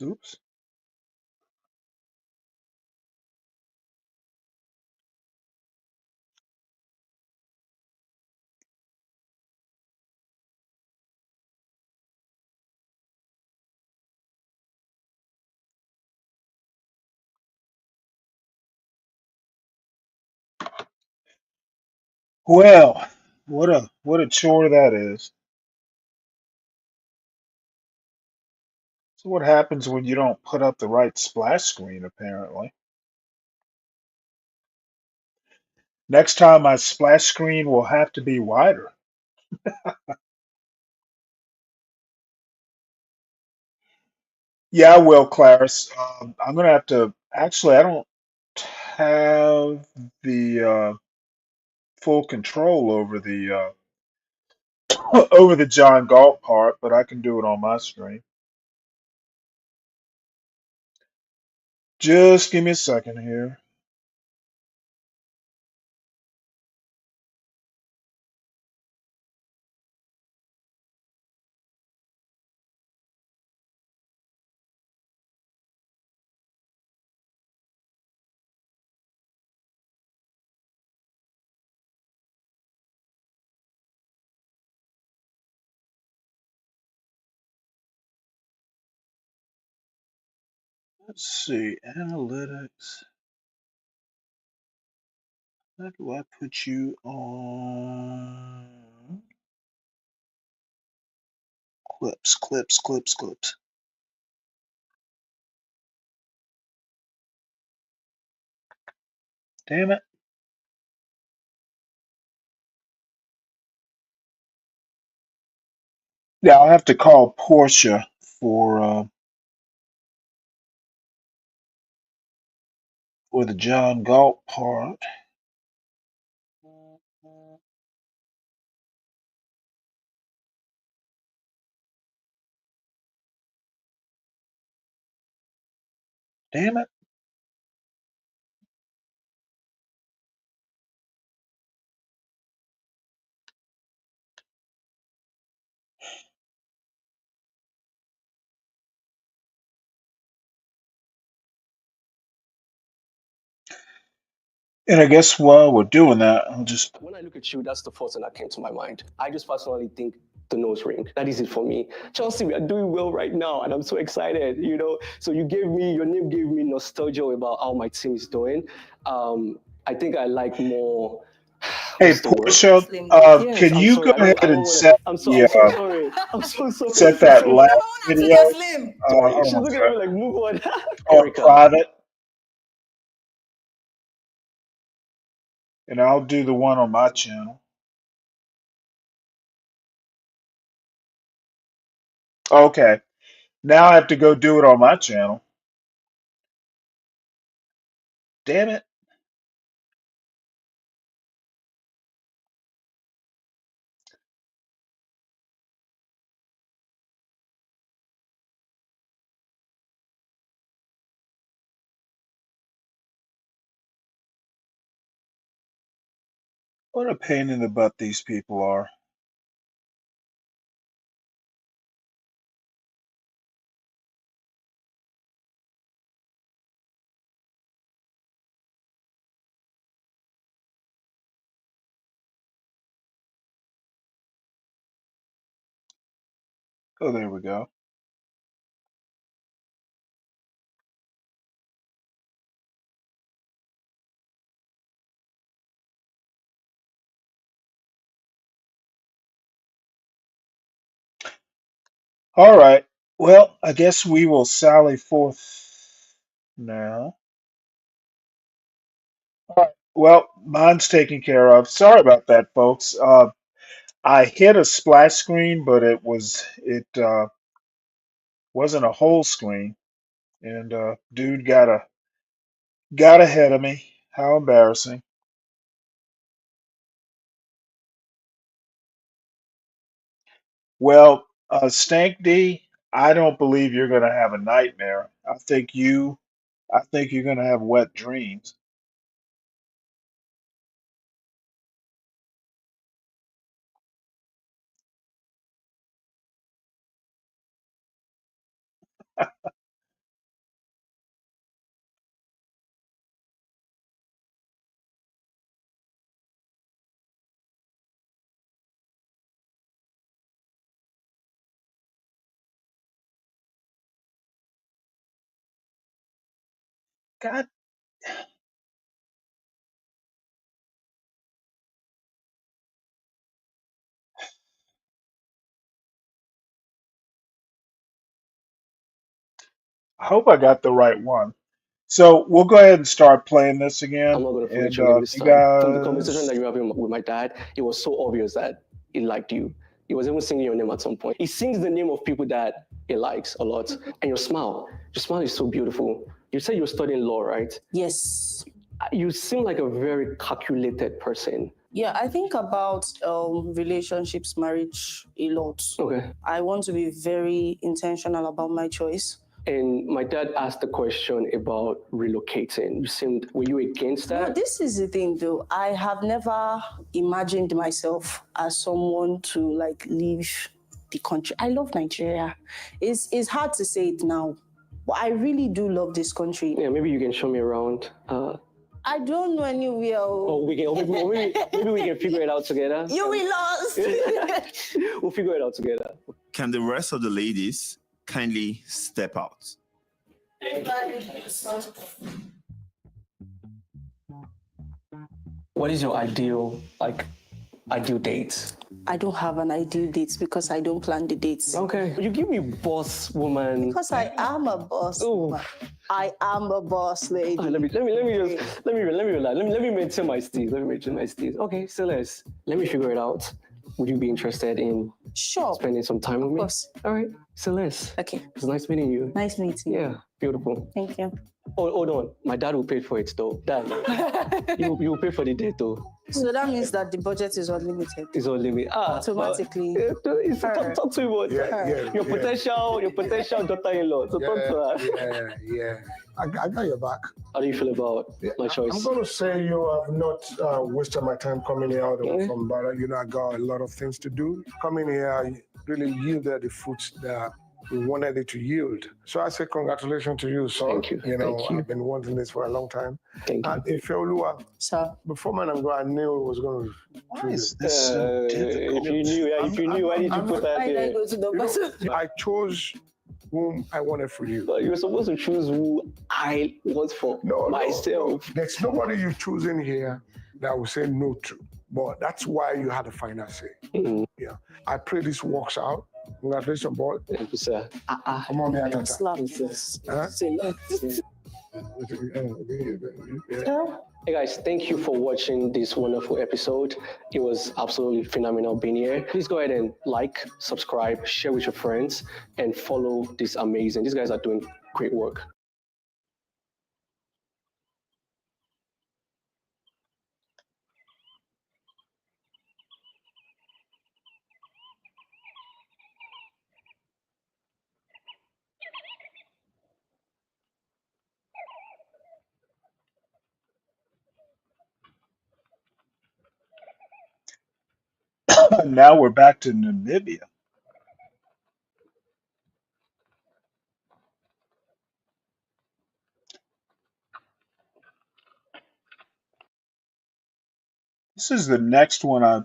Oops. Well, what a chore that is. So what happens when you don't put up the right splash screen, apparently? Next time my splash screen will have to be wider. Yeah, I will, Clarice. I'm gonna have to. Actually, I don't have the full control over the over the John Galt part, but I can do it on my screen. Just give me a second here. Let's see, analytics. How do I put you on? Clips, clips, clips, clips. Damn it. Yeah, I'll have to call Portia for the John Galt part. Damn it. And I guess while we're doing that, I'll just. When I look at you, that's the first thing that came to my mind. I just personally think the nose ring. That is it for me. Chelsea, we are doing well right now, and I'm so excited. So your name gave me nostalgia about how my team is doing. I think I like more. Hey, What's the word? Portia, Slim, do you? Yes, can I'm you sorry. go ahead I don't and want to. set the I'm so sorry. I'm so sorry. set that last Come on, video? Africa Slim. Sorry. Hold She's on a looking at sec. me like, move on. On Erica. private, and I'll do the one on my channel. Okay. Now I have to go do it on my channel. Damn it. What a pain in the butt these people are. Oh, there we go. All right. Well, I guess we will sally forth now. All right. Well, mine's taken care of. Sorry about that, folks. I hit a splash screen, but it wasn't a whole screen, and dude got ahead of me. How embarrassing. Well, Stank D, I don't believe you're going to have a nightmare. I think you're going to have wet dreams. God, I hope I got the right one. So we'll go ahead and start playing this I'm again. not going to forget And your name this if you time. From the conversation guys, that you were having with my dad, it was so obvious that he liked you. He was even singing your name at some point. He sings the name of people that he likes a lot. And your smile is so beautiful. You said you were studying law, right? Yes. You seem like a very calculated person. Yeah, I think about relationships, marriage a lot. Okay. I want to be very intentional about my choice. And my dad asked the question about relocating. Were you against that? No, this is the thing though. I have never imagined myself as someone to like leave the country. I love Nigeria. It's hard to say it now, but I really do love this country. Yeah, maybe you can show me around. I don't know anywhere. Oh, maybe we can figure it out together. You will lost. We'll figure it out together. Can the rest of the ladies kindly step out? What is your ideal date? I don't have an ideal date because I don't plan the dates. Okay. You give me boss woman. Because I am a boss. Woman. I am a boss lady. Let me maintain my steez. Okay, Celeste, let me figure it out. Would you be interested in spending some time with me? Of course. All right, Celeste. Okay. It's nice meeting you. Nice meeting you. Yeah, beautiful. Thank you. Oh, hold on. My dad will pay for it though. Dad, you will pay for the date though. So that means that the budget is unlimited. It's unlimited. Automatically. Talk to me about your potential daughter-in-law. So talk to her. Yeah. I got your back. How do you feel about my choice? I'm going to say you have not wasted my time coming here all the way from Bada. You know, I got a lot of things to do. Coming here, I really yielded the fruits that we wanted it to yield. So I say congratulations to you, son. Thank you. You know, Thank you. I've been wanting this for a long time. Thank you. And Ifeoluwa, Sir. before man I'm going, I knew it was going to. why is this so difficult? If you knew, why did you put that I there? go to the bus. I chose whom I wanted for you. But you were supposed to choose who I want for myself. No. There's nobody you choose in here that will say no to. But that's why you had a final say. Mm-hmm. Yeah. I pray this works out. Congratulations, boy. Thank you, sir. Come on, man. Slap. Huh? Hey guys, thank you for watching this wonderful episode. It was absolutely phenomenal being here. Please go ahead and like, subscribe, share with your friends, and follow this amazing. These guys are doing great work. Now we're back to Namibia. This is the next one I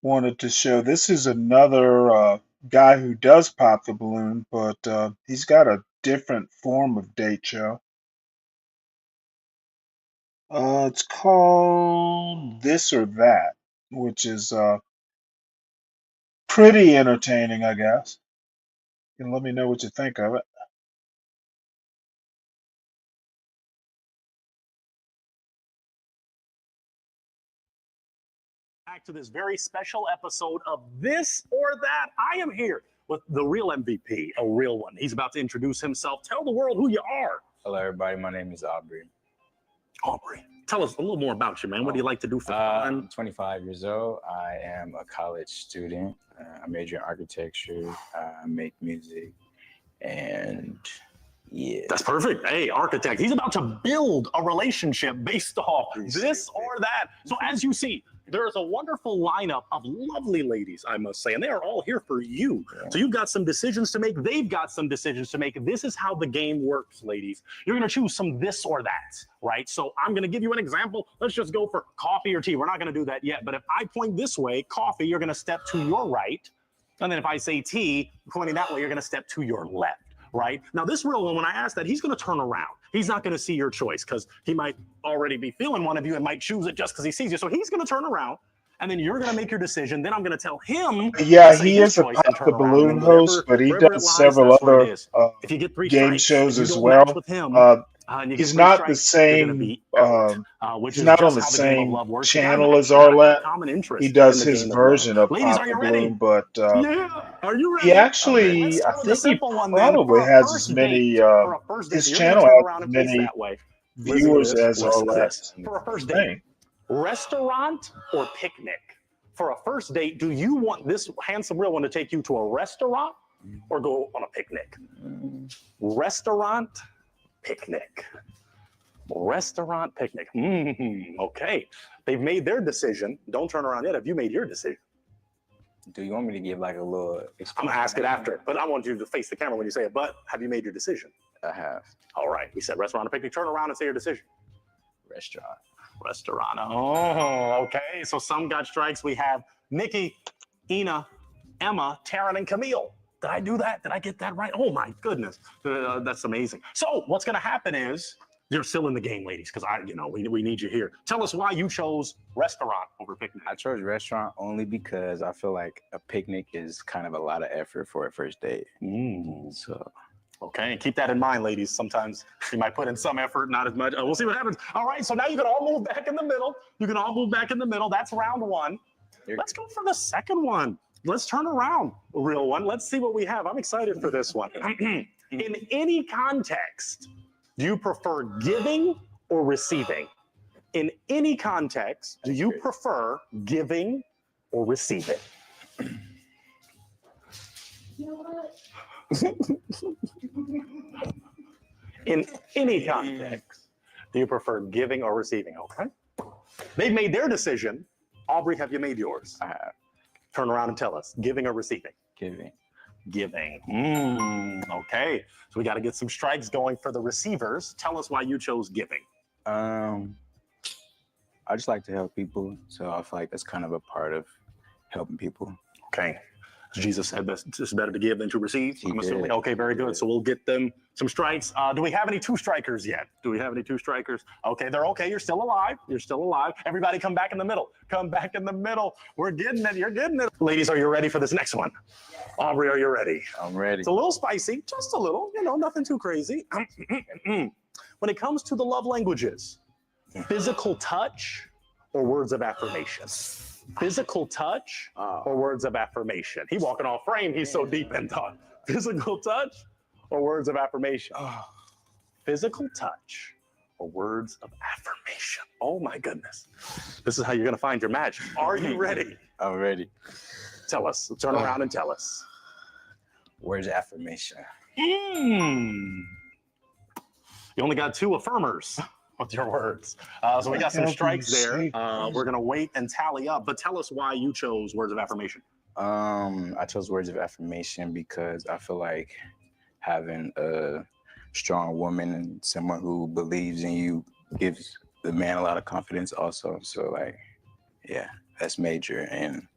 wanted to show. This is another guy who does pop the balloon, but he's got a different form of date show. It's called This or That, which is pretty entertaining, I guess. You can let me know what you think of it. Back to this very special episode of This or That. I am here with the real MVP, a real one. He's about to introduce himself. Tell the world who you are. Hello, everybody. My name is Aubrey. Aubrey, tell us a little more about you, man. What do you like to do for fun? I'm 25 years old. I am a college student. I major in architecture. I make music. And yeah. That's perfect. Hey, architect. He's about to build a relationship based off this or that. So as you see, there is a wonderful lineup of lovely ladies, I must say, and they are all here for you. Yeah. So you've got some decisions to make. They've got some decisions to make. This is how the game works, ladies. You're going to choose some this or that, right? So I'm going to give you an example. Let's just go for coffee or tea. We're not going to do that yet. But if I point this way, coffee, you're going to step to your right. And then if I say tea, pointing that way, you're going to step to your left. right? Now, this real one, when I ask that, he's going to turn around. He's not going to see your choice because he might already be feeling one of you and might choose it just because he sees you. So he's going to turn around, and then you're going to make your decision. Then I'm going to tell him Yeah, to say he his is a choice and Pop turn the around. Balloon And then host, wherever, but he wherever it does lies, several that's where it other is. If you get 3 game strikes and shows you as don't match well. with him, and you get He's 3 not the strikes, you're going to same. be out, which He's is not on just the how the game of same love works. You channel as gotta have Arlette. common He interest in does the his game of love. version of Ladies, Pop are the you Balloon, ready? but Yeah. Are you he ready? I'm ready. Let's actually, I start with a think he simple one then. For probably a has as first many. date, for a first date, His so you're going to channel turn has around as and face many that way. Listen to viewers this. as Listen to Arlette. this. For a first date, restaurant or picnic? For a first date, do you want this handsome real one to take you to a restaurant or go on a picnic? Restaurant, picnic. Restaurant, picnic. Okay. They've made their decision. Don't turn around yet. Have you made your decision? Do you want me to give like a little? I'm going to ask it after, but I want you to face the camera when you say it. But have you made your decision? I have. All right. We said restaurant or picnic. Turn around and say your decision. Restaurant. Restaurant. Oh, okay. So some got strikes. We have Nikki, Ina, Emma, Taryn, and Camille. Did I do that? Did I get that right? Oh my goodness. That's amazing. So what's going to happen is you're still in the game, ladies, because we need you here. Tell us why you chose restaurant over picnic. I chose restaurant only because I feel like a picnic is kind of a lot of effort for a first date. So. Okay, keep that in mind, ladies. Sometimes you might put in some effort, not as much. We'll see what happens. All right, so now you can all move back in the middle. You can all move back in the middle. That's round one. Let's go for the second one. Let's turn around, a real one. Let's see what we have. I'm excited for this one. In any context, do you prefer giving or receiving? In any context, do you prefer giving or receiving? In any context, do you prefer giving or receiving? Okay. They've made their decision. Aubrey, have you made yours? I have. Turn around and tell us. Giving or receiving? Giving. Giving. Okay. So we got to get some strikes going for the receivers. Tell us why you chose giving. I just like to help people, so I feel like that's kind of a part of helping people. Okay. Jesus said that it's better to give than to receive. He I'm assuming. did. Okay, very good. So we'll get them some strikes. Do we have any 2 strikers yet? Do we have any 2 strikers? Okay, they're okay. You're still alive. You're still alive. Everybody come back in the middle. Come back in the middle. We're getting it. You're getting it. Ladies, are you ready for this next one? Yes. Aubrey, are you ready? I'm ready. It's a little spicy, just a little, nothing too crazy. When it comes to the love languages, physical touch or words of affirmation? Physical touch or words of affirmation? He walking off frame. He's so deep in thought. Physical touch or words of affirmation? Physical touch or words of affirmation? Oh my goodness. This is how you're going to find your match. Are you ready? I'm ready. Tell us. Turn around and tell us. Words of affirmation. You only got 2 affirmers with your words. So we got some strikes there. We're going to wait and tally up. But tell us why you chose words of affirmation. I chose words of affirmation because I feel like having a strong woman and someone who believes in you gives the man a lot of confidence also. So like, yeah, that's major in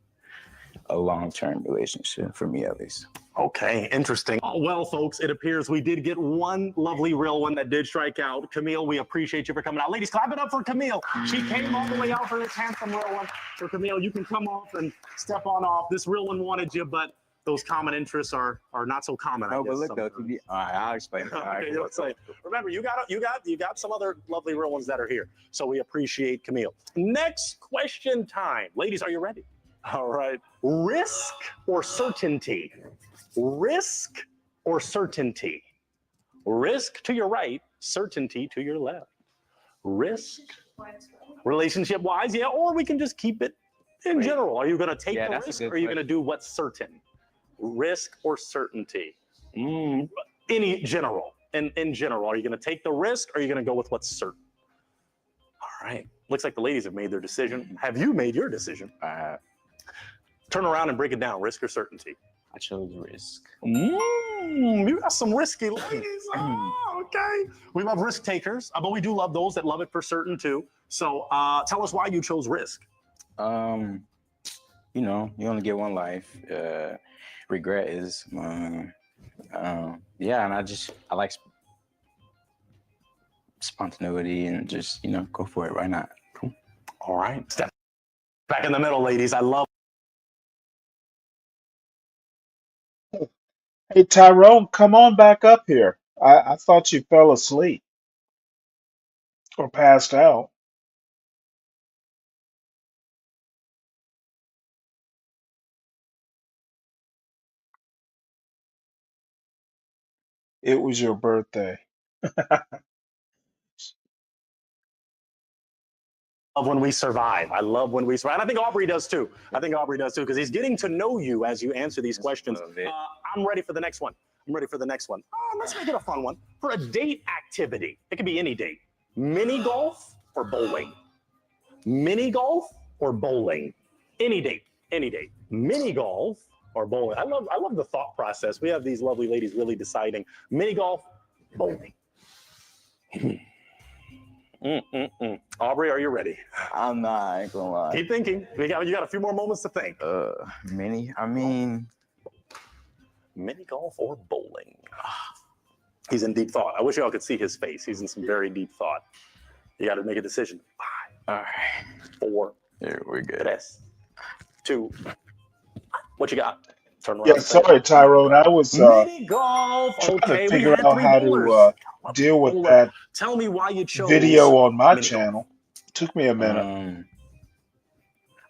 a long-term relationship for me at least. Okay, interesting. Well, folks, it appears we did get one lovely real one that did strike out. Camille, we appreciate you for coming out. Ladies, clap it up for Camille. She came all the way out for this handsome real one. So Camille, you can come off and step on off. This real one wanted you, but those common interests are not so common. No, but look though, all right, I'll explain it. All right, Okay, say, remember, you got some other lovely real ones that are here. So we appreciate Camille. Next question time. Ladies, are you ready? All right. Risk or certainty? Risk or certainty? Risk to your right, certainty to your left. Risk, relationship-wise, yeah, or we can just keep it in general. Are you going to take the risk or are you going to do what's certain? Risk or certainty? Any general, in general, are you going to take the risk or are you going to go with what's certain? All right. Looks like the ladies have made their decision. Have you made your decision? Turn around and break it down. Risk or certainty? I chose risk. You got some risky ladies. Oh, okay. We love risk takers, but we do love those that love it for certain too. So tell us why you chose risk. You only get one life. Regret is Yeah, and I like spontaneity and just go for it. Why not? All right. Step back in the middle, ladies. I love. Hey, Tyrone, come on back up here. I thought you fell asleep or passed out. It was your birthday. Love when we survive. I love when we survive. And I think Aubrey does too. I think Aubrey does too, because he's getting to know you as you answer these questions. I'm ready for the next one. I'm ready for the next one. Let's make it a fun one. For a date activity, it could be any date. Mini golf or bowling? Mini golf or bowling? Any date, any date. Mini golf or bowling? I love the thought process. We have these lovely ladies really deciding mini golf, bowling. Aubrey, are you ready? I'm not. I ain't gonna lie. Keep thinking. You got a few more moments to think. Mini. I mean, mini golf or bowling? He's in deep thought. I wish y'all could see his face. He's in some very deep thought. You got to make a decision. 5, all right. 4, Yeah, we're good. 3, 2. What you got? Turn around. Yeah, sorry, Tyrone. I was mini golf. trying to Okay, we figure had out 3 how bowlers. to deal with that Tell me why you chose video on my mini golf. channel. Took me a minute.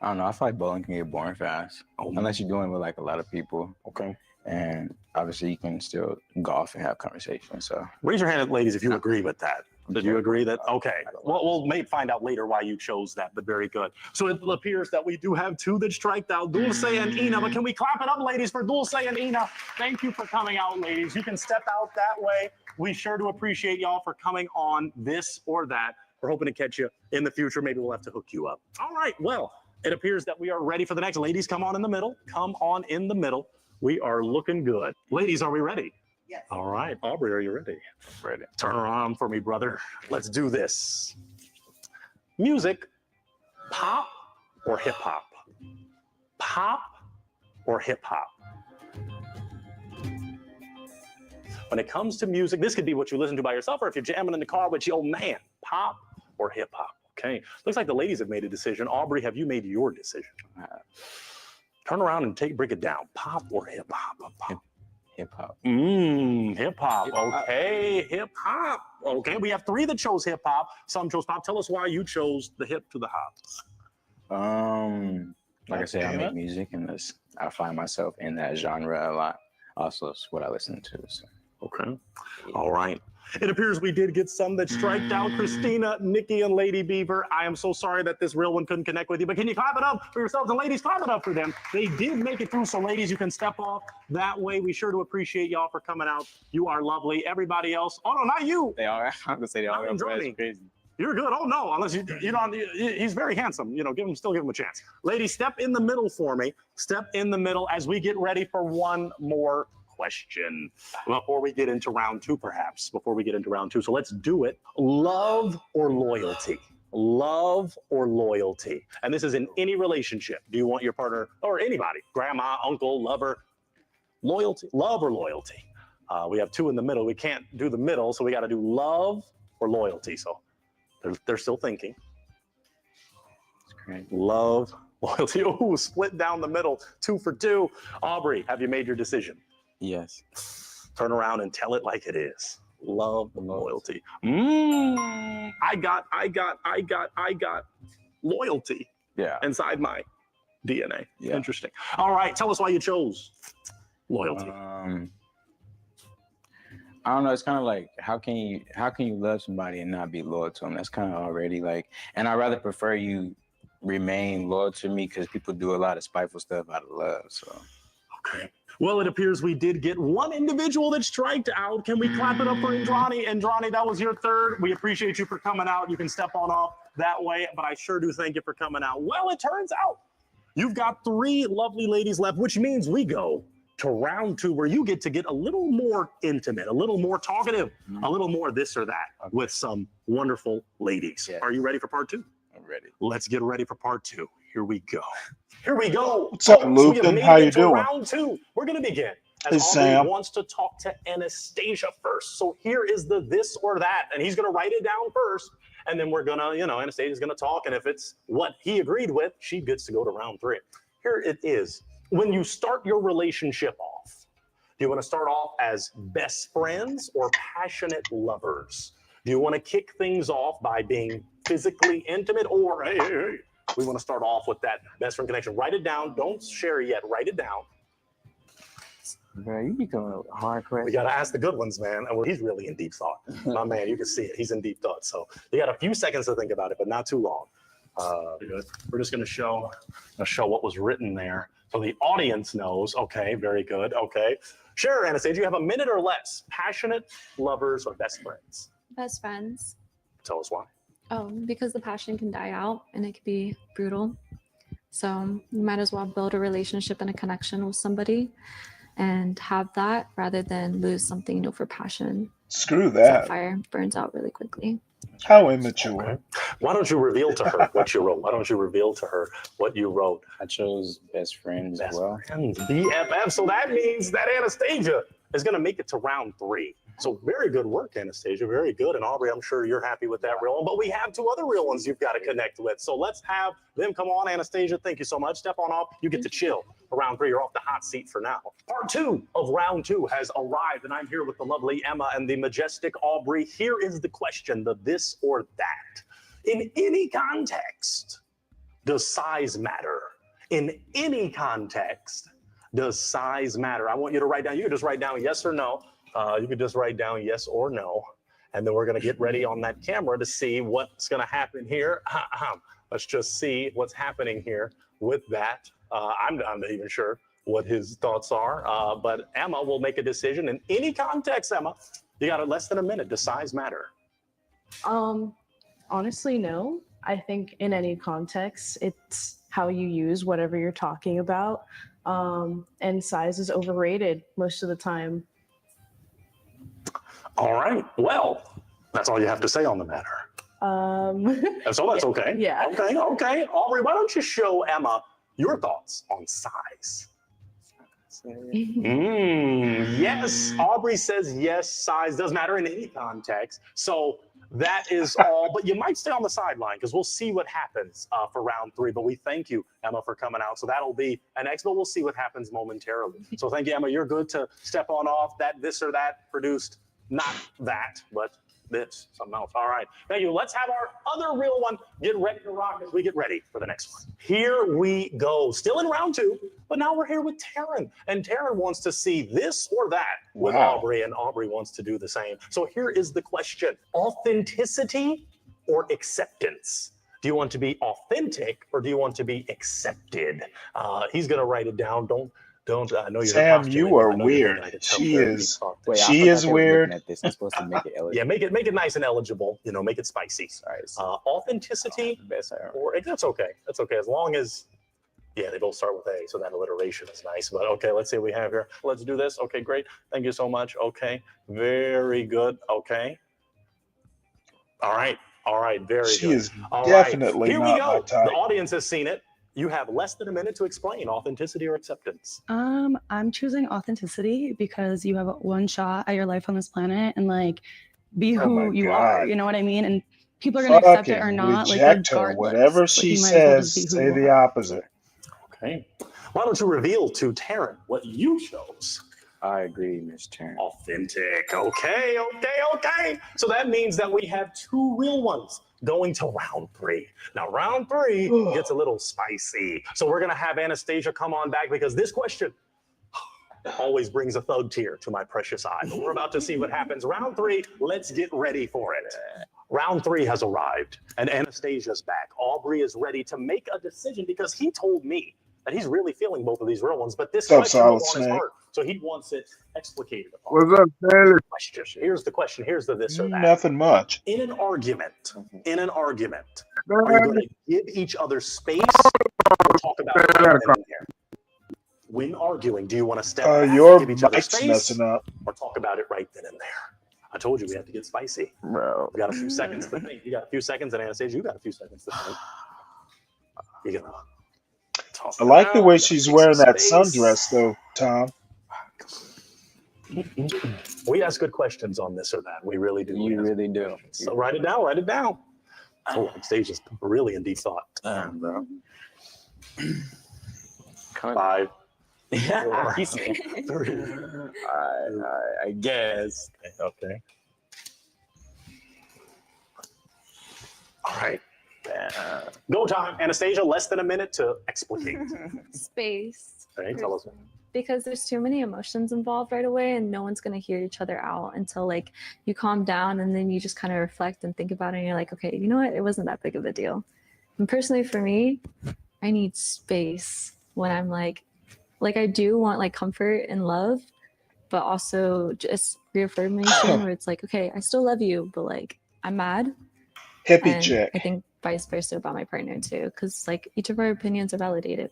I don't know. I feel like bowling can get boring fast, unless you're doing it with like a lot of people. Okay. And obviously, you can still golf and have conversation. So raise your hand, ladies, if you agree with that. Did you agree that? Okay. Well, we'll may find out later why you chose that, but very good. So it appears that we do have 2 that striked out, Dulce and Ina. But can we clap it up, ladies, for Dulce and Ina? Thank you for coming out, ladies. You can step out that way. We sure do appreciate y'all for coming on this or that. We're hoping to catch you in the future. Maybe we'll have to hook you up. All right. Well, it appears that we are ready for the next. Ladies, come on in the middle. Come on in the middle. We are looking good. Ladies, are we ready? Yes. All right. Aubrey, are you ready? ready. Turn around for me, brother. Let's do this. Music, pop or hip hop? Pop or hip hop? When it comes to music, this could be what you listen to by yourself, or if you're jamming in the car with your old man, pop or hip hop? Okay. Looks like the ladies have made a decision. Aubrey, have you made your decision? Turn around and break it down. Pop or hip hop? Hip hop. Hip hop. Okay, hip hop. Okay, we have 3 that chose hip hop. Some chose pop. Tell us why you chose the hip to the hop. Like I said, I make music, and I find myself in that genre a lot. Also, it's what I listen to. So. Okay. All right. It appears we did get some that striked out. Christina, Nikki, and Lady Beaver. I am so sorry that this real one couldn't connect with you, but can you clap it up for yourselves? And ladies, clap it up for them. They did make it through, so ladies, you can step off that way. We sure do appreciate y'all for coming out. You are lovely. Everybody else. Oh, no, not you. They are. I'm gonna say they are. Crazy. You're good. Oh, no, unless you know, he's very handsome. Still give him a chance. Ladies, step in the middle for me. Step in the middle as we get ready for one more question before we get into round 2, perhaps. Before we get into round 2. So let's do it. Love or loyalty? Love or loyalty? And this is in any relationship. Do you want your partner, or anybody, grandma, uncle, lover, loyalty? Love or loyalty? We have 2 in the middle. We can't do the middle, so we got to do love or loyalty. So they're still thinking. That's great. Love, loyalty. Oh, split down the middle. 2 for 2. Aubrey, have you made your decision? Yes. Turn around and tell it like it is. Love and loyalty. I got loyalty. Yeah. Inside my DNA. Yeah. Interesting. All right. Tell us why you chose loyalty. I don't know. It's kind of like how can you love somebody and not be loyal to them? That's kind of already like. And I rather prefer you remain loyal to me because people do a lot of spiteful stuff out of love. So. Okay. Well, it appears we did get 1 individual that striked out. Can we clap it up for Indrani? Indrani, that was your 3rd. We appreciate you for coming out. You can step on off that way, but I sure do thank you for coming out. Well, it turns out you've got 3 lovely ladies left, which means we go to round 2, where you get to get a little more intimate, a little more talkative, a little more this or that with some wonderful ladies. Yes. Are you ready for part 2? I'm ready. Let's get ready for part 2. Here we go. Here we go. What's up, Luke? So How you doing? Round 2. We're going to begin as Hey, Aubrey Sam. wants to talk to Anastasia first. So here is the this or that, and he's going to write it down first, and then we're going to, Anastasia's going to talk, and if it's what he agreed with, she gets to go to round 3. Here it is. When you start your relationship off, do you want to start off as best friends or passionate lovers? Do you want to kick things off by being physically intimate, or hey, we want to start off with that best friend connection? Write it down. Don't share yet. Write it down. Bro, you become a hard question. We got to ask the good ones, man. Well, he's really in deep thought. My man, you can see it. He's in deep thought. So you got a few seconds to think about it, but not too long. Good. We're just going to show what was written there, so the audience knows. Okay, very good. Okay, sure, Anastasia, you have a minute or less. Passionate lovers or best friends? Best friends. Tell us why. Oh, because the passion can die out and it can be brutal. So you might as well build a relationship and a connection with somebody and have that rather than lose something new for passion. Screw That that. fire burns out really quickly. How immature. Okay. Why don't you reveal to her what you wrote? Why don't you reveal to her what you wrote? I chose best friends as Best well. friends, BFF. So that means that Anastasia is going to make it to round 3. So very good work, Anastasia. Very good. And Aubrey, I'm sure you're happy with that real one. But we have 2 other real ones you've got to connect with. So let's have them come on. Anastasia, thank you so much. Step on off. You get to chill for round 3. You're off the hot seat for now. Part 2 of round 2 has arrived, and I'm here with the lovely Emma and the majestic Aubrey. Here is the question, the this or that. In any context, does size matter? In any context, does size matter? I want you to write down, you can just write down yes or no. You could just write down yes or no. And then we're going to get ready on that camera to see what's going to happen here. Let's just see what's happening here with that. I'm not even sure what his thoughts are, but Emma will make a decision in any context. Emma, you got less than a minute. Does size matter? Honestly, no. I think in any context, it's how you use whatever you're talking about. And size is overrated most of the time. All right. Well, that's all you have to say on the matter. So that's okay. Yeah. Okay. Aubrey, why don't you show Emma your thoughts on size? Yes. Aubrey says yes, size does matter in any context. So that is all. But you might stay on the sideline because we'll see what happens for round 3. But we thank you, Emma, for coming out. So that'll be an X, but we'll see what happens momentarily. So thank you, Emma. You're good to step on off. That this or that produced not that, but this, something else. All right. Thank you. Let's have our other real one get ready to rock as we get ready for the next one. Here we go. Still in round 2, but now we're here with Taryn. And Taryn wants to see this or that with Aubrey, and Aubrey wants to do the same. So here is the question. Authenticity or acceptance? Do you want to be authentic or do you want to be accepted? He's going to write it down. Don't I know you're Sam, you are weird. She is weird. At this. I'm supposed to make it eligible. Yeah, make it nice and eligible. Make it spicy. Sorry. Authenticity, or that's okay. That's okay as long as they both start with A, so that alliteration is nice. But okay, let's see what we have here. Let's do this. Okay, great. Thank you so much. Okay, very good. Okay. All right. Very She good. is definitely Here not we go. my type. The audience has seen it. You have less than a minute to explain authenticity or acceptance. I'm choosing authenticity because you have one shot at your life on this planet and be who you are. You know what I mean? And people are gonna accept it or not. Reject her. Whatever she says, say the opposite. Okay. Why don't you reveal to Taryn what you chose? I agree, Miss Taryn. Authentic. Okay. So that means that we have 2 real ones going to round 3. Now, round 3 gets a little spicy. So we're going to have Anastasia come on back because this question always brings a thug tear to my precious eye. But we're about to see what happens. Round 3, let's get ready for it. Round 3 has arrived, and Anastasia's back. Aubrey is ready to make a decision because he told me that he's really feeling both of these real ones, but this question was on his heart, so he wants it explicated upon. What's up, Taylor? Here's the question. Here's the this or that. Nothing much. In an argument, are you going to give each other space or talk about it right then and there? When arguing, do you want to step back, your give each other mic's space, messing up. or talk about it right then and there? I told you we have to get spicy. Bro. You got a few seconds to think. You got a few seconds, and Anastasia, you got a few seconds to think. You're going to talk. I like the way she's wearing that sundress, though, Tom. We ask good questions on this or that. We really do. You really do. So write it down. Write it down. Oh, stage is really in deep thought. Bro. 5, Yeah. 4, 3. I guess. Okay. All right. Go time. Anastasia, less than a minute to explicate. Space. Okay, tell us. Because there's too many emotions involved right away, and no one's going to hear each other out until like you calm down, and then you just kind of reflect and think about it, and you're like, okay, you know what, it wasn't that big of a deal. And personally for me, I need space when I'm like I do want like comfort and love, but also just reaffirmation where it's like, okay, I still love you, but like I'm mad. Hippie And chick. I think vice versa about my partner too, because like each of our opinions are validated.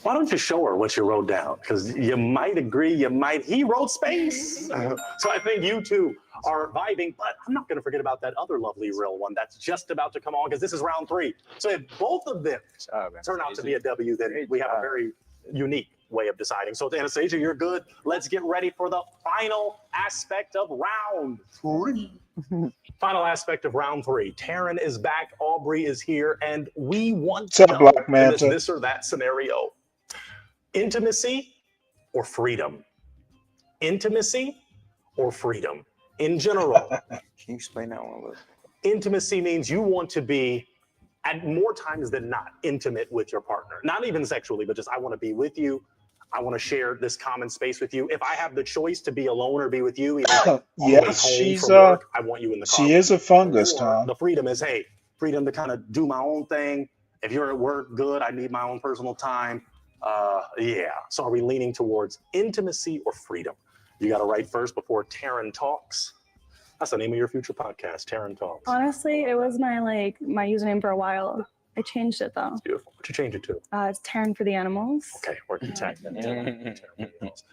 Why don't you show her what you wrote down? Because you might agree, he wrote space. So I think you two are vibing, but I'm not going to forget about that other lovely real one that's just about to come on, because this is round 3. So if both of them turn out to be a W, then we have a very unique way of deciding. So Anastasia, you're good. Let's get ready for the final aspect of round 3. Final aspect of round 3. Taryn is back, Aubrey is here, and we want to know in this or that scenario. Intimacy or freedom? Intimacy or freedom? In general. Can you explain that one a little? Intimacy means you want to be, at more times than not, intimate with your partner. Not even sexually, but just I want to be with you. I want to share this common space with you. If I have the choice to be alone or be with you, even yes, she's work, I want you in the car. She is a fungus, Tom. The freedom is, hey, freedom to kind of do my own thing. If you're at work, good. I need my own personal time. Yeah. So are we leaning towards intimacy or freedom? You got to write first before Taryn talks. That's the name of your future podcast, Taryn Talks. Honestly, it was my username for a while. I changed it though. That's beautiful. What'd you change it to? It's Taryn for the animals. Okay, we're content.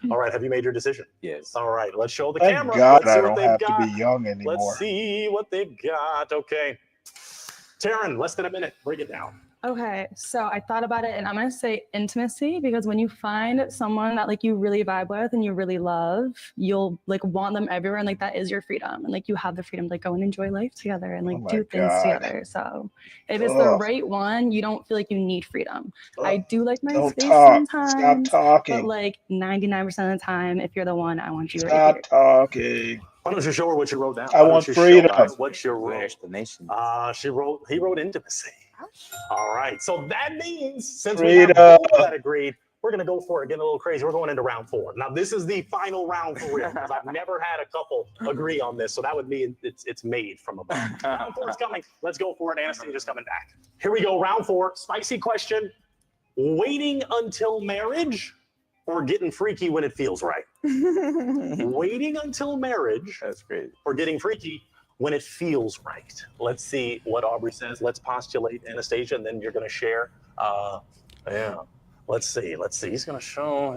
All right, have you made your decision? Yes. All right, let's show the Thank camera. God Let's see I what don't they've have got. to be young anymore. Let's see what they've got. Okay. Taryn, less than a minute. Break it down. Okay, so I thought about it, and I'm gonna say intimacy, because when you find someone that like you really vibe with and you really love, you'll like want them everywhere, and like that is your freedom, and like you have the freedom to like go and enjoy life together and like do things together. So if it's the right one, you don't feel like you need freedom. I do like my space sometimes. Stop talking. But like 99% of the time, if you're the one, I want you right here. Stop talking. Why don't you show her what you wrote down? I want freedom. What's your explanation? He wrote intimacy. All right. So that means since we have both that agreed, we're going to go for it, getting a little crazy. We're going into round 4. Now, this is the final round for real, because I've never had a couple agree on this. So that would mean it's made from above. Round 4 is coming. Let's go for it. Anastasia's coming back. Here we go. Round 4. Spicy question. Waiting until marriage or getting freaky when it feels right? Waiting until marriage. That's great. Or getting freaky when it feels right. Let's see what Aubrey says. Let's postulate Anastasia, and then you're going to share. Yeah. Let's see. He's going to show.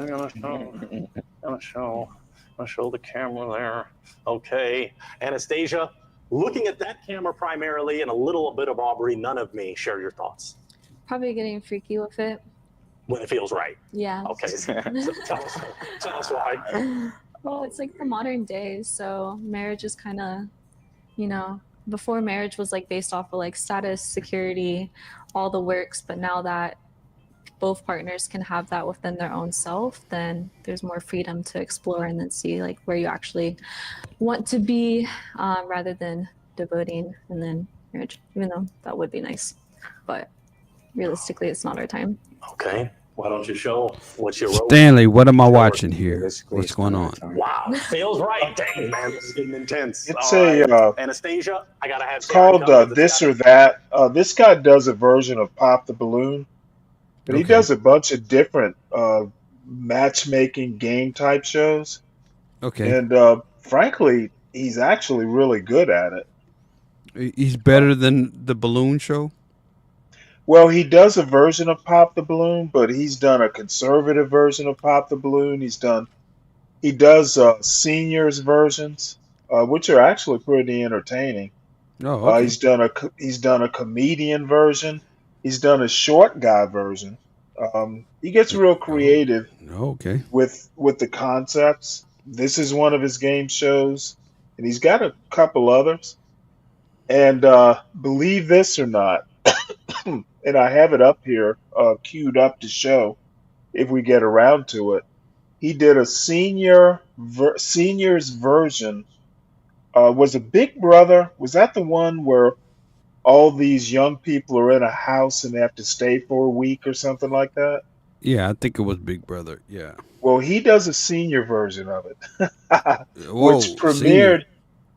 Show the camera there. Okay. Anastasia, looking at that camera primarily and a little bit of Aubrey, none of me. Share your thoughts. Probably getting freaky with it. When it feels right. Yeah. Okay. So tell us why. Well, it's like the modern day. So marriage is kind of, before marriage was like based off of like status, security, all the works. But now that both partners can have that within their own self, then there's more freedom to explore and then see like where you actually want to be, rather than devoting and then marriage, even though that would be nice. But realistically, it's not our time. Okay. Why don't you show what you wrote? Stanley, what am I watching here? What's going on? Wow, feels right. Dang, man, this is getting intense. It's Anastasia, I gotta have. It's called This or That. This guy does a version of Pop the Balloon, but he does a bunch of different matchmaking game type shows. Okay. And frankly, he's actually really good at it. He's better than the balloon show? Well, he does a version of Pop the Balloon, but he's done a conservative version of Pop the Balloon. He does seniors versions, which are actually pretty entertaining. Oh, okay. He's done a comedian version. He's done a short guy version. He gets real creative. Okay. With the concepts, This is one of his game shows, and he's got a couple others. And believe this or not, and I have it up here, queued up to show if we get around to it. He did a seniors version. Was a Big Brother? Was that the one where all these young people are in a house and they have to stay for a week or something like that? Yeah, I think it was Big Brother. Yeah. Well, he does a senior version of it, which Whoa, senior. premiered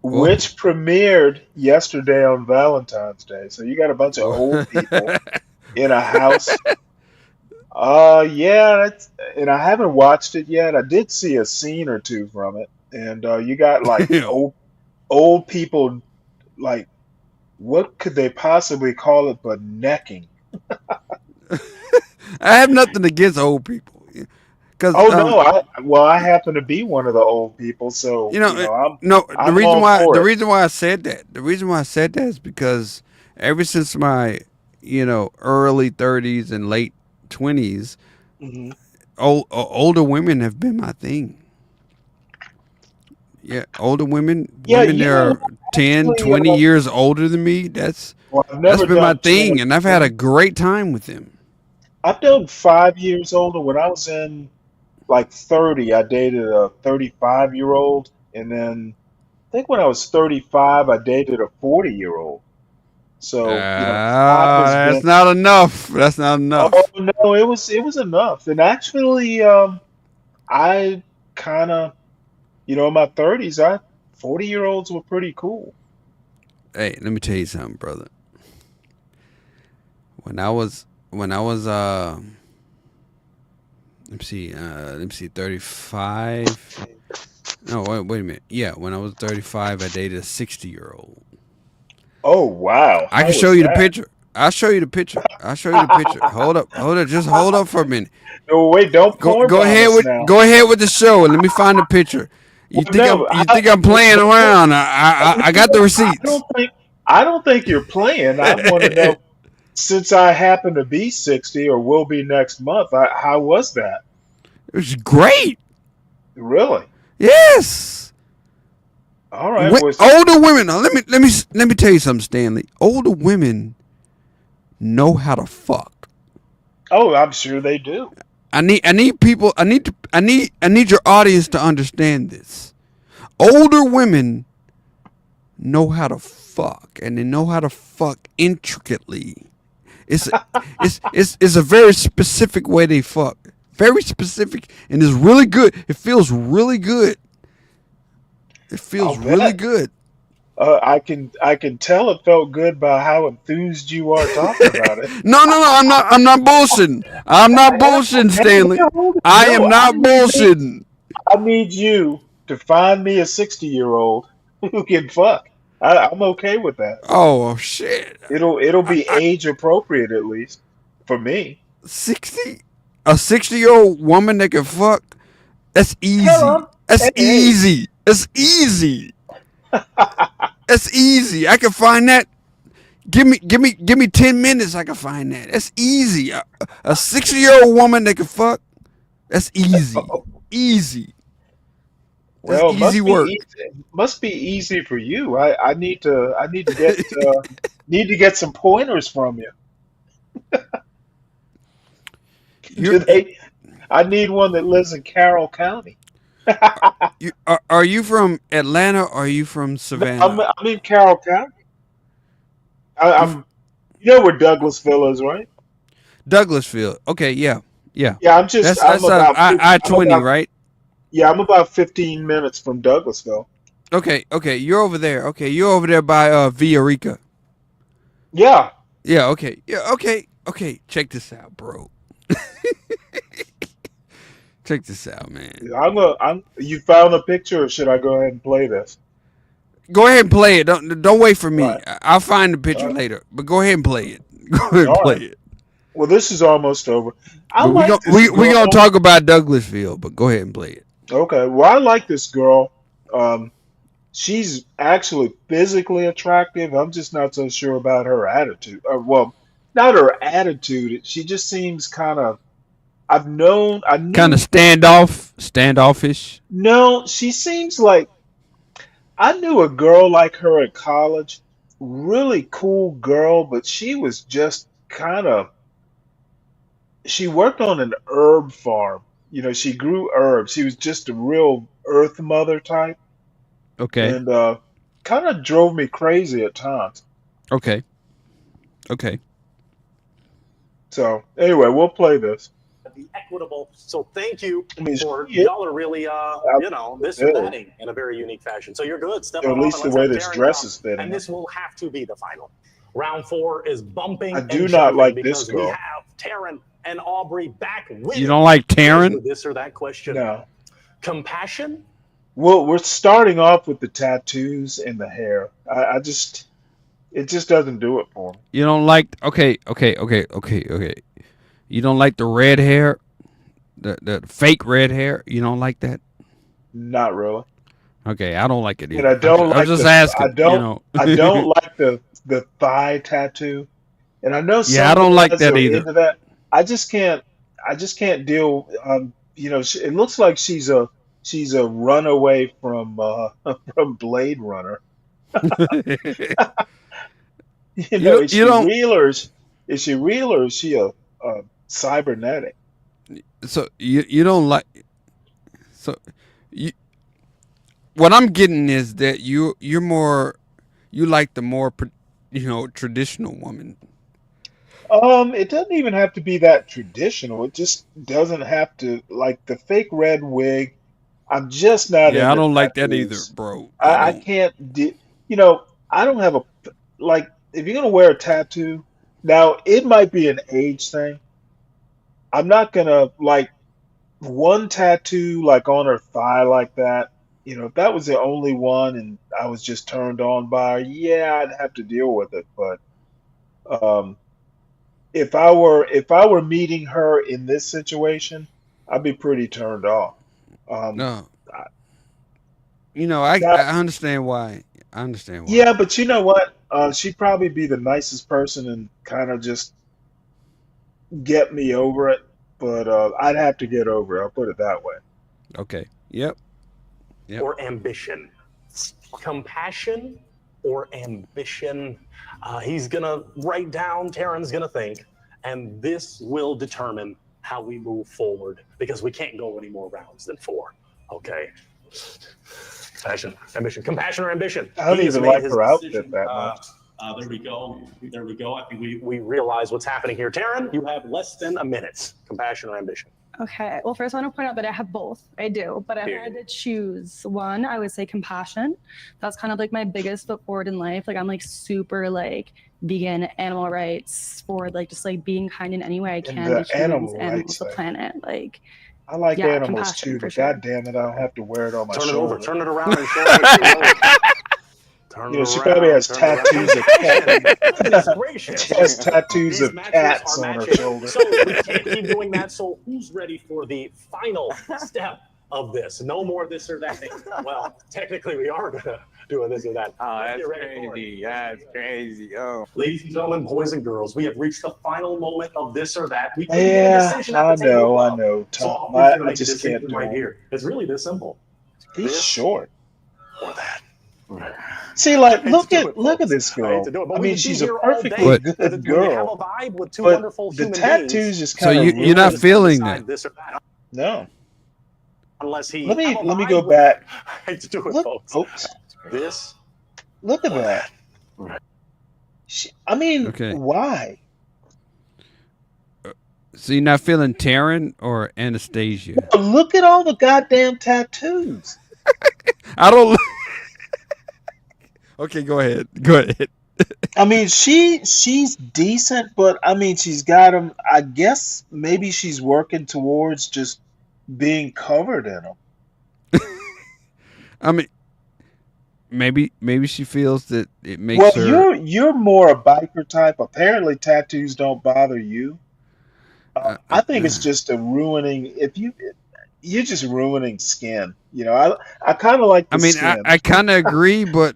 Whoa. which premiered yesterday on Valentine's Day. So you got a bunch of old people in a house. Yeah, and I haven't watched it yet. I did see a scene or two from it, and you got like old people, like what could they possibly call it but necking? I have nothing against old people. Cause Oh no, I happen to be one of the old people, so no, I'm all the for it. reason why I said that, is because ever since my, early 30s and late 20s, Hmm. older women have been my thing. Yeah, older women, Yeah, that are 10, actually, 20 years older than me. That's well, I've that's never been my done thing, 20. and I've had a great time with them. I've done 5 years older. When I was in like 30, I dated a 35-year-old, and then I think when I was 35, I dated a 40-year-old. So, five has That's been. not enough. That's not Oh enough. no, it was enough. And actually, I kind of, in my 30s, I 40-year-olds were pretty cool. Hey, let me tell you something, brother. When I was let me see 35. No, wait a minute. Yeah, when I was 35, I dated a 60-year-old. Oh wow, I how can show was you the that? picture. I'll show you the picture. Hold up, just hold up for a minute. No, wait, don't porn Go bomb ahead us with now. go ahead with the show and let me find the picture. You Well, think I'm no, you think I'm playing before, around? I got the I receipts. don't think you're playing. I want to know, since I happen to be 60 or will be next month, how was that? It was great. Really? Yes. All right. Older women. Now let me tell you something, Stanley. Older women know how to fuck. Oh, I'm sure they do. I need people. I need your audience to understand this. Older women know how to fuck, and they know how to fuck intricately. It's it's a very specific way they fuck. Very specific, and it's really good. It feels really good. It I'll feels really bet. good. I can tell it felt good by how enthused you are talking about it. No. I'm not bullshitting. I'm not bullshitting, Stanley. I No, am not bullshitting. I need you to find me a 60-year-old who can fuck. I'm okay with that. Oh shit. It'll be age appropriate at least for me. 60? A 60-year-old woman that can fuck? That's Hell, easy. That's hey, easy. That's easy. That's easy. I can find that. Give me 10 minutes. I can find that. That's easy. A 60-year-old woman that can fuck. That's easy. Easy. That's well, easy must be work. easy. Must be easy for you. I need to get some pointers from you. You're Do they? I need one that lives in Carroll County. are you from Atlanta or are you from No, I'm Savannah? I'm in Carroll County. I, You I'm you know where Douglasville is, right? Douglasville. Okay, yeah. Yeah. Yeah, I'm just I'm That's about I I'm 20, about right? yeah, I'm about 15 minutes from Douglasville. Okay, you're over there. Okay, you're over there by Villarica. Yeah, Yeah, okay. Yeah, okay. Check this out, bro. Check this out, man. you found a picture, or should I go ahead and play this? Go ahead and play it. Don't wait for All me. right. I'll find the All picture right. later. But go ahead and play it. Go ahead and All play right. it. Well, this is almost over. I But we like gon' this we gonna girl. talk about Douglasville. But go ahead and play it. Okay. Well, I like this girl. Um, she's actually physically attractive. I'm just not so sure about her attitude. Well, not her attitude. She just seems kind of, I Kind knew. of standoffish. No, she seems like I knew a girl like her at college, really cool girl, but she was just kind of. She worked on an herb farm. She grew herbs. She was just a real earth mother type, Okay. and kind of drove me crazy at times. Okay. Okay. So anyway, we'll play this. Be equitable. So thank you I mean, for she is y'all are really this or good, thatting in a very unique fashion. So you're good. Step or on at off least and the let's way have this Taryn dress come. is fitting And her. this will have to be the final. Round 4 is bumping I do and not shoving like this because we girl. have Taryn and Aubrey back with You don't like Taryn? this or that question. No. Compassion. Well, we're starting off with the tattoos and the hair. I just, it just doesn't do it for me. You don't like? Okay. You don't like the red hair, the fake red hair. You don't like that? Not really. Okay, I don't like it And I either. don't I'm like just the, I asking. don't, I don't like the thigh tattoo. And I know Yeah, I some don't like guys that are either. into that. I just can't deal. It looks like she's a runaway from from Blade Runner. Is You she don't. real or is she real or is she a cybernetic? So you don't like. So you. What I'm getting is that you're more. You like the more, traditional woman. It doesn't even have to be that traditional. It just doesn't have to like the fake red wig. I'm just not Yeah, I into don't like that either, tattoos. bro. I I don't. can't I don't have a like if you're gonna wear a tattoo, now it might be an age thing. I'm not gonna like one tattoo like on her thigh like that. If that was the only one and I was just turned on by her, yeah, I'd have to deal with it. But um if I were meeting her in this situation, I'd be pretty turned off. Um, No. I- I now, understand why. I understand why. yeah, but you know what? She'd probably be the nicest person and kind of just get me over it. But I'd have to get over it. I'll put it that way. Okay. Yep. Yep. Or ambition. Compassion or ambition. He's gonna write down. Taryn's gonna think, and this will determine how we move forward because we can't go any more rounds than 4. Okay. Compassion or ambition. I don't He has even made like his her outfit decision. that much. There we go. There we go. I think we realize what's happening here. Taryn, you have less than a minute. Compassion or ambition. Okay. Well, first I want to point out that I have both. I do, but if I had to choose one, I would say compassion. That's kind of like my biggest foot forward in life. Like I'm like super like vegan, animal rights, for like just like being kind in any way I And can the to humans, animal animals, rights the thing. planet. Like I like yeah, animals compassion too, for but sure. god damn it, I don't have to wear it on my Turn it over. shoulder. Turn it around and show it. Turn it She around. probably has Turn it around. tattoos of cat. Goodness gracious. She has tattoos These of matches cats are on her matching. shoulder. So we can't keep doing that. So who's ready for the final step of this? No more this or that. Well, technically we are gonna do a this or that. Oh, that's Get ready for it. crazy. That's crazy. Oh. Ladies and gentlemen, boys and girls, we have reached the final moment of this or that. We couldn't get a Yeah, decision at I the table know, above. So Tom. Aubrey's gonna I make a just can't decision do right it. here. It's really this simple. He's This short. or that. See, like, I hate look to do at it, look at folks. this I hate girl. to do it, but I we mean, would be she's a here all perfectly day. good When you have a girl, vibe with two but wonderful the human tattoos beings, just So kind of you're not ruin it. feeling decide that. this or that. No. Unless he Let me have a let me vibe go with- back. I hate to do it, Look, folks. folks, This look at or that. that. I mean, Okay. why? So you're not feeling Taryn or Anastasia? Look at all the goddamn tattoos. I don't. Okay, go ahead. Go ahead. I mean, she's decent, but I mean, she's got them. I guess maybe she's working towards just being covered in them. I mean, maybe she feels that it makes Well, her. you're more a biker type. Apparently, tattoos don't bother you. I think it's just a ruining. If you're just ruining skin. I kind of like I the mean, skin. I kind of agree, but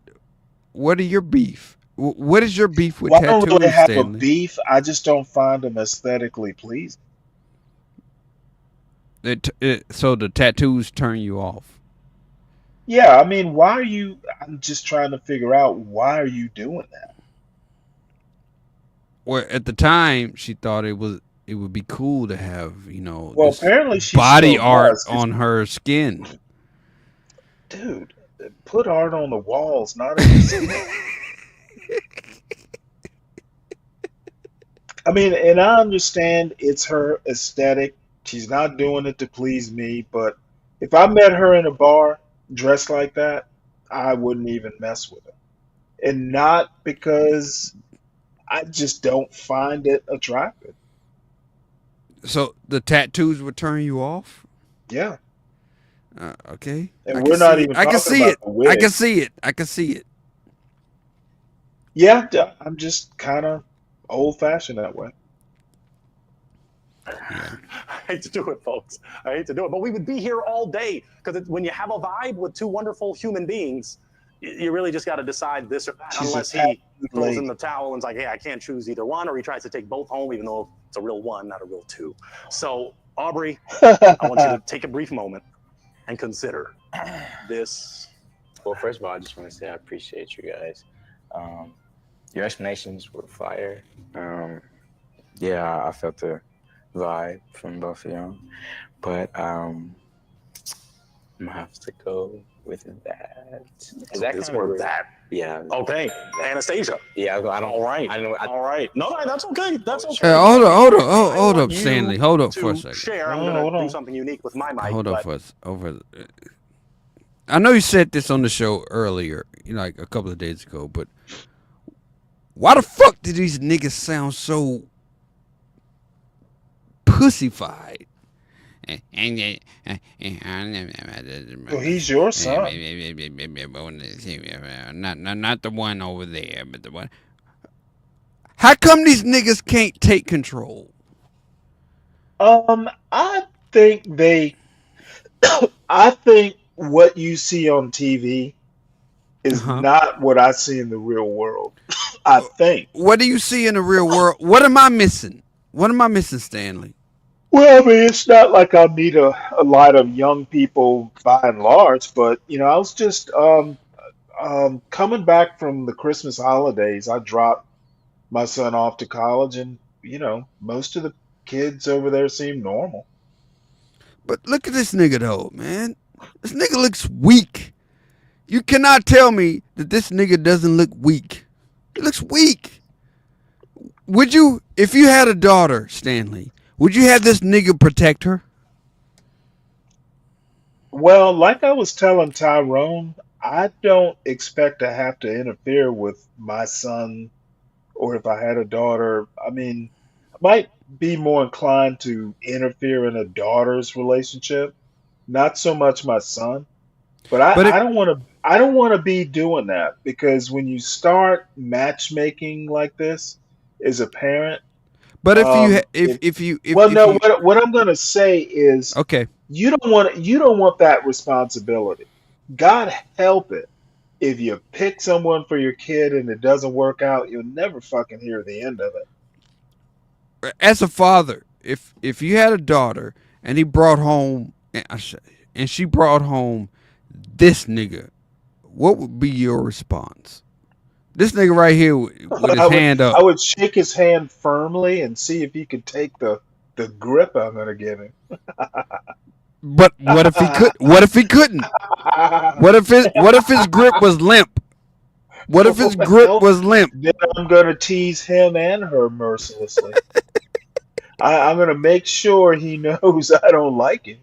what are your beef? What is your beef with Well, I don't really tattoos, have a Stanley? beef. I just don't find them aesthetically pleasing. So the tattoos turn you off. Yeah, I mean, why are you? I'm just trying to figure out why are you doing that? Well, at the time, she thought it would be cool to have Well, this apparently she body still art does. 'Cause, on her skin. dude, put art on the walls, not in the skin. I mean, and I understand it's her aesthetic. She's not doing it to please me, but if I met her in a bar dressed like that, I wouldn't even mess with her. And not because I just don't find it attractive. So the tattoos would turn you off. Yeah. Okay, And I can we're not see it. even I can talking see about it. the I can wig. see it. I can see it. Yeah, I'm just kind of old fashioned that way. Yeah. I hate to do it, folks. I hate to do it, but we would be here all day because when you have a vibe with two wonderful human beings, you really just got to decide this or that. She's a Unless he tattooed throws in lady. the towel and's like, "Hey, I can't choose either one," or he tries to take both home, even though it's a real one, not a real two. So, Aubrey, I want you to take a brief moment and consider this. Well, first of all, I just want to say I appreciate you guys. Your explanations were fire. Yeah, I felt the vibe from both of y'all, but I'm gonna have to go with that. Is that This kind or of that? Yeah. Okay, Anastasia. Yeah, I don't. All right. I don't. All right. No, that's okay. That's okay. Hold up, hold up, I hold want up, you Stanley. Hold up for a to second. share. I'm No, gonna hold do on. something unique with my mic. Hold up but for us. I know you said this on the show earlier, like a couple of days ago, but why the fuck did these niggas sound so pussyfied? So he's your son. Not the one over there, but the one. How come these niggas can't take control? I think they, I think what you see on TV Uh is huh. not what I see in the real world. I think. What do you see in the real world? What am I missing? What am I missing, Stanley? Well, I mean, it's not like I meet a lot of young people by and large, but I was just coming back from the Christmas holidays. I dropped my son off to college, and most of the kids over there seem normal. But look at this nigga though, man. This nigga looks weak. You cannot tell me that this nigga doesn't look weak. He looks weak. Would you, if you had a daughter, Stanley, would you have this nigga protect her? Well, like I was telling Tyrone, I don't expect to have to interfere with my son, or if I had a daughter. I mean, I might be more inclined to interfere in a daughter's relationship, not so much my son. But But I it, don't want to. I don't want to be doing that because when you start matchmaking like this as a parent, but if you, if if you, well, if no, you, what I'm going to say is okay. you don't want that responsibility. God help it if you pick someone for your kid and it doesn't work out, you'll never fucking hear the end of it. As a father, if you had a daughter and he brought home, and she brought home this nigga, what would be your response? This nigga right here with his hand I up. would shake his hand firmly and see if he could take the grip I'm going to give him. But what if he could? What if he couldn't? What if his grip was limp? What if his grip Well, was limp? then I'm going to tease him and her mercilessly. I'm going to make sure he knows I don't like him.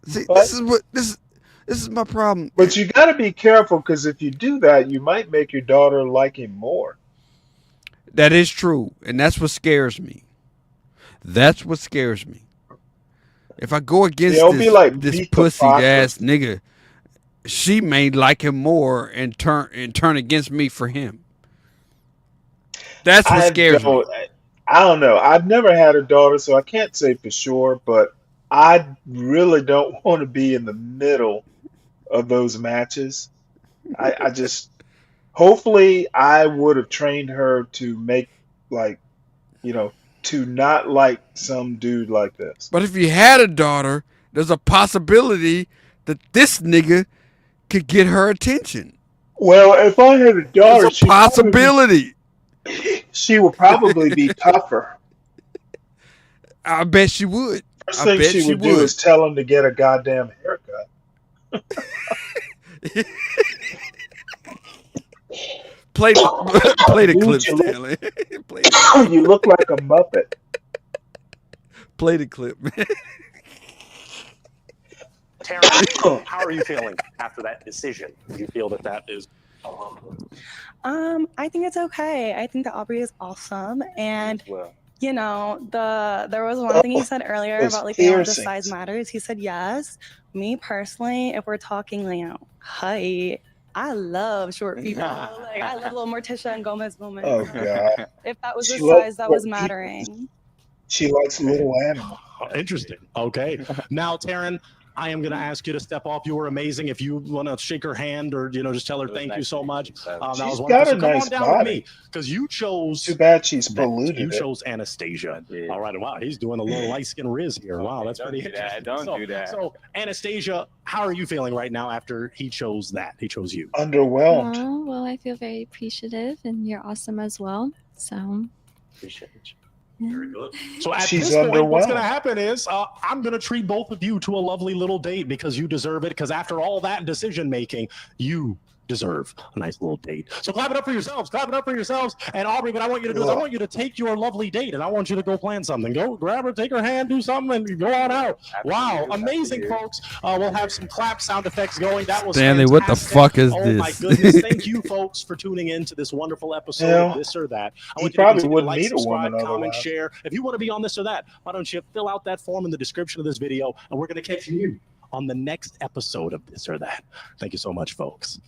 See, but this is my problem. but you got to be careful because if you do that, you might make your daughter like him more. That is true, and that's what scares me. That's what scares me. If I go Yeah, against it'll be like this beef pussy ass hypocrisy. nigga, she may like him more and turn against me for him. That's what I scares me. don't. I don't know. I've never had a daughter, so I can't say for sure. But I really don't want to be in the middle of those matches. I just hopefully I would have trained her to make like you know to not like some dude like this. But if you had a daughter, there's a possibility that this nigga could get her attention. Well, if I had a daughter, There's a possibility. She would probably be tougher. I bet she would. First thing she would do is tell him to get a goddamn haircut. Play the clip, Stanley. You look like a Muppet. Play the clip, man. Taryn, how are you feeling after that decision? Do you feel that that is? I think it's okay. I think that Aubrey is awesome, and you know, there was one thing he said earlier about like the size matters. He said yes. Me personally, if we're talking, you know, height, I love short people. Like I love little Morticia and Gomez moment. Oh God! If that was the size that was mattering. She likes little animals. Interesting. Okay. Now, Taryn, I am going to ask you to step off. You were amazing. If you want to shake her hand or, you know, just tell her thank you so much. That was wonderful. Got a so come nice on down body. with me because you chose. Too bad she's polluted. You chose Anastasia. All right. Wow. He's doing a little light skin riz here. Wow. That's pretty interesting. Don't do that. So, Anastasia, how are you feeling right now after he chose that? He chose you. Underwhelmed. Oh, well, I feel very appreciative, and you're awesome as well. So. Appreciate it. Very good. So at She's this point, what's underwhelmed. going to happen is I'm going to treat both of you to a lovely little date because you deserve it. Because after all that decision making, you deserve a nice little date. So clap it up for yourselves. Clap it up for yourselves. And Aubrey, what I want you to do is I want you to take your lovely date and I want you to go plan something. Go grab her, take her hand, do something, and go on out. Wow, amazing, folks. We'll have some clap sound effects going. That was Stanley, fantastic. what the fuck is Oh this? my goodness! Thank you, folks, for tuning in to this wonderful episode of This or That. I want you to probably continue to wouldn't like, meet a subscribe, woman comment, otherwise. share. If you want to be on This or That, why don't you fill out that form in the description of this video, and we're going to catch you on the next episode of This or That. Thank you so much, folks.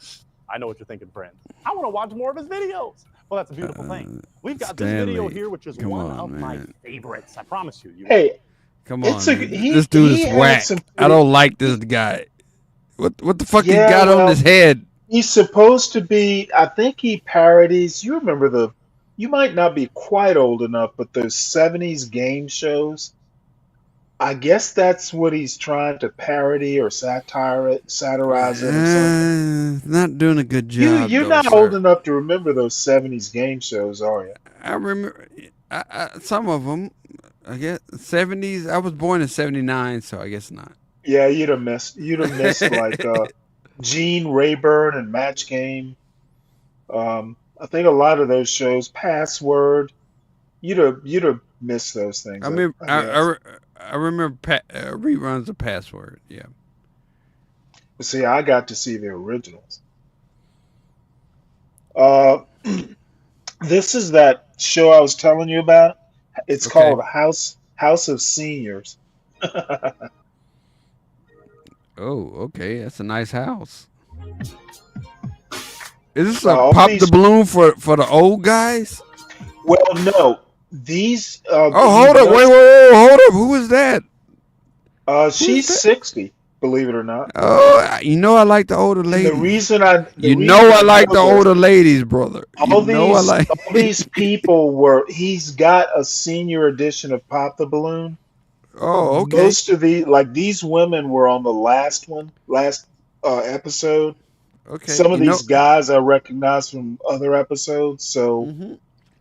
I know what you're thinking, friend. I want to watch more of his videos. Well, that's a beautiful thing. We've got this video Stanley, here, which is come one on, of my man. favorites. I promise you. Hey, Come on, It's man. he- This dude he is had whack. some I don't like this guy. What the fuck he Yeah, got on well, his head? He's supposed to be. I think he parodies. You remember the? You might not be quite old enough, but those '70s game shows. I guess that's what he's trying to parody or satirize it or something. Not doing a good job. You're though, not sir. old enough to remember those '70s game shows, are you? I remember some of them. I guess '70s. I was born in '79, so I guess not. Yeah, you'd have missed like Gene Rayburn and Match Game. I think a lot of those shows, Password. You'd have missed those things. I mean, guess. I remember reruns of Password. Yeah. See, I got to see the originals. This is that show I was telling you about. It's Okay. called House of Seniors. Oh, okay. That's a nice house. Is this All a pop these- the balloon for the old guys? Well, no, these. Oh, hold up! Wait, hold up! Who is that? She's 60. Believe it or not. Oh, you know I like the older And ladies. the reason I. You know I like the older ladies, brother. All You know I like. all these people were. He's got a senior edition of Pop the Balloon. Oh, okay. Most of these women were on the last episode. Okay. Some of you these guys I recognize from other episodes. So,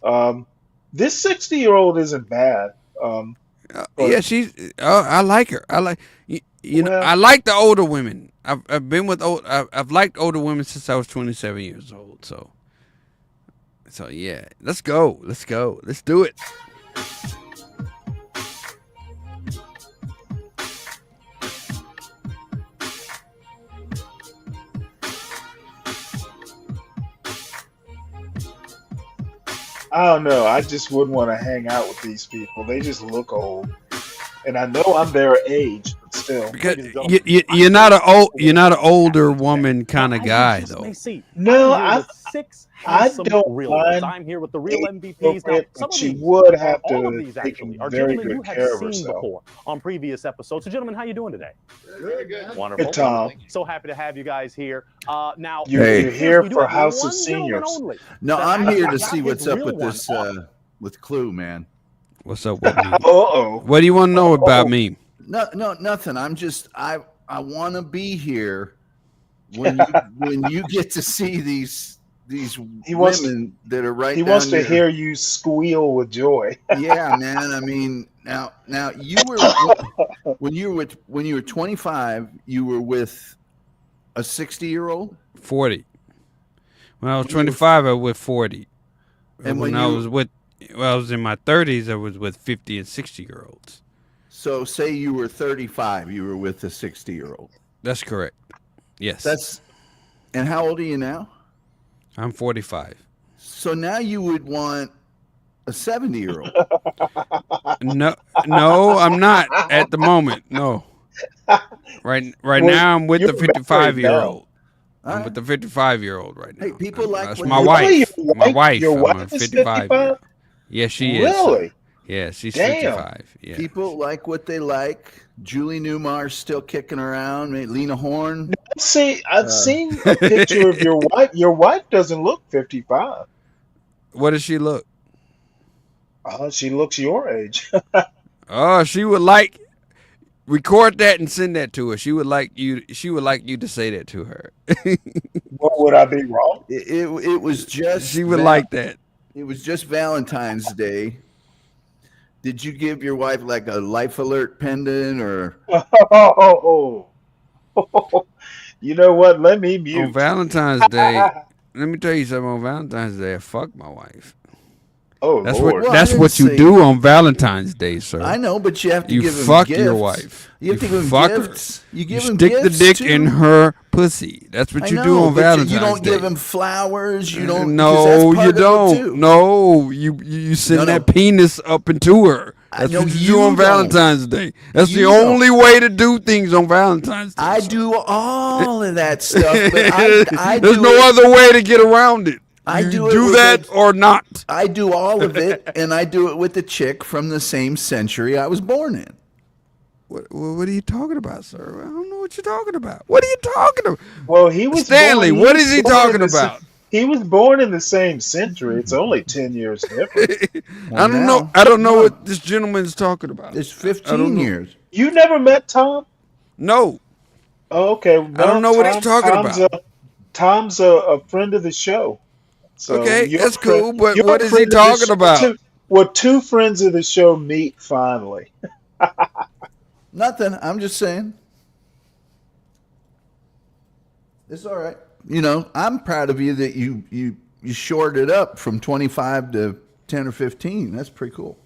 Mhm. this 60-year-old isn't bad. But- Yeah, she's. I like her. I like. You know, Well- I like the older women. I've been with old. I've liked older women since I was 27 years old. So yeah, let's go. Let's go. Let's do it. I don't know. I just wouldn't want to hang out with these people. They just look old, and I know I'm their age, but still. Because you're not an older woman kind of guy though. No, I Some don't real mind. I'm here with the real age MVPs. Now, appropriate, some but of she these, would have all of to these take actually are very gentlemen you good have care of seen herself. before on previous episodes. So, gentlemen, how you doing today? Very good. Wonderful. Good, Tom. So happy to have you guys here. Now, You're here we do for have House of one gentleman Seniors. only No, that I'm actually here to got see his what's up real with one this on. with Clue, man. What's up with me? Uh-oh. What do you want to know about Uh-oh. me? No, nothing. I want to be here when you get to see these He wants women that are right he wants down to your. hear you squeal with joy. Yeah, man. I mean, now you were when you were 25, you were with a 60-year-old. 40. When I was When you were 25, I was with 40. And when when I you was with, when I was in my 30s, I was with 50 and 60-year-olds. So say you were 35, you were with a 60-year-old. That's correct. Yes. And how old are you now? I'm 45. So now you would want a 70-year-old. No, I'm not at the moment. No. Right Well, now, I'm with the you're married now. 55-year-old. I'm with the 55-year-old right now. Hey, people like That's when my they- Really? wife. My wife. Your I'm a wife is 55 year. 55? Yeah, she is. Really? Yeah, she's Damn. 55. Yeah. People like what they like. Julie Newmar's still kicking around. Lena Horne. See, I've seen a picture of your wife. Your wife doesn't look 55. What does she look? She looks your age. Oh, she would like record that and send that to her. She would like you. She would like you to say that to her. What would I be wrong? It was just. She would like that. It was just Valentine's Day. Did you give your wife like a life alert pendant or? You know what? Let me mute. On Valentine's Day, let me tell you something. On Valentine's Day, I fucked my wife. Oh, That's Lord. what that's what you do on Valentine's Day, sir. I know, but you have to you give them fuck gifts. your wife. You have to give them fuck gifts. Her. You give them stick the gifts, dick too. in her pussy. That's what I you know, do on but Valentine's you don't Day. give them flowers. You don't. 'cause No, that's part you of it, don't. too. No, you send No, no. that penis up into her. I That's know what you you do on don't. Valentine's Day. That's the You don't. only way to do things on Valentine's Day. I sir. do all of that stuff, but I There's do no it- other way to get around it. I You do it do with that it- or not. I do all of it, and I do it with the chick from the same century I was born in. What are you talking about, sir? I don't know what you're talking about. What are you talking about? Well, he was Stanley, born, what is he born talking in the sa- about? He was born in the same century. It's only 10 years different. I don't know. I don't know what this gentleman's talking about. It's I don't 15 know. years. You never met Tom? No, Oh, okay. I don't know what he's talking about. Tom's a friend of the show. So Okay, you're that's a friend- cool, but you're what a is he friend of the talking show, about? too. Well, two friends of the show meet finally. Nothing. I'm just saying. It's all right. You know, I'm proud of you that you shorted it up from 25 to 10 or 15. That's pretty cool.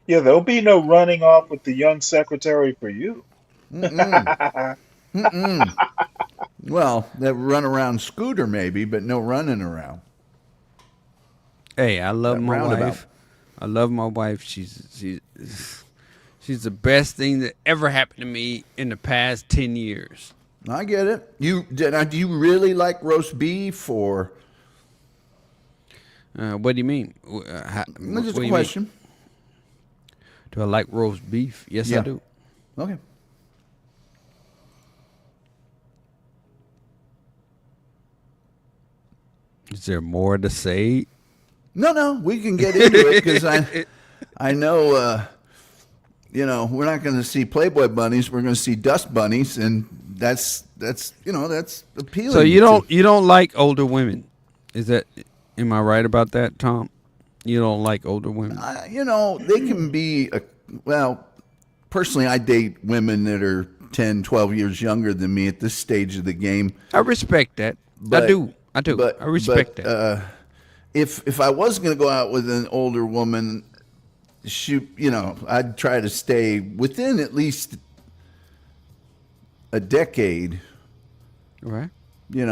Yeah, there'll be no running off with the young secretary for you. Well, that run around scooter maybe, but no running around. Hey, I love That my roundabout. wife. I love my wife. She's the best thing that ever happened to me in the past 10 years. I get it. Do you really like roast beef or? What do you mean? That's What just do a you question. mean? Do I like roast beef? Yes, Yeah. I do. Okay. Is there more to say? No, we can get into it because I know, we're not going to see Playboy bunnies. We're going to see dust bunnies, and that's appealing. So you don't like older women? Am I right about that, Tom? You don't like older women? They can be personally, I date women that are 10, 12 years younger than me at this stage of the game. I respect that. I do. I respect that. If I was going to go out with an older woman, I'd try to stay within at least a decade. Right. When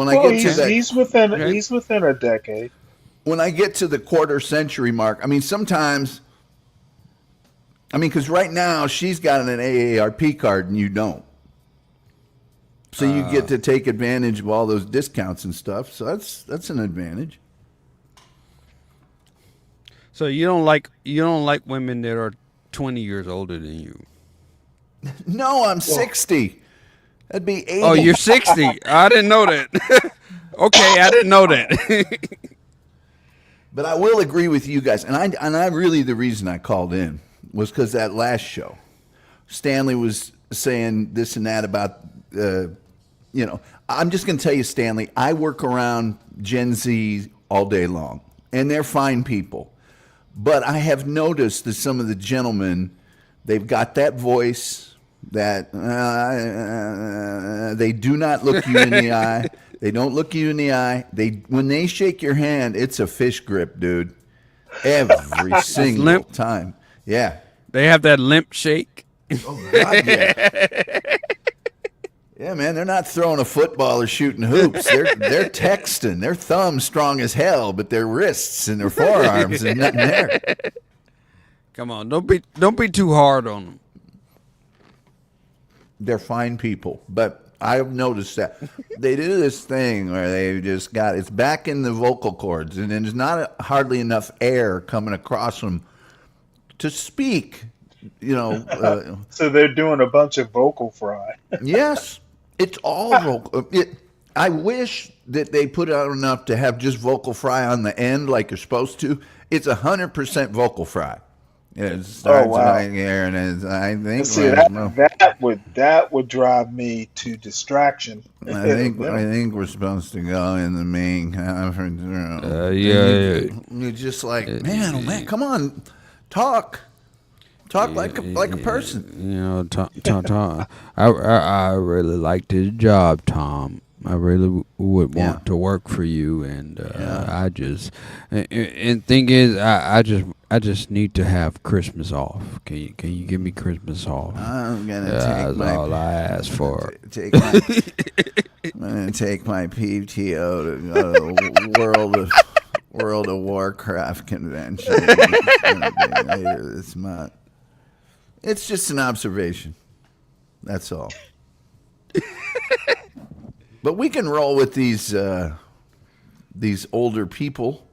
I Well, get to that, he's within a decade. when I get to the quarter century mark, sometimes, because right now she's got an AARP card and you don't. So you get to take advantage of all those discounts and stuff. So that's an advantage. So you don't like women that are 20 years older than you? No, I'm 60. That'd be 80. Oh, you're 60. I didn't know that. Okay, I didn't know that. But I will agree with you guys, and I really, the reason I called in was because that last show, Stanley was saying this and that about, I'm just going to tell you, Stanley, I work around Gen Z all day long, and they're fine people. But I have noticed that some of the gentlemen, they've got that voice that they do not look you in the eye. They don't look you in the eye. When they shake your hand, it's a fish grip, dude. Every single time. Yeah. They have that limp shake. Oh, God, yeah. Yeah, man, they're not throwing a football or shooting hoops. They're texting. Their thumbs strong as hell, but their wrists and their forearms and nothing there. Come on, don't be too hard on them. They're fine people, but I've noticed that they do this thing where they just got it's back in the vocal cords, and there's not hardly enough air coming across them to speak. So they're doing a bunch of vocal fry. Yes, it's all vocal. I wish that they put out enough to have just vocal fry on the end like you're supposed to. It's 100% vocal fry. It starts right here, and I think that would drive me to distraction. I think we're supposed to go in the main conference room. You're just like, man, oh man, come on, talk like a person. Tom. I really liked his job, Tom. I really would want to work for you, and I just and thing is, I just need to have Christmas off. Can you give me Christmas off? I'm gonna that's all I ask for. I'm gonna take my PTO to go to the World of Warcraft convention later this month. It's just an observation. That's all. But we can roll with these older people.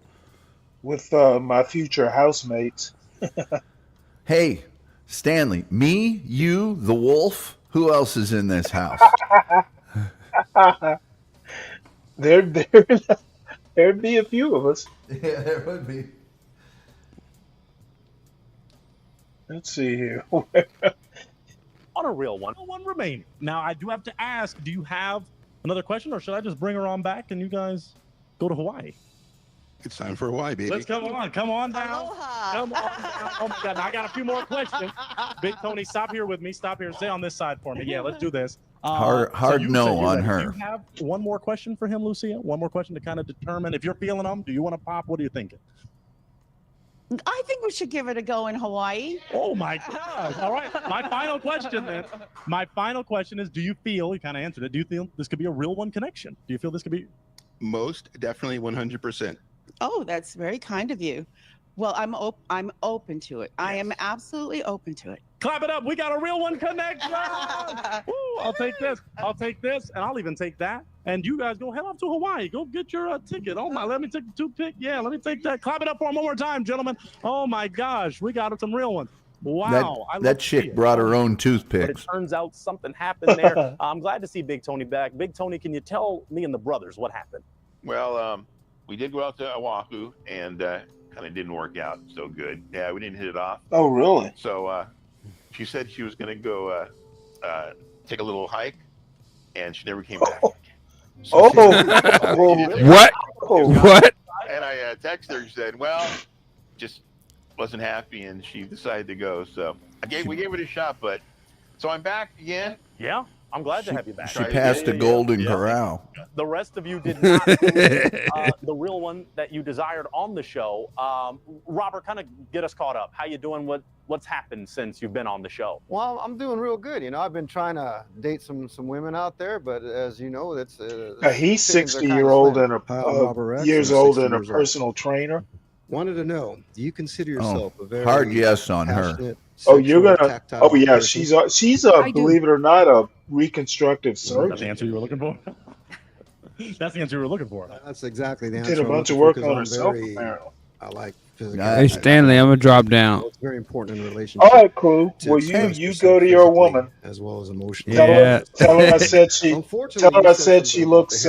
With my future housemates. Hey, Stanley, me, you, the wolf. Who else is in this house? There'd be a few of us. Yeah, there would be. Let's see here. On a real one remaining. Now, I do have to ask, do you have another question, or should I just bring her on back and you guys go to Hawaii? It's time for Hawaii, baby. Let's come on down. Aloha. Come on down. Oh my God, now I got a few more questions. Big Tony, stop here with me. Stop here. Stay on this side for me. Yeah, let's do this. Hard no on her. Do you have one more question for him, Lucia? One more question to kind of determine if you're feeling them. Do you want to pop? What are you thinking? I think we should give it a go in Hawaii. Oh my God. All right. My final question then. My final question is, do you feel, you kind of answered it, do you feel this could be a real one connection? Do you feel this could be? Most definitely 100%. Oh, that's very kind of you. Well, I'm open to it. Yes. I am absolutely open to it. Clap it up. We got a real one connection. Woo, I'll take this. And I'll even take that. And you guys go head off to Hawaii. Go get your ticket. Oh my, let me take the toothpick. Yeah, let me take that. Clap it up for him one more time, gentlemen. Oh my gosh, we got some real ones. Wow. That chick brought her own toothpicks. But it turns out something happened there. I'm glad to see Big Tony back. Big Tony, can you tell me and the brothers what happened? Well, we did go out to Oahu, and kind of didn't work out so good. Yeah, we didn't hit it off. Oh, really? So she said she was going to go take a little hike, and she never came back. So what? What? And I texted her. She said, "Well, just wasn't happy," and she decided to go. So we gave it a shot, but so I'm back again. Yeah. I'm glad to have you back. She passed the Golden Corral. The rest of you did not the real one that you desired on the show. Robert, kind of get us caught up. How you doing? What's happened since you've been on the show? Well, I'm doing real good. You know, I've been trying to date some women out there, but as you know, that's he's 60-year-old and years old and a personal trainer. Wanted to know, do you consider yourself a very hard yes on her? Oh, you're gonna. Oh, yeah, she's believe it or not, a reconstructive surgeon. That's the answer you were looking for. That's the answer you were looking for. That's exactly the answer. Did a bunch of work on herself, apparently. I like physical. Hey, Stanley, I'm gonna drop down. It's very important in a relationship. All right, cool. Well, you go to your woman as well as emotionally. Yeah. Tell her I said she. Tell her I said she looks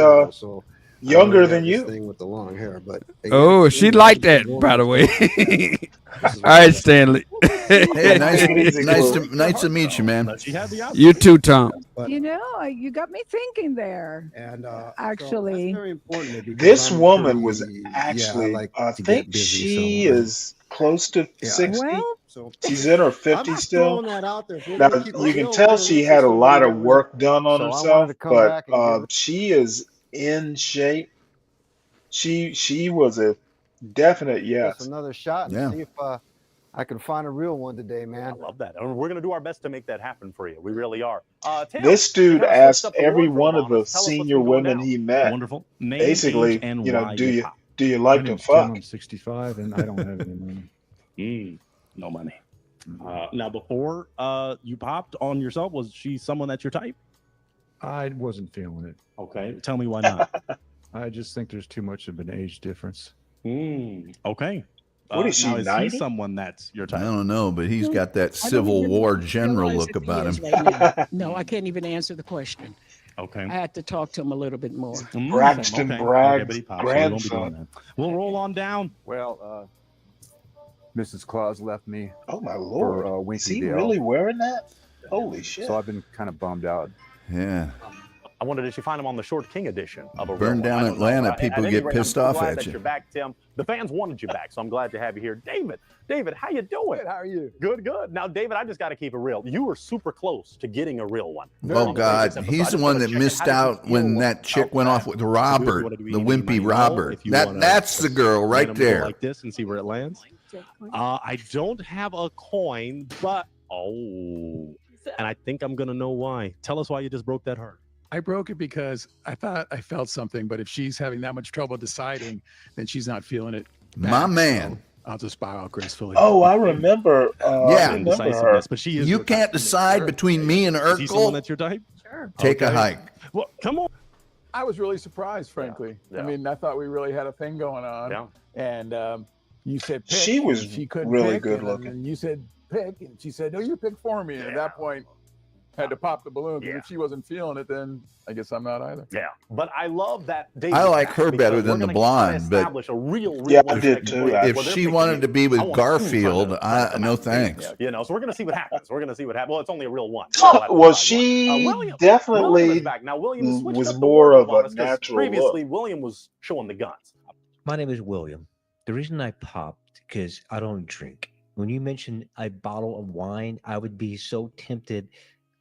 Younger than this you. thing with the long hair, but Oh, she liked that, by the way. All right, Stanley. Hey, nice, Take it easy, Clue. nice to meet you, man. You too, Tom. You know, you got me thinking there. And Actually, so that's very important to me because This I'm woman was pretty, actually, I like I to think get busy. she So is close to yeah, 60. well, so She's in her I'm 50s just still. throwing that out there. If we're Now, gonna keep it you can real, tell we're gonna she leave had this a one lot get of real. work done on So I wanted herself, to come but back and give it. she is in shape. She was a definite This yes. another shot and Yeah. see if I can find a real one today, man. I love that. And we're going to do our best to make that happen for you. We really are. Tim, This you dude kind of switched asked up the every wardrobe one of on the us. Tell us what's senior been going women down. he met, Wonderful. Name, age, basically, and you know, why do you you pop. do you My like to name's Tim. fuck? I'm 65, and I don't have any money. No money. Now, before you popped on yourself, was she someone that's your type? I wasn't feeling it. Okay. Tell me why not. I just think there's too much of an age difference. Okay. What is she, now, is he 90? someone that's your I type? don't know, but he's got that I don't Civil even War general realize look if he about is him. right now. No, I can't even answer the question. Okay. I had to talk to him a little bit more. Braxton Okay, Bragg's but he popped, so we won't be doing grandson. that. We'll roll on down. Well, Mrs. Claus left me Oh my for lord. Is Winky he the really Elf, wearing that? Holy shit. so I've been kind of bummed out. Yeah. I wondered if you find him on the short king edition of a Burn real one. down I don't know. Atlanta, At people any get rate, pissed I'm so off glad at that you. You're back, Tim. The fans wanted you back, so I'm glad to have you here. David, how you doing? Good, how are you? Good. Now, David, I just got to keep it real. You were super close to getting a real one. Oh God, he's the one that missed out when that chick went off with Robert, the wimpy Robert. That's the girl right there. Like this and see where it lands. I don't have a coin, but and I think I'm gonna know why. Tell us why you just broke that heart. I broke it because I thought I felt something, but if she's having that much trouble deciding, then she's not feeling it. My man. So I'll just bow out gracefully. Oh, I remember. Yeah. I remember her. But she is. You can't decide between me and Is he someone Urkel. that's your type? Sure. Take a Okay. hike. Well, come on. I was really surprised, frankly. Yeah. I mean, I thought we really had a thing going on. Yeah. And you said pick. She was and she couldn't really pick, good and looking. then you said pick, and she said, "No, you pick for me." And at that point, had to pop the balloon. 'Cause if she wasn't feeling it, then I guess I'm not either. Yeah, but I love that. David I like back her better because than we're the gonna kinda blonde, but establish a real Yeah, I one did next too. week. if Well, they're she picking wanted you. to be I with want two Garfield, trying to come no out. thanks. You know, so we're gonna see what happens. Well, it's only a real one. Well, she William is definitely back now. William switched was up the more of wardrobe on a us 'cause natural previously look. William was showing the guns. My name is William. The reason I popped because I don't drink. When you mentioned a bottle of wine, I would be so tempted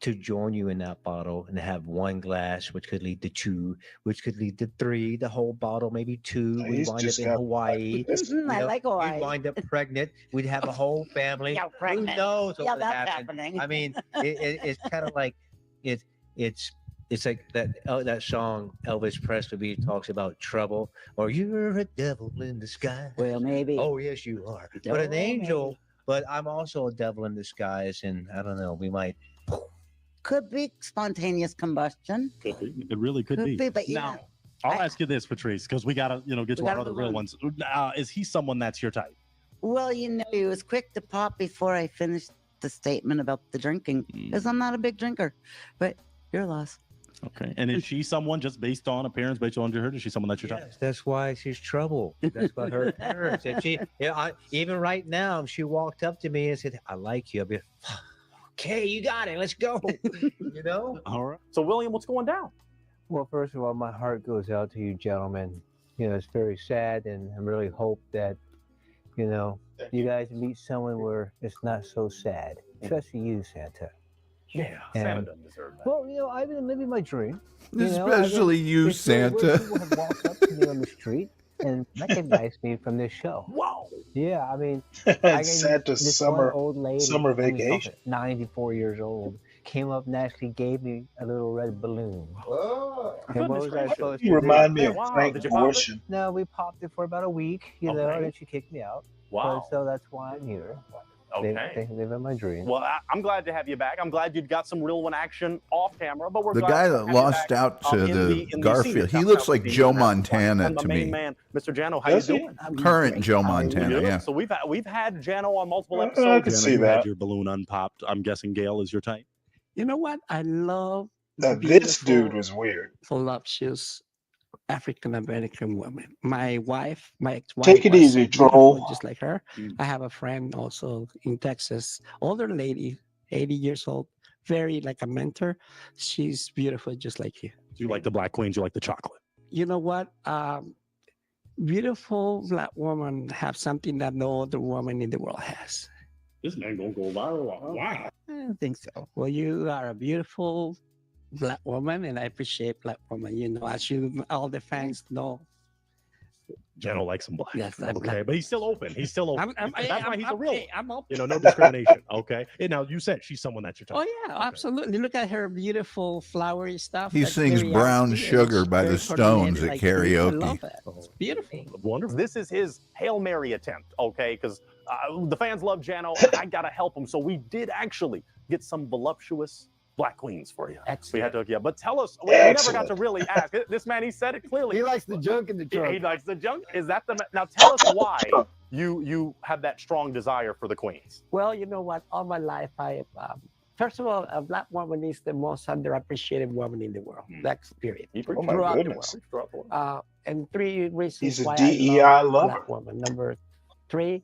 to join you in that bottle and have one glass, which could lead to two, which could lead to three, the whole bottle, maybe two. We'd He's wind up just in got. Hawaii. I like Hawaii. We'd wind up pregnant. We'd have a whole family. Yeah, Who pregnant. knows what Yeah, would that's happen? happening. I mean, it's kind of like it's like that song Elvis Presley talks about trouble, or you're a devil in disguise. Well, maybe. Oh yes, you are. But an angel. But I'm also a devil in disguise, and I don't know. We might. Could be spontaneous combustion. Could be. It really could be. But Now, I'll ask you this, Patrice, because we gotta, get We to our gotta other move real on. ones. Is he someone that's your type? Well, he was quick to pop before I finished the statement about the drinking, because I'm not a big drinker. But your loss. Okay. And is she someone just based on appearance, based on her? Is she someone that's your type? Yes, that's why she's trouble. That's what her parents. If she, even right now, if she walked up to me and said, "I like you," I'd be, "Okay, you got it. Let's go." You know. All right. So, William, what's going down? Well, first of all, my heart goes out to you, gentlemen. It's very sad, and I really hope that, you guys meet someone where it's not so sad, especially you, Santa. Yeah, And- Santa doesn't deserve that. Well, I've been living my dream. Especially you, it's really weird. Santa. People have walked up to me on the street and recognized me from this show. Wow. Yeah, I mean, I Santa's this summer one old lady, summer I mean, vacation. 94 years old, came up and actually gave me a little red balloon. And what was I supposed to You do? remind me of Wow, Frank did you pop it? Ocean. No, we popped it for about a week, and then she kicked me out. Wow. So that's why I'm here. Okay. Living my dream. Well, I'm glad to have you back. I'm glad you got some real one action off camera, but we're The glad guy to that have you lost back, out to in the in Garfield, senior he looks top like team. Joe And that's why Montana I'm the to main me. man, Mr. Jano, how Does you he? doing? Current Joe Montana, yeah. So we've had Jano on multiple I episodes. can Jano, see you that. had your balloon unpopped. I'm guessing Gail is your type. You know what? I love Now this beautiful, dude was weird. voluptuous African American woman. My wife, my ex-wife, Take it was easy, so beautiful, troll. just like her. I have a friend also in Texas, older lady, 80 years old, very like a mentor. She's beautiful, just like you. You like the black queens, you like the chocolate. You know what? Beautiful black woman have something that no other woman in the world has. This man gonna go viral. Wow. I don't think so. Well, you are a beautiful black woman, and I appreciate black woman. You know, as you all the fans know. General likes him black. Yes, I'm okay, black. but he's still open. He's still open. That's why he's a real one. I'm open. You know, no discrimination. Okay. And now you said she's someone that you're Oh talking. yeah, absolutely. Look at her beautiful flowery stuff. He That's sings very Brown artsy, and Sugar it's by the very Stones coordinated at like you. I karaoke. love it. It's beautiful. Wonderful. This is his Hail Mary attempt, okay? Because the fans love Jano. I got to help him. So we did actually get some voluptuous black queens for you. Excellent. We had to, yeah. But tell us, we never got to really ask. This man, he said it clearly. He likes the junk in the trunk. He likes the junk. Is that the... Now tell us why you have that strong desire for the queens. Well, you know what? All my life, first of all, a black woman is the most underappreciated woman in the world. That's period. Oh my Throughout the goodness. world. And 3 reasons He's a why DEI I love lover. black woman. Number 3,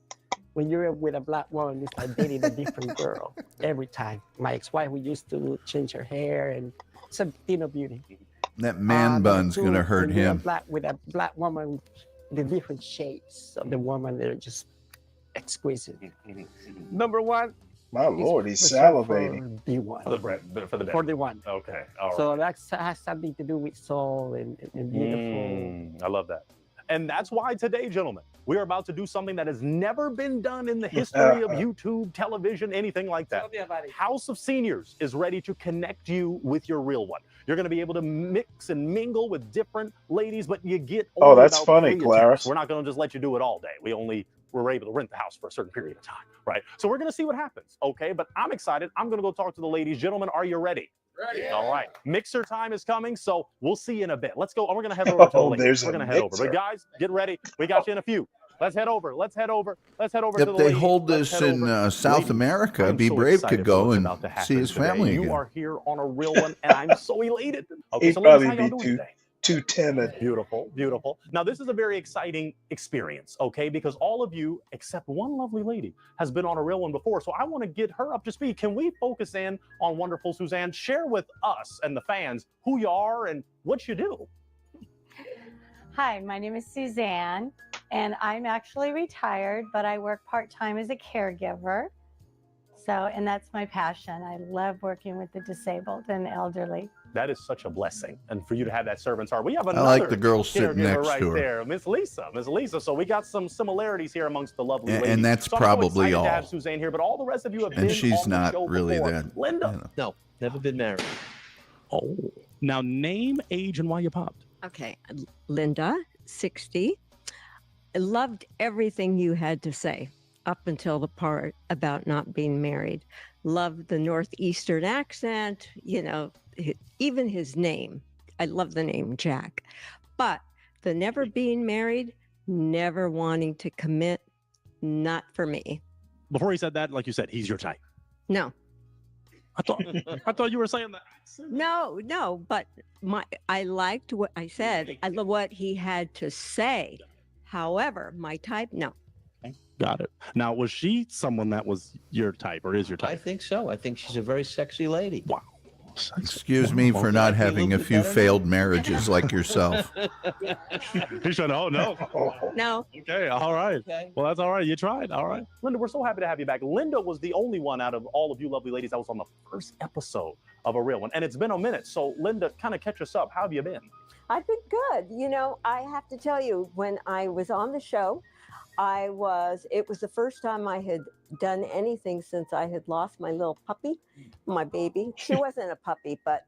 when you're with a black woman, it's like dating a different girl every time. My ex-wife, we used to change her hair, and it's a beauty. That man bun's Number gonna 2, hurt when you're him. with a black woman, the different shades of the woman, they're just exquisite. Number 1. My Lord, he's reserved salivating. For the one. For the For the one. Okay. All right. So that has something to do with soul and beautiful. I love that. And that's why today, gentlemen, we're about to do something that has never been done in the history of YouTube, television, anything like that. Tell me about it. House of Seniors is ready to connect you with your real one. You're going to be able to mix and mingle with different ladies, but you get Oh, only that's about funny, 3 Clarice. attempts. We're not going to just let you do it all day. We're able to rent the house for a certain period of time, right? So we're going to see what happens, okay? But I'm excited. I'm going to go talk to the ladies. Gentlemen, are you ready? Ready. All right. Mixer time is coming, so we'll see you in a bit. Let's go. We're going to head over to the Oh, ladies. there's We're a going to head over. mixer. But guys, get ready. We got you in a few. Let's head over. Let's head over to If the they ladies. hold Let's this head in over. South Ladies, America, I'm Be so Brave excited could for go what's and about to see happen his today. family You again. are here on a real one, and I'm so elated. Okay, He'd so ladies, probably how y'all be doing today? too timid. Beautiful, beautiful. Now, this is a very exciting experience, okay? Because all of you, except one lovely lady, has been on a real one before. So I want to get her up to speed. Can we focus in on wonderful Suzanne? Share with us and the fans who you are and what you do. Hi, my name is Suzanne, and I'm actually retired, but I work part-time as a caregiver. So, and that's my passion. I love working with the disabled and elderly. That is such a blessing. And for you to have that servant's heart. We have another I like the girl sitting caregiver next right to her. there, Miss Lisa. Miss Lisa. So we got some similarities here amongst the lovely And ladies. that's so I'm probably so excited all. to have Suzanne here, but all the rest of you have And been she's on the not show really before. that. Linda. No, never been married. Oh. Now name, age, and why you popped. Okay, Linda, 60. I loved everything you had to say up until the part about not being married. Loved the Northeastern accent, you know, even his name. I love the name Jack. But the never being married, never wanting to commit, not for me. Before he said that, like you said, he's your type. No. I thought you were saying that. No, but I liked what I said. I love what he had to say. However, my type, no. Got it. Now, was she someone that was your type or is your type? I think so. I think she's a very sexy lady. Wow. Excuse me for not having a few failed marriages like yourself. He's trying to, oh, no. No. Okay, all right. Okay. Well, that's all right. You tried. All right. Linda, we're so happy to have you back. Linda was the only one out of all of you lovely ladies that was on the first episode of A Real One. And it's been a minute. So, Linda, kind of catch us up. How have you been? I've been good. You know, I have to tell you, when I was on the show, it was the first time I had done anything since I had lost my little puppy, my baby. She wasn't a puppy, but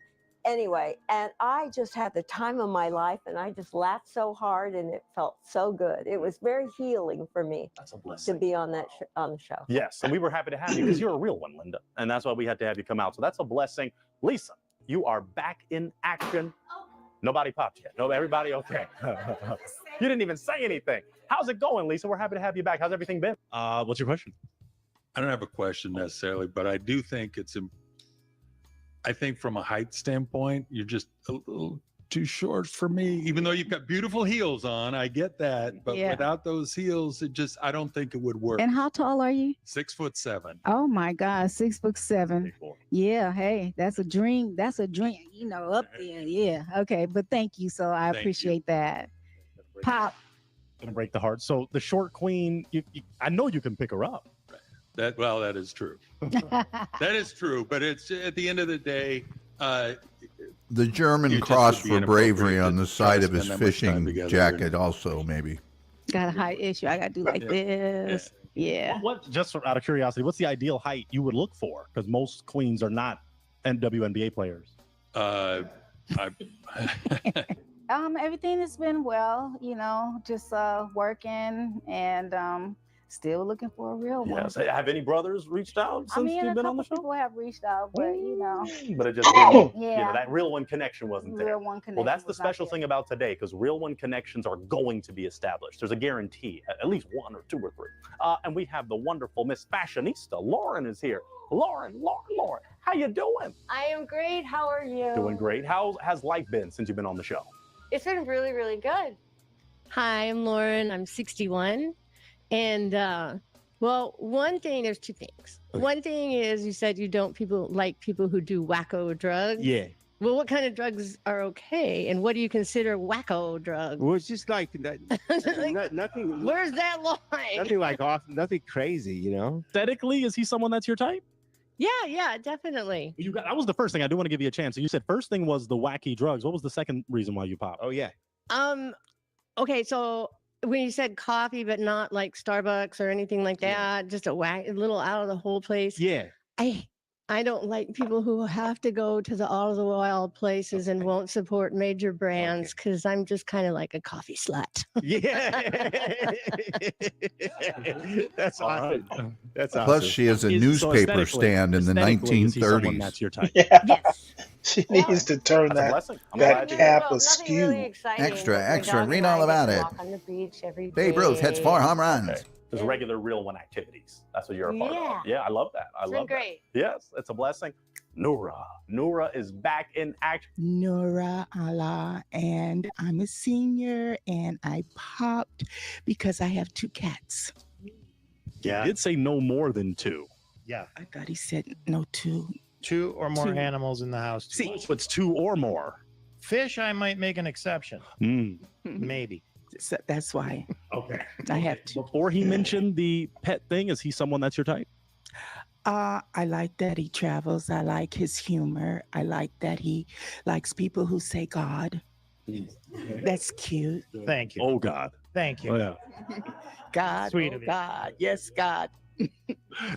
anyway, and I just had the time of my life, and I just laughed so hard, and it felt so good. It was very healing for me to be on that on the show. Yes, and we were happy to have you because you're a real one, Linda. And that's why we had to have you come out. So that's a blessing. Lisa, you are back in action. Nobody popped yet. No, everybody okay. You didn't even say anything. How's it going, Lisa? We're happy to have you back. How's everything been? What's your question? I don't have a question necessarily, but I do think I think from a height standpoint, you're just a little too short for me. Even though you've got beautiful heels on, I get that, but Yeah. without those heels, I don't think it would work. And how tall are you? 6'7". Oh my God, 6'7". Yeah, hey, that's a dream. That's a dream, up there. Yeah. Okay, but thank you. So I Thank you. appreciate that. Pop. Gonna break the heart. So the short queen, I know you can pick her up. That is true. That is true, but it's at the end of the day. The German You just cross would be for bravery inappropriate on to the try to side of his spend that much time fishing together jacket, and- also maybe. Got a height issue. I gotta do like this. Yeah. What? Just out of curiosity, what's the ideal height you would look for? Because most queens are not WNBA players. Everything has been well, just working and still looking for a real one. Yes. Have any brothers reached out since I mean, you've a been on couple the show? people have reached out, but But it just didn't, Yeah. that real one connection wasn't there. Real one Well, connection that's the was not special thing about today, because real one connections are going to be established. There's a guarantee, at least one or two or three. And we have the wonderful Miss Fashionista. Lauren is here. Lauren, how you doing? I am great. How are you? Doing great. How has life been since you've been on the show? It's been really, really good. Hi, I'm Lauren. I'm 61. And well, there's two things. Okay. One thing is you said you don't like people who do wacko drugs. Yeah. Well, what kind of drugs are okay? And what do you consider wacko drugs? Well, it's just like that. Nothing. Where's that line? Nothing like nothing crazy, Aesthetically, is he someone that's your type? Yeah, definitely. That was the first thing. I do want to give you a chance. So you said first thing was the wacky drugs. What was the second reason why you popped? Oh yeah. Okay, so when you said coffee, but not like Starbucks or anything like that, just a little out of the whole place. Yeah. I don't like people who have to go to the all of the wild places and won't support major brands because I'm just kind of like a coffee slut. Yeah. That's awesome. That's awesome. Plus, she has a newspaper stand in the aesthetically, is he someone 1930s. That's your type. Yes. She needs to turn That's a that blessing. I'm glad cap Well, nothing askew. really exciting, Extra, but my extra. dog Read and I all about get to it. walk on the beach every Babe Ruth hits day. 4 home runs. Okay. There's regular real one activities. That's what you're a part Yeah. of. Yeah, I love that. I It's been love that. great. Yes, it's a blessing. Nura is back in action. Nora Allah, and I'm a senior, and I popped because I have 2 cats. Yeah. He did say no more than 2. Yeah. I thought he said no 2. 2 or more 2. animals in the house. See, So it's 2 or more. Fish, I might make an exception. Maybe. So that's why Okay. I have 2. Before he mentioned the pet thing, is he someone that's your type? I like that he travels. I like his humor. I like that he likes people who say God. That's cute. Thank you. Oh, God. Thank you. Oh, yeah. God, Sweet oh of you. God, yes, God.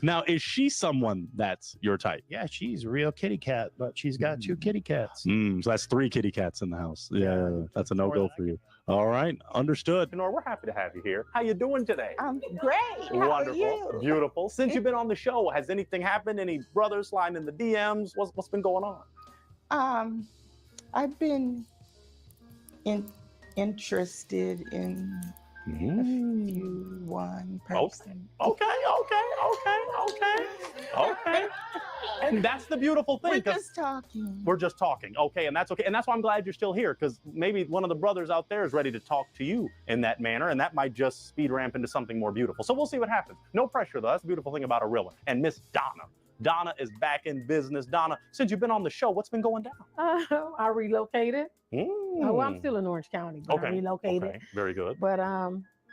Now, is she someone that's your type? Yeah, she's a real kitty cat, but she's got 2 kitty cats. So that's 3 kitty cats in the house. Yeah, that's a no-go for you. All right, understood. Nora, we're happy to have you here. How you doing today? I'm great. How Wonderful, are you? beautiful. Since you've been on the show, has anything happened? Any brothers sliding in the DMs? What's been going on? I've been interested in a few one person. Okay. And that's the beautiful thing. We're 'cause just talking. We're just talking. Okay, and that's okay. And that's why I'm glad you're still here, because maybe one of the brothers out there is ready to talk to you in that manner, and that might just speed ramp into something more beautiful. So we'll see what happens. No pressure, though. That's the beautiful thing about a real one. And Miss Donna. Donna is back in business. Donna, since you've been on the show, what's been going down? I relocated. Oh, I'm still in Orange County, but I relocated. Okay, very good. But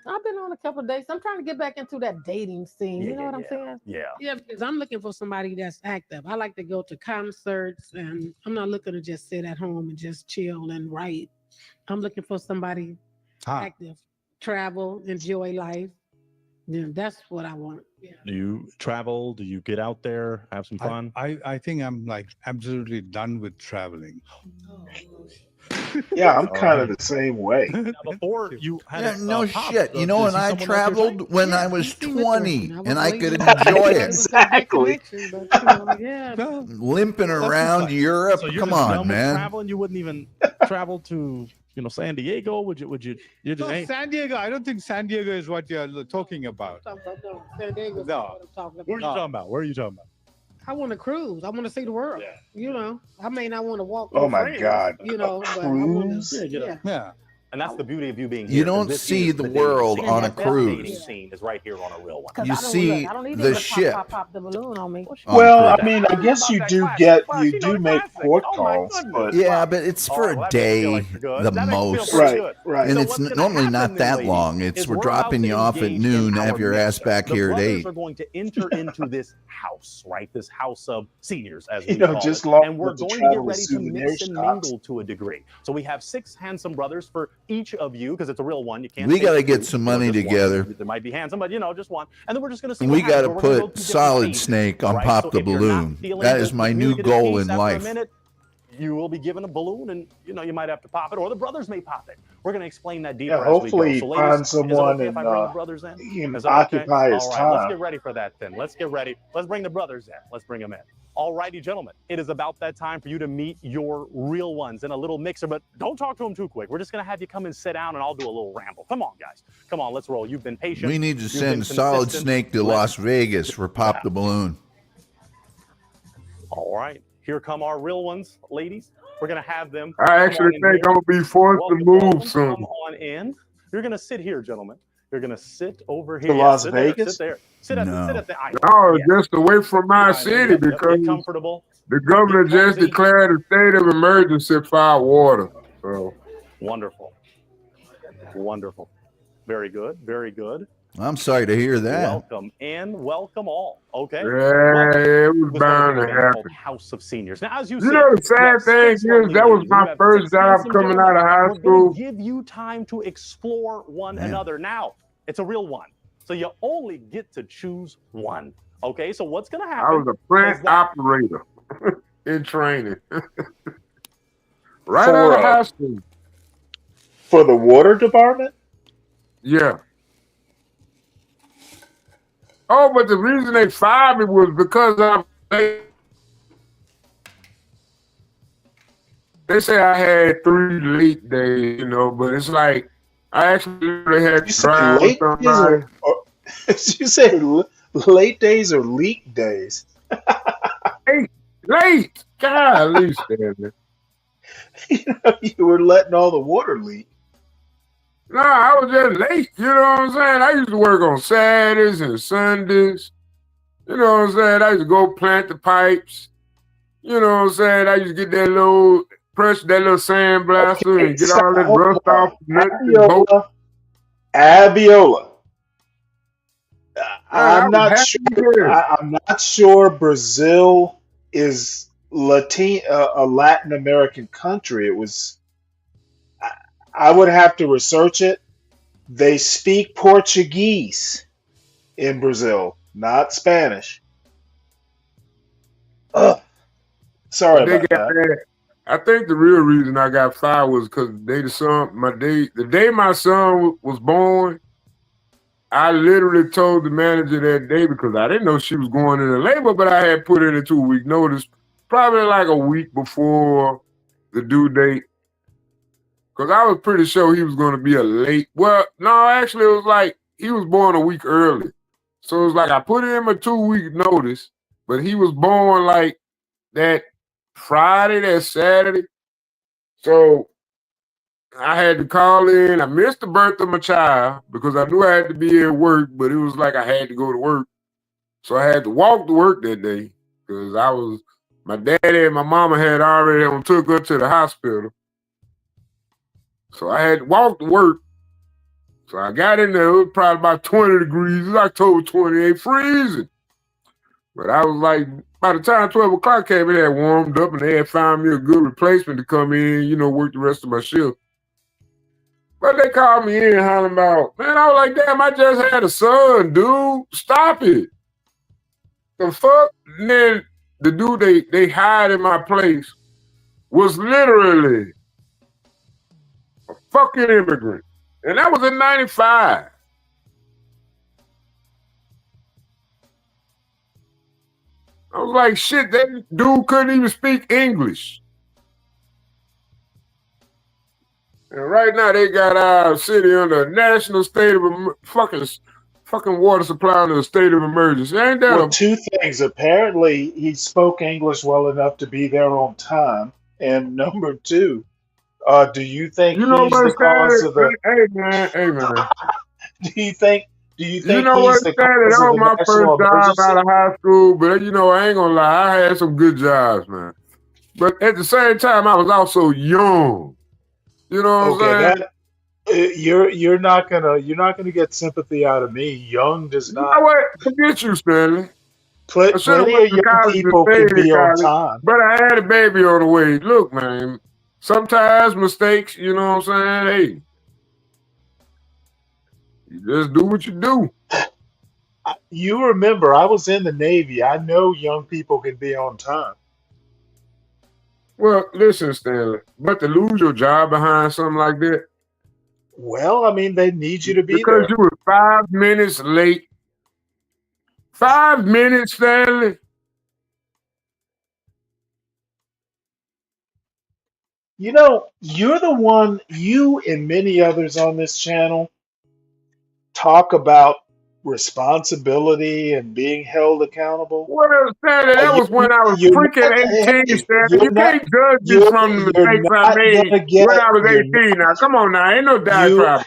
I've been on a couple of days. I'm trying to get back into that dating scene. You know what I'm saying? Yeah. Yeah, because I'm looking for somebody that's active. I like to go to concerts, and I'm not looking to just sit at home and just chill and write. I'm looking for somebody active, travel, enjoy life. Yeah, that's what I want. Yeah. Do you travel? Do you get out there, have some fun? I think I'm like absolutely done with traveling. Yeah, I'm kind of the same way. Now, before you had Yeah, a, no pop, shit. You know, is when he I someone that's your type? traveled when I was 20 and I could enjoy it. Exactly. Limping around Europe. So you're Come just done on, with man. traveling? You wouldn't even travel to, San Diego? Would you? You're just, No, hey, San Diego. I don't think San Diego is what you're talking about. San Diego. No. Where are you talking about? Where are you talking about? I want to cruise. I want to see the world. You know, I may not want to walk Oh with my friends. God. You know, but I Cruise? want to. Yeah. And that's the beauty of you being You here. 'cause don't this see is the dating world scene. on a The best dating cruise. scene is right here on a real one. You see I don't need the it to ship. pop the balloon on me. Well, I mean, I guess you do make port Oh calls, but Yeah, but it's for a day, the most. right, right. And it's normally not that long. It's we're dropping you off at noon, have your ass back here at brothers 8. are going to enter into this house, right? This house of seniors, as You we know, call just it. long And we're enough to going to get travel with ready to souvenir mix and shops. mingle to a degree. So we have 6 handsome brothers for each of you, because it's a real one. You can't. We take got to two, get some money just one. together. There might be handsome, but just one. And then we're just going to see. And what we got happens. to We're gonna go put through different Solid stages, Snake on right? Pop So the if you're not Balloon. feeling That the is my new communicative goal piece, in after a life. minute, you will be given a balloon, and you might have to pop it, or the brothers may pop it. We're going to explain that deeper Yeah, as we go. hopefully So, he ladies, finds is it someone okay if I and bring the brothers in? he can Is that okay? occupy his All right, let's time. get ready for that then. Let's get ready. Let's bring the brothers in. Let's bring them in. All righty, gentlemen. It is about that time for you to meet your real ones in a little mixer, but don't talk to them too quick. We're just going to have you come and sit down, and I'll do a little ramble. Come on, guys. Come on, let's roll. You've been patient. We need to You've been send Solid consistent. Snake to Las Vegas for Pop the Balloon. All right. Here come our real ones, ladies. We're going to have them. I actually think I'm going to be forced to move soon. Come on in. You're going to sit here, gentlemen. You're going to sit over here. To Las sit Vegas? There, sit there. Sit at the island. No, just away from my city Get because comfortable. the governor just declared a state of emergency for our water. So Wonderful. Wonderful. Very good. Very good. I'm sorry to hear that. Welcome and welcome all. Okay. yeah, it was bound to happen. House of Seniors. Now, as you You see, know, the sad thing is that was my first job coming out of high school. Give you time to explore one another. Now, it's a real one, so you only get to choose one. Okay, so what's going to happen? I was a plant operator in training. Right out of high school. For the water department? Yeah. Oh, but the reason they fired me was because they say I had 3 late days, but it's like I actually had to drive with somebody. You say late days or leak days? Late. Golly, Stanley. You were letting all the water leak. No, I was just late. You know what I'm saying? I used to work on Saturdays and Sundays. You know what I'm saying? I used to go plant the pipes. You know what I'm saying? I used to get that little sandblaster and get all that rust off the nuts and bolts. Abiola. I'm was not happy sure. there. I'm not sure Brazil is a Latin American country. It was. I would have to research it. They speak Portuguese in Brazil, not Spanish. Ugh. Sorry They about got that. I think the real reason I got fired was because the day my son was born, I literally told the manager that day because I didn't know she was going into labor, but I had put in a 2-week notice, probably like a week before the due date. Because I was pretty sure he was going to be a late. Well, no, actually, it was like he was born a week early. So it was like I put in a 2-week notice, but he was born like that Friday, that Saturday. So I had to call in. I missed the birth of my child because I knew I had to be at work, but it was like I had to go to work. So I had to walk to work that day because my daddy and my mama had already took her to the hospital. So I had to walk to work. So I got in there. It was probably about 20 degrees. It was October 28th, freezing. But I was like, by the time 12 o'clock came, it had warmed up and they had found me a good replacement to come in, work the rest of my shift. But they called me in hollering about, man, I was like, damn, I just had a son, dude. Stop it. The fuck? And then the dude they hired in my place was literally a fucking immigrant. And that was in 95. I was like, shit, that dude couldn't even speak English. And right now they got our city under a national state of fucking fucking water supply in a state of emergency. Ain't that Well, a two things. Apparently, he spoke English well enough to be there on time. And number two, do you think you know he's what, the cause Stanley? of the? Hey man. Do you think? Do you You think know what, he's the Stanley? cause That of was the my first national job out emergency? of high school, but you know, I ain't gonna lie, I had some good jobs, man. But at the same time, I was also young. You know what Okay, I'm saying? that you're not gonna get sympathy out of me. Young does You know not. what? Forget you, Stanley. I should have Plenty went of to young college and people can stayed in be on college, time. but I had a baby on the way. Look, man, sometimes mistakes, you know what I'm saying? Hey, you just do what you do. You remember, I was in the Navy. I know young people can be on time. Well, listen, Stanley, but to lose your job behind something like that, Well, I mean, they need you to be because there. you were 5 minutes late. 5 minutes, Stanley. You know, you're the one, you and many others on this channel talk about responsibility and being held accountable. Well, Stanley, that was when I was freaking 18, Stanley. You can't judge me from the you're mistakes I not made gonna get when I was you're 18. Now, come on now, ain't no you diatribe.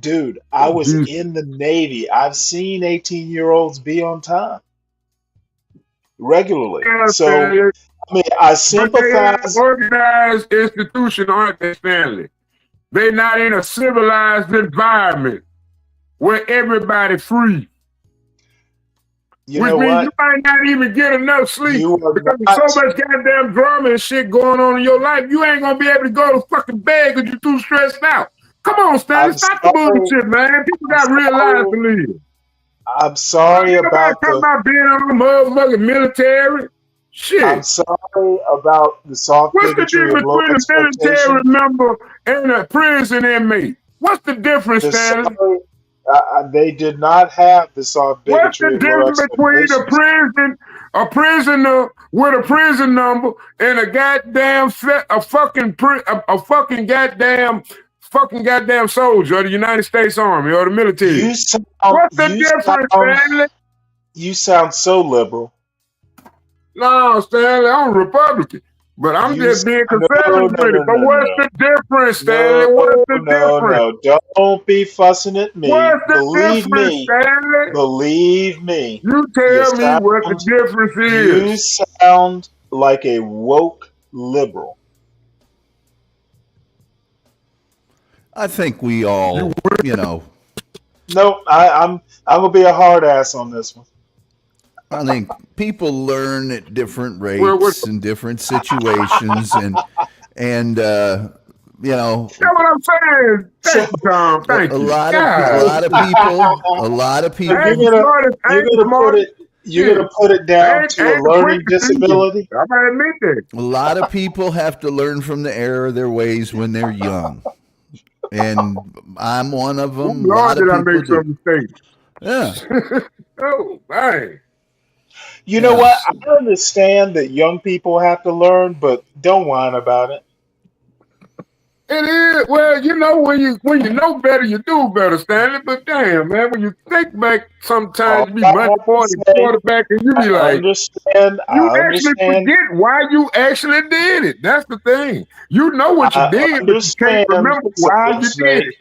dude, I was Jesus. in the Navy. I've seen 18-year-olds be on time regularly. Yeah, So, Stanley. I mean, I But they are sympathize. organized institution, aren't they, Stanley? They're not in a civilized environment where everybody free. You Which know means you what? might not even get enough sleep You are because there's not. so much goddamn drama and shit going on in your life. You ain't gonna be able to go to fucking bed because you're too stressed out. Come on, Stanley, I'm stop the sorry. bullshit, man. People I'm got real lives sorry. to live. I'm sorry Ain't nobody about talking the. about being on the motherfucking military. I'm Shit. sorry about the soft What's the bigotry of difference low between a military expectations. member and a prison inmate? What's the difference, The Stanley? sorry, they did not have the soft What's the bigotry of low difference between expectations. a prisoner with a prison number and a goddamn fucking goddamn soldier of the United States Army or the military? You sound, What's the you difference, sound, Stanley? you sound so liberal. No, Stanley, I'm a Republican. But I'm You just s- being no, conservative no, with it. no, But no, what's no, the difference, Stanley? no, What's the no, difference? no. Don't be fussing at me. What's the difference, Stanley? Believe me. You You tell me what the sound, difference you is. sound like a woke liberal. I think we all, you know, No, I'm gonna be a hard ass on this one. I think people learn at different Well, rates in different situations, and you know, that's what I'm saying. So, Thank you, Tom. Thank a you. lot of a God. lot of people, a lot of so I you're ain't people. the gonna smartest. I you're ain't the gonna put smartest. it you're Shit. gonna put it I down ain't, to I a ain't the learning quickest either. disability. I might admit that. A lot of people have to learn from the error of their ways when they're young, and I'm one of Oh, them. A Lord, lot of did I people make do. some mistakes. Yeah, Oh, man. You know yeah. what? I understand that young people have to learn, but don't whine about it. It is. Well, you know, when you know better, you do better, Stanley. But damn, man, when you think back, sometimes All you be I much have to more than say, quarterback, and you I be like, understand. you I actually understand. forget why you actually did it. That's the thing. You know what you I did, but you can't understand. remember So why you did listen, it.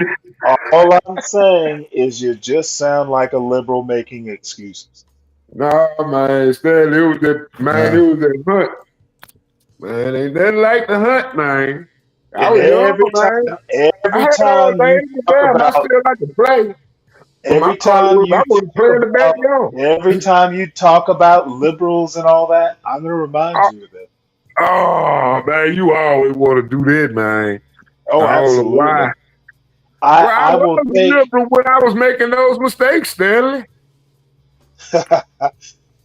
all I'm saying is you just sound like a liberal making excuses. No, man, Stanley, it was Uh, that hunt. Man, ain't nothing like the hunt, man. I And was young, man. I every had all time the you age, but talk damn, I about still like to play. But my every problem time was I you wasn't talk playing the about backyard. every time you talk about liberals and all that, I'm gonna remind you of it. Oh, man, you always want to do that, man. Oh, I don't know absolutely. why. Well, I I will was take. liberal when I was making those mistakes, Stanley.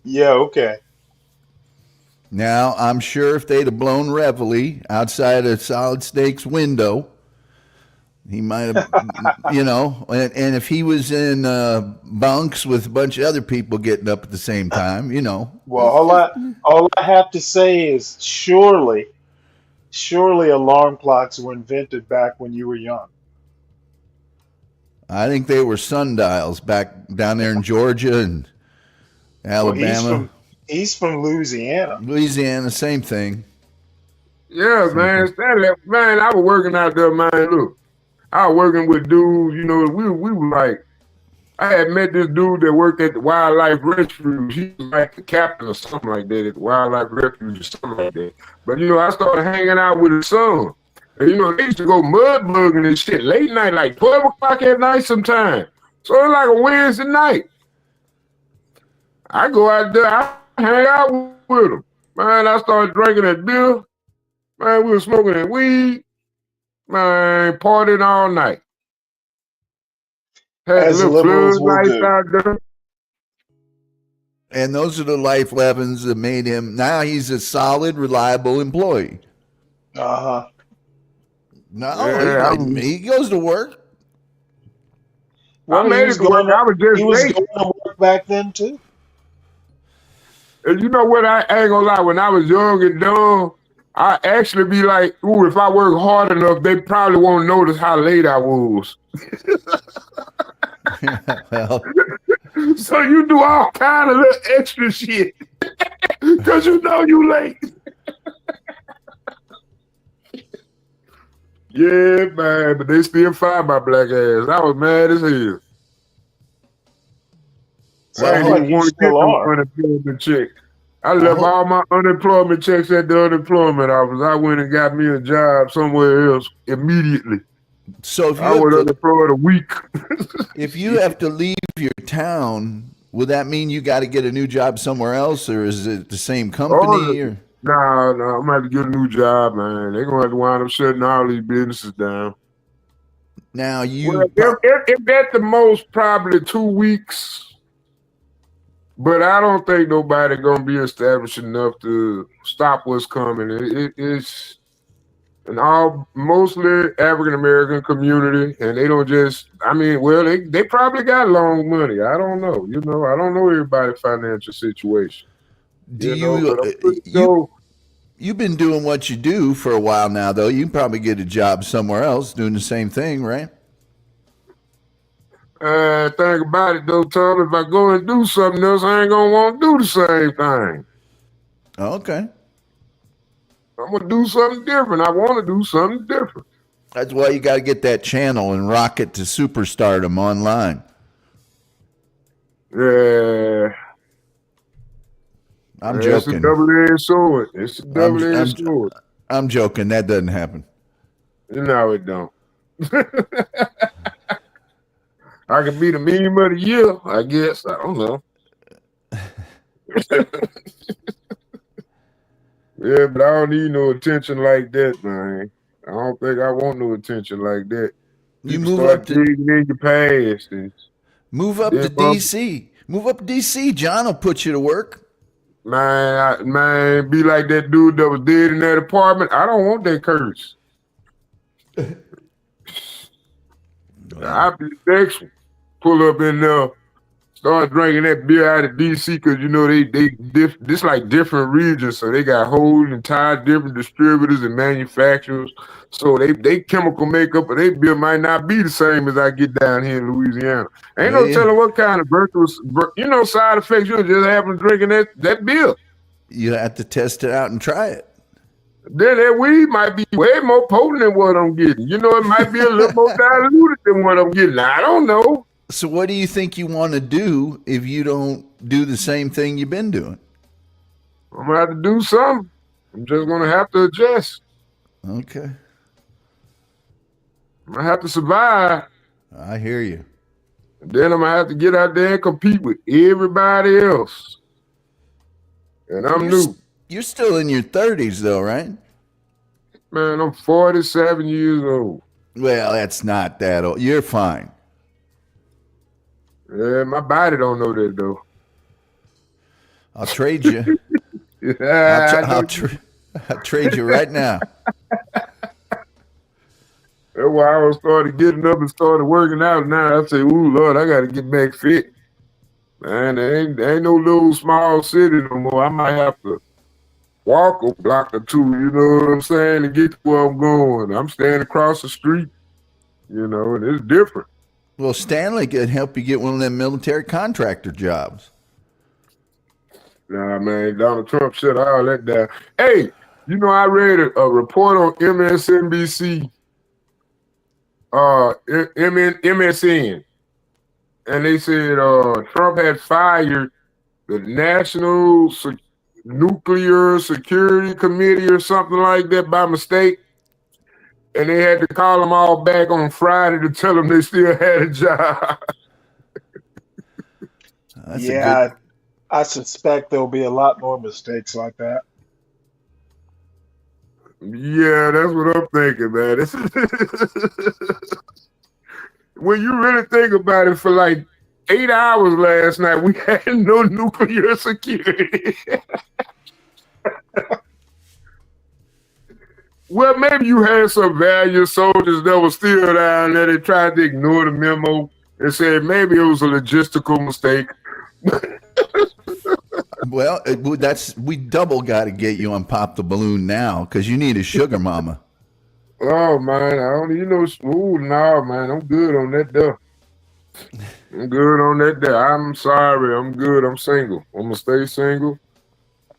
Yeah, okay. now I'm sure if they'd have blown Reveille outside a Solid Snakes window, he might have, you know, and if he was in bunks with a bunch of other people getting up at the same time, you know, Well, all I have to say is surely alarm clocks were invented back when you were young. I think they were sundials back down there in Georgia and Well, Alabama. he's from Louisiana. Louisiana, same thing. Yeah, man. Man, I was working out there, man. Look, I was working with dudes, you know, we were like, I had met this dude that worked at the wildlife refuge. He was like the captain or something like that at the wildlife refuge or something like that. But, you know, I started hanging out with his son. And, you know, they used to go mud bugging and shit late night, like 12 o'clock at night sometime. So it's like a Wednesday night. I go out there, I hang out with him. Man, I started drinking that beer. Man, we were smoking that weed. Man, partying all night. Had As a little liberals will floodlights do. out there. And those are the life lessons that made him. Now he's a solid, reliable employee. Uh-huh. No, Yeah, he goes to work. Well, I made it to work. I was just he was late. going to work back then too. And you know what? I ain't gonna lie. When I was young and dumb, I actually be like, ooh, if I work hard enough, they probably won't notice how late I was. Well, so you do all kind of little extra shit because you know you late. Yeah, man, but they still find my black ass. I was mad as hell. I ain't even want to get no unemployment check. I left all my unemployment checks at the unemployment office. I went and got me a job somewhere else immediately. So if you I was unemployed a week. if you have to leave your town, would that mean you got to get a new job somewhere else, or is it the same company? Or Nah, I'm gonna have to get a new job, man. They're gonna have to wind up shutting all these businesses down. Now you, well, if at the most probably 2 weeks. But I don't think nobody gonna be established enough to stop what's coming. It's an all mostly African American community, and they don't just. I mean, well, they probably got long money. I don't know. You know, I don't know everybody's financial situation. You've been doing what you do for a while now, though. You can probably get a job somewhere else doing the same thing, right? Think about it though, Tom. If I go and do something else, I ain't gonna want to do the same thing. Okay. I'm gonna do something different. I want to do something different. That's why you got to get that channel and rock it to superstardom online. Yeah. I'm It's a joking. double-edged sword. It's a double-edged sword. I'm joking. That doesn't happen. No, it don't. I could be the meme of the year, I guess. I don't know. Yeah, but I don't need no attention like that, man. I don't think I want no attention like that. You People move start up to digging in your past. move up to DC. Move up to DC. John will put you to work. Man, be like that dude that was dead in that apartment. I don't want that curse. I'll be the next one. Pull up in there, start drinking that beer out of DC because you know this like different regions, so they got whole entire different distributors and manufacturers. So they chemical makeup of their beer might not be the same as I get down here in Louisiana. Ain't no telling what kind of side effects you'll just have from drinking that beer. You have to test it out and try it. Then that weed might be way more potent than what I'm getting. You know, it might be a little more diluted than what I'm getting. I don't know. So what do you think you want to do if you don't do the same thing you've been doing? I'm going to have to do something. I'm just going to have to adjust. Okay. I'm going to have to survive. I hear you. And then I'm going to have to get out there and compete with everybody else. And I'm new. You're still in your 30s though, right? Man, I'm 47 years old. Well, that's not that old. You're fine. Yeah, my body don't know that though. I'll trade you. I'll trade you right now. That's why I started getting up and started working out. Now I say, "Ooh, Lord, I got to get back fit." Man, there ain't no little small city no more. I might have to walk a block or two. You know what I'm saying, to get to where I'm going. I'm standing across the street. You know, and it's different. Well, Stanley could help you get one of them military contractor jobs. Nah, man, Donald Trump shut all that down. Hey, you know, I read a report on MSNBC, MSN, and they said Trump had fired the National Nuclear Security Committee or something like that by mistake. And they had to call them all back on Friday to tell them they still had a job. Yeah, I suspect there'll be a lot more mistakes like that. Yeah, that's what I'm thinking, man. When you really think about it, for like 8 hours last night, we had no nuclear security. Well, maybe you had some valiant soldiers that were still down there. They tried to ignore the memo and said maybe it was a logistical mistake. Well, we double got to get you on Pop the Balloon now because you need a sugar mama. Oh man, I don't. No, man, I'm good on that there. I'm good on that there. I'm sorry, I'm good. I'm single. I'm gonna stay single.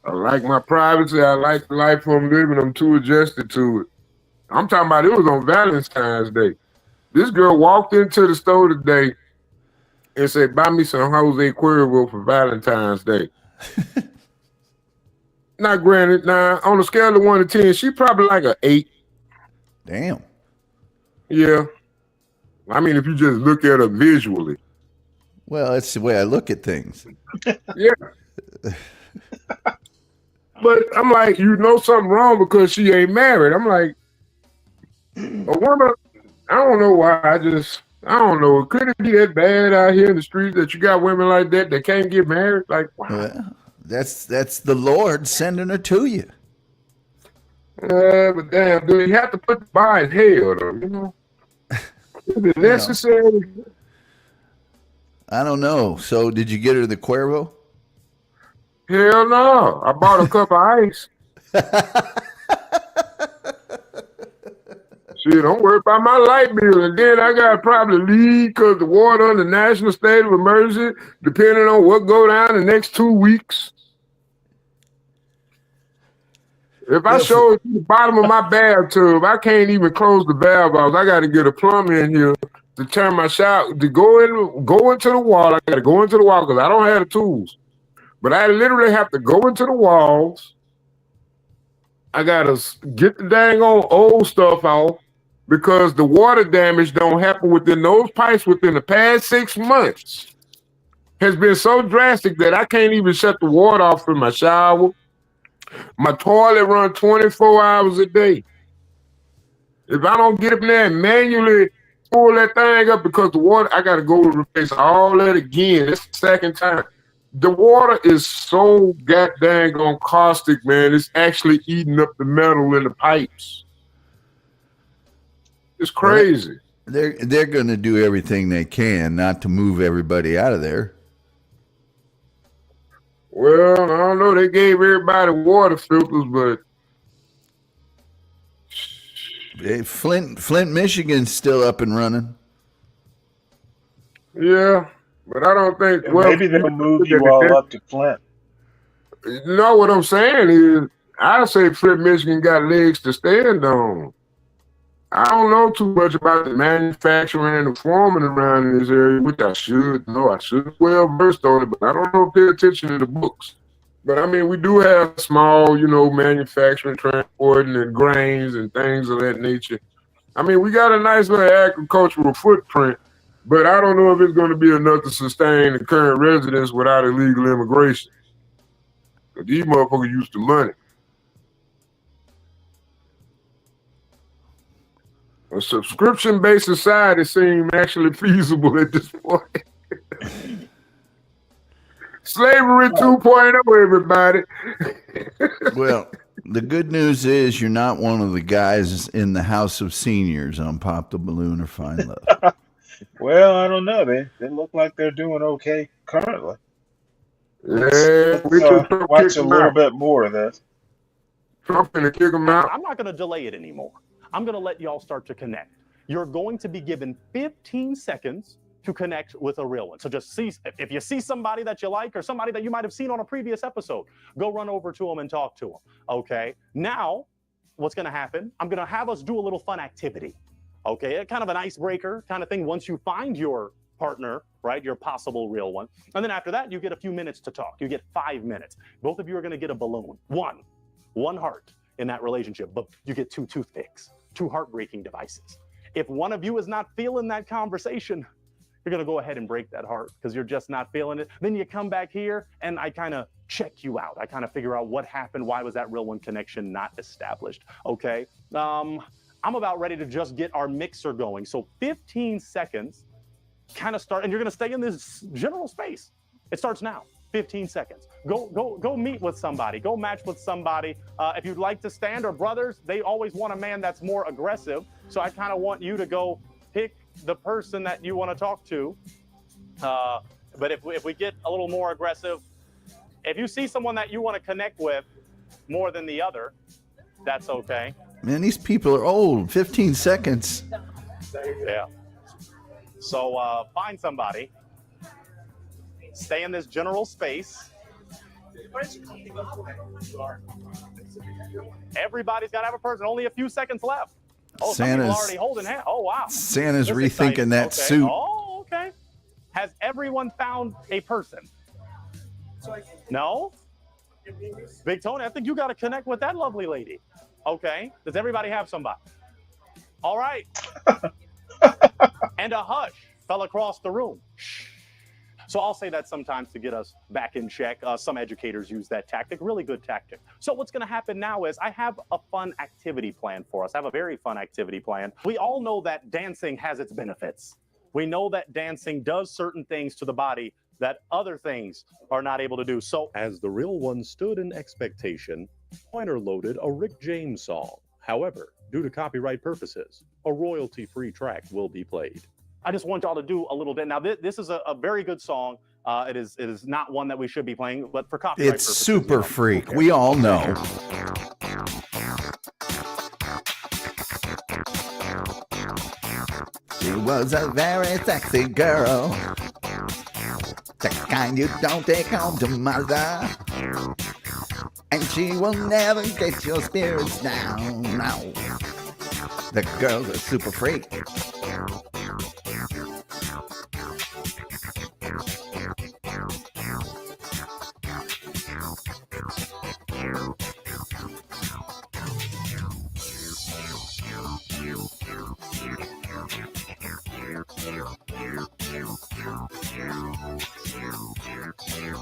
I like my privacy. I like the life I'm living. I'm too adjusted to it. I'm talking about it was on Valentine's Day. This girl walked into the store today and said, "Buy me some Jose Cuervo for Valentine's Day." Now, granted, on a scale of 1 to 10, she probably like an 8. Damn. Yeah. I mean, if you just look at her visually. Well, that's the way I look at things. Yeah. But I'm like, you know something wrong because she ain't married. I'm like, a woman, I don't know why. I don't know. Could it be that bad out here in the streets that you got women like that can't get married? Like, wow. Well, that's the Lord sending her to you. But damn, do you have to put the bar in hell, though? You know? Is it necessary? I don't know. So, did you get her the Cuervo? Hell no. I bought a cup of ice. Shit, don't worry about my light bill. And then I got to probably leave because the water under national state of emergency, depending on what go down the next 2 weeks. If I show it to the bottom of my bathtub, I can't even close the valve off. I got to get a plumber in here to turn my shower, to go into the wall. I got to go into the wall because I don't have the tools. But I literally have to go into the walls. I got to get the dang old stuff off because the water damage don't happen within those pipes within the past 6 months. Has been so drastic that I can't even shut the water off in my shower. My toilet runs 24 hours a day. If I don't get up there and manually pull that thing up because the water, I got to go to replace all that again. It's the second time. The water is so goddamn caustic, man. It's actually eating up the metal in the pipes. It's crazy. Well, they're going to do everything they can not to move everybody out of there. Well, I don't know. They gave everybody water filters, but Flint, Michigan's still up and running. Yeah, but I don't think. Yeah, maybe they'll move you all up to Flint. You know what I'm saying is, I say Flint, Michigan got legs to stand on. I don't know too much about the manufacturing and the farming around in this area, which I should know. I should be well versed on it, but I don't know, pay attention to the books. But I mean, we do have small, manufacturing, transporting, and grains and things of that nature. I mean, we got a nice little agricultural footprint, but I don't know if it's going to be enough to sustain the current residents without illegal immigration. But these motherfuckers used to money. A subscription-based society seems actually feasible at this point. Slavery 2.0, everybody. Well, the good news is you're not one of the guys in the House of Seniors on Pop the Balloon or Find Love. Well, I don't know. They look like they're doing okay currently. Let's watch a little bit more of this. Trump gonna kick them out. I'm not going to delay it anymore. I'm going to let y'all start to connect. You're going to be given 15 seconds to connect with a real one. So just if you see somebody that you like or somebody that you might have seen on a previous episode, go run over to them and talk to them. Okay. Now, what's going to happen? I'm going to have us do a little fun activity. Okay. Kind of an icebreaker kind of thing once you find your partner, right? Your possible real one. And then after that, you get a few minutes to talk. You get 5 minutes. Both of you are going to get a balloon. One heart in that relationship, but you get 2 toothpicks, 2 heartbreaking devices. If one of you is not feeling that conversation, you're going to go ahead and break that heart because you're just not feeling it. Then you come back here and I kind of check you out. I kind of figure out what happened. Why was that real one connection not established? Okay. I'm about ready to just get our mixer going. So 15 seconds kind of start, and you're going to stay in this general space. It starts now. 15 seconds. Go meet with somebody. Go match with somebody. If you'd like to stand, or brothers, they always want a man that's more aggressive. So I kind of want you to go pick the person that you want to talk to. But if we get a little more aggressive, if you see someone that you want to connect with more than the other, that's okay. Man, these people are old. 15 seconds. Yeah. So find somebody. Stay in this general space. Everybody's got to have a person. Only a few seconds left. Oh, some people already holding hands. Oh, wow. Santa's That's rethinking exciting. that Okay. suit. Oh, okay. Has everyone found a person? No? Big Tony, I think you got to connect with that lovely lady. Okay. Does everybody have somebody? All right. And a hush fell across the room. Shh. So I'll say that sometimes to get us back in check. Some educators use that tactic, really good tactic. So what's going to happen now is I have a fun activity plan for us. I have a very fun activity plan. We all know that dancing has its benefits. We know that dancing does certain things to the body that other things are not able to do. So as the real one stood in expectation, Pointer loaded a Rick James song. However, due to copyright purposes, a royalty-free track will be played. I just want y'all to do a little bit. Now, this is a very good song. It is not one that we should be playing, but for copyright It's purposes, super freak. We all know. She was a very sexy girl. The kind you don't take home to mother. And she will never get your spirits down. No. The girl's a super freak.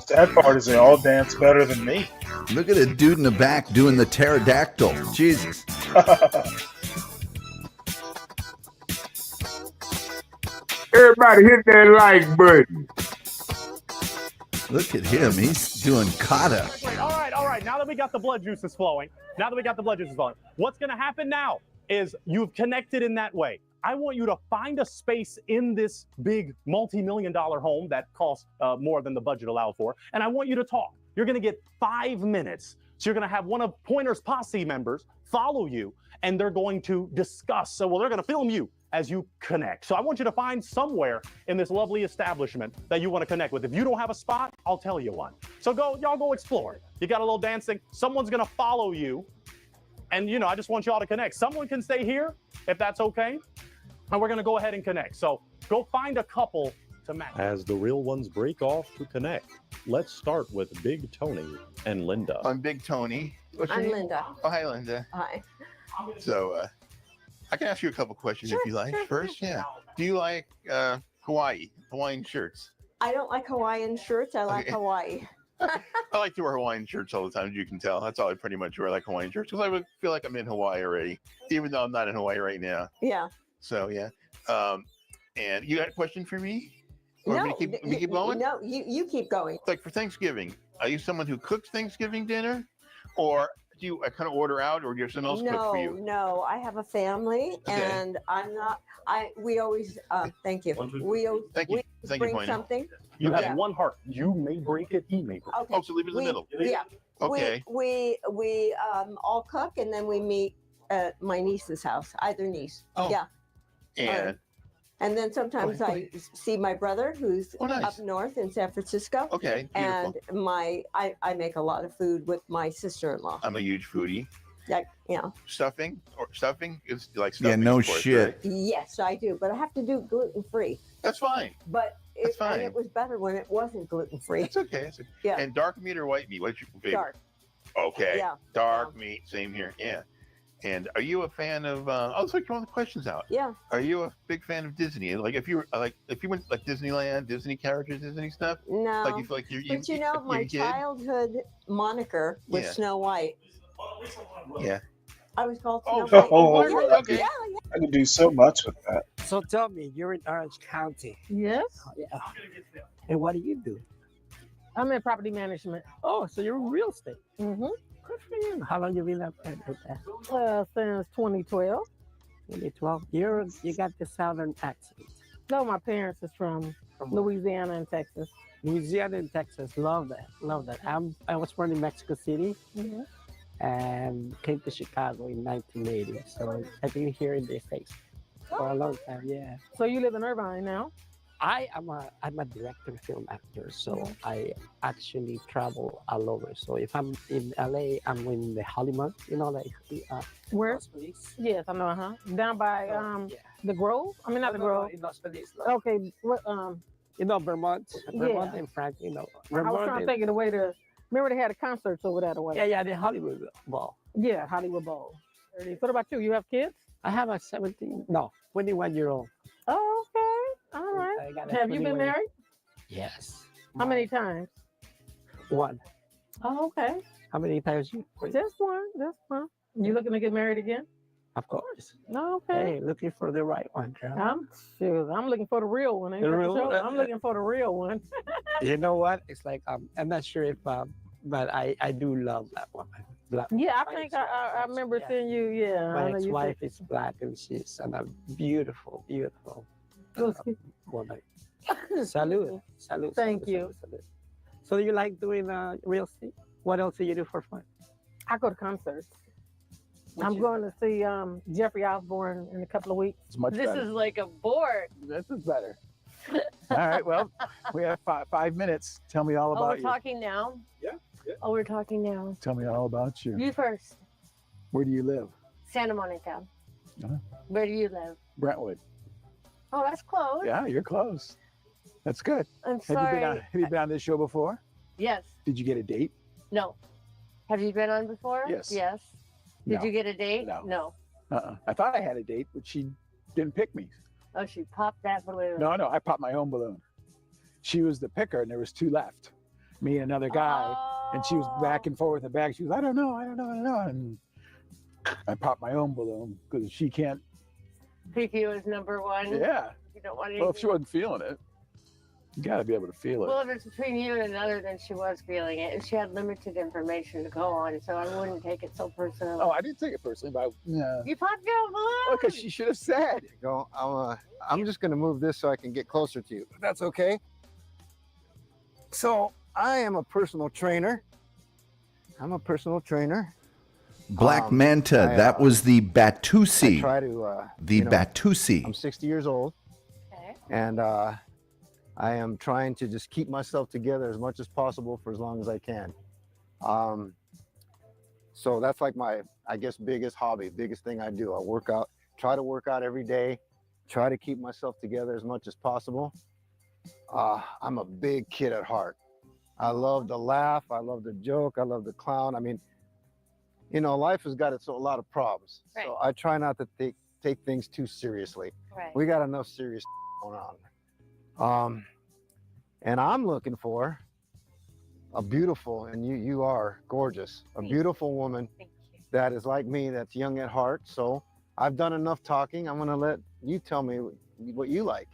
Sad part is they all dance better than me. Look at a dude in the back doing the pterodactyl. Jesus. Everybody hit that like button. Look at him. He's doing kata. All right. Now that we got the blood juices flowing, what's going to happen now is you've connected in that way. I want you to find a space in this big multi-million-dollar home that costs more than the budget allowed for, and I want you to talk. You're going to get 5 minutes. So you're going to have one of Pointer's posse members follow you, and they're going to discuss. So, they're going to film you as you connect. So I want you to find somewhere in this lovely establishment that you want to connect with. If you don't have a spot, I'll tell you one. So y'all go explore. You got a little dancing. Someone's going to follow you. And, I just want y'all to connect. Someone can stay here, if that's okay. And we're going to go ahead and connect. So go find a couple to match. As the real ones break off to connect, let's start with Big Tony and Linda. I'm Big Tony. What's your I'm name? Linda. Oh, hi, Linda. Hi. So I can ask you a couple questions Sure, if you like. sure, First, sure. yeah. Do you like Hawaiian shirts? I don't like Hawaiian shirts. I like Okay. Hawaii. I like to wear Hawaiian shirts all the time, as you can tell. That's all I pretty much wear, like Hawaiian shirts, because I would feel like I'm in Hawaii already, even though I'm not in Hawaii right now. Yeah. So, yeah. And you got a question for me? Or No, me to keep going? No, you keep going. Like for Thanksgiving, are you someone who cooks Thanksgiving dinner? Or do you kind of order out, or do you have someone else cook for you? No, I have a family, Okay. and I'm not. We always. Thank you. We always Thank you. Thank you, bring Pointer. something. You have Yeah. one heart. You may break it, he may break it. Okay. Oh, so leave it in the middle. Yeah. Okay. We all cook, and then we meet at my niece's house. Either niece. Oh. Yeah. And And then sometimes I see my brother who's nice. up north in San Francisco. Okay, And I make a lot of food with my sister-in-law. I'm a huge foodie. Yeah. Stuffing is like Yeah, stuffing. no of course, shit. right? Yes, I do, but I have to do gluten-free. That's fine. But That's fine. And it was better when it wasn't gluten-free. It's okay. It's okay. Yeah. And dark meat or white meat? What's your favorite? Dark. Okay. Yeah. Dark meat. Same here. Yeah. And are you a fan of? Let's take one of the questions out. Yeah. Are you a big fan of Disney? Like if you went like Disneyland, Disney characters, Disney stuff. No. Like you feel like you're. But you know, my childhood moniker was Yeah. Snow White. Yeah. I was called Oh, Snow White. oh, Yeah, I could do so much with that. So tell me, you're in Orange County. Yes. Oh, yeah. And what do you do? I'm in property management. Oh, so you're in real estate. Mm-hmm. Good for you. How long you been up there? Since 2012. 2012. You got the southern accent. No, my parents is from Louisiana and Texas. Louisiana and Texas. Love that. Love that. I was born in Mexico City. Mm-hmm. And came to Chicago in 1980. So I've been here in the States for a long time. Yeah. So you live in Irvine now? I'm a director, film actor. So I actually travel all over. So if I'm in LA, I'm in the Hollywood. You know, like where? Yes, I know. Down by the Grove. I mean, not the Grove. In Los Feliz. Okay. What? You know, Vermont and Frank. You know, I was trying to think of the way to. Remember they had a concerts over that way. Yeah, the Hollywood Bowl. Yeah, Hollywood Bowl. What about you? You have kids? I have a 21-year-old. Oh, okay. All right. Have you been married? Yes. How many times? One. Oh, okay. How many times you? Just one. You looking to get married again? Of course. No, okay. Hey, looking for the right one, girl. I'm looking for the real one. The real one? I'm looking for the real one. You know what? It's like I'm not sure if but I do love that woman. Yeah, I think I remember seeing you. Yeah, My ex-wife is black and she's a beautiful woman. Salud. Thank you. Salud. So you like doing real estate? What else do you do for fun? I go to concerts. I'm going to see Jeffrey Osborne in a couple of weeks. It's much This better. is like a board. This is better. All right. Well, we have 5 minutes. Tell me all Oh, about we're you. talking now? Yeah. Oh, we're talking now. Tell me all about you. You first. Where do you live? Santa Monica. Uh-huh. Where do you live? Brentwood. Oh, that's close. Yeah, you're close. That's good. I'm Have sorry. you been on this show before? Yes. Did you get a date? No. Have you been on before? Yes. Yes. Did No. you get a date? No. I thought I had a date, but she didn't pick me. Oh, she popped that balloon. No, I popped my own balloon. She was the picker, and there was 2 left. Me and another guy, and she was back and forth the bag. She was, I don't know, and I popped my own balloon because she can't. Pick you as number one. Yeah. You don't want Well, if she wasn't feeling it, you got to be able to feel it. Well, if it's between you and another, then she was feeling it, and she had limited information to go on, so I wouldn't take it so personally. Oh, I didn't take it personally, but yeah. You popped your own balloon. Because she should have said. Go. I'm just going to move this so I can get closer to you. That's okay. So I am a personal trainer. Black Manta, that was the Batusi. I try to. The Batusi. I'm 60 years old. Okay. And I am trying to just keep myself together as much as possible for as long as I can. So that's like my, I guess, biggest hobby, biggest thing I do. I work out, try to work out every day, try to keep myself together as much as possible. I'm a big kid at heart. I love to laugh. I love to joke. I love to clown. I mean, you know, life has got a lot of problems. Right. So I try not to take things too seriously. Right. We got enough serious going on. And I'm looking for a beautiful, and you are gorgeous, a beautiful woman that is like me, that's young at heart. So I've done enough talking. I'm going to let you tell me what you like.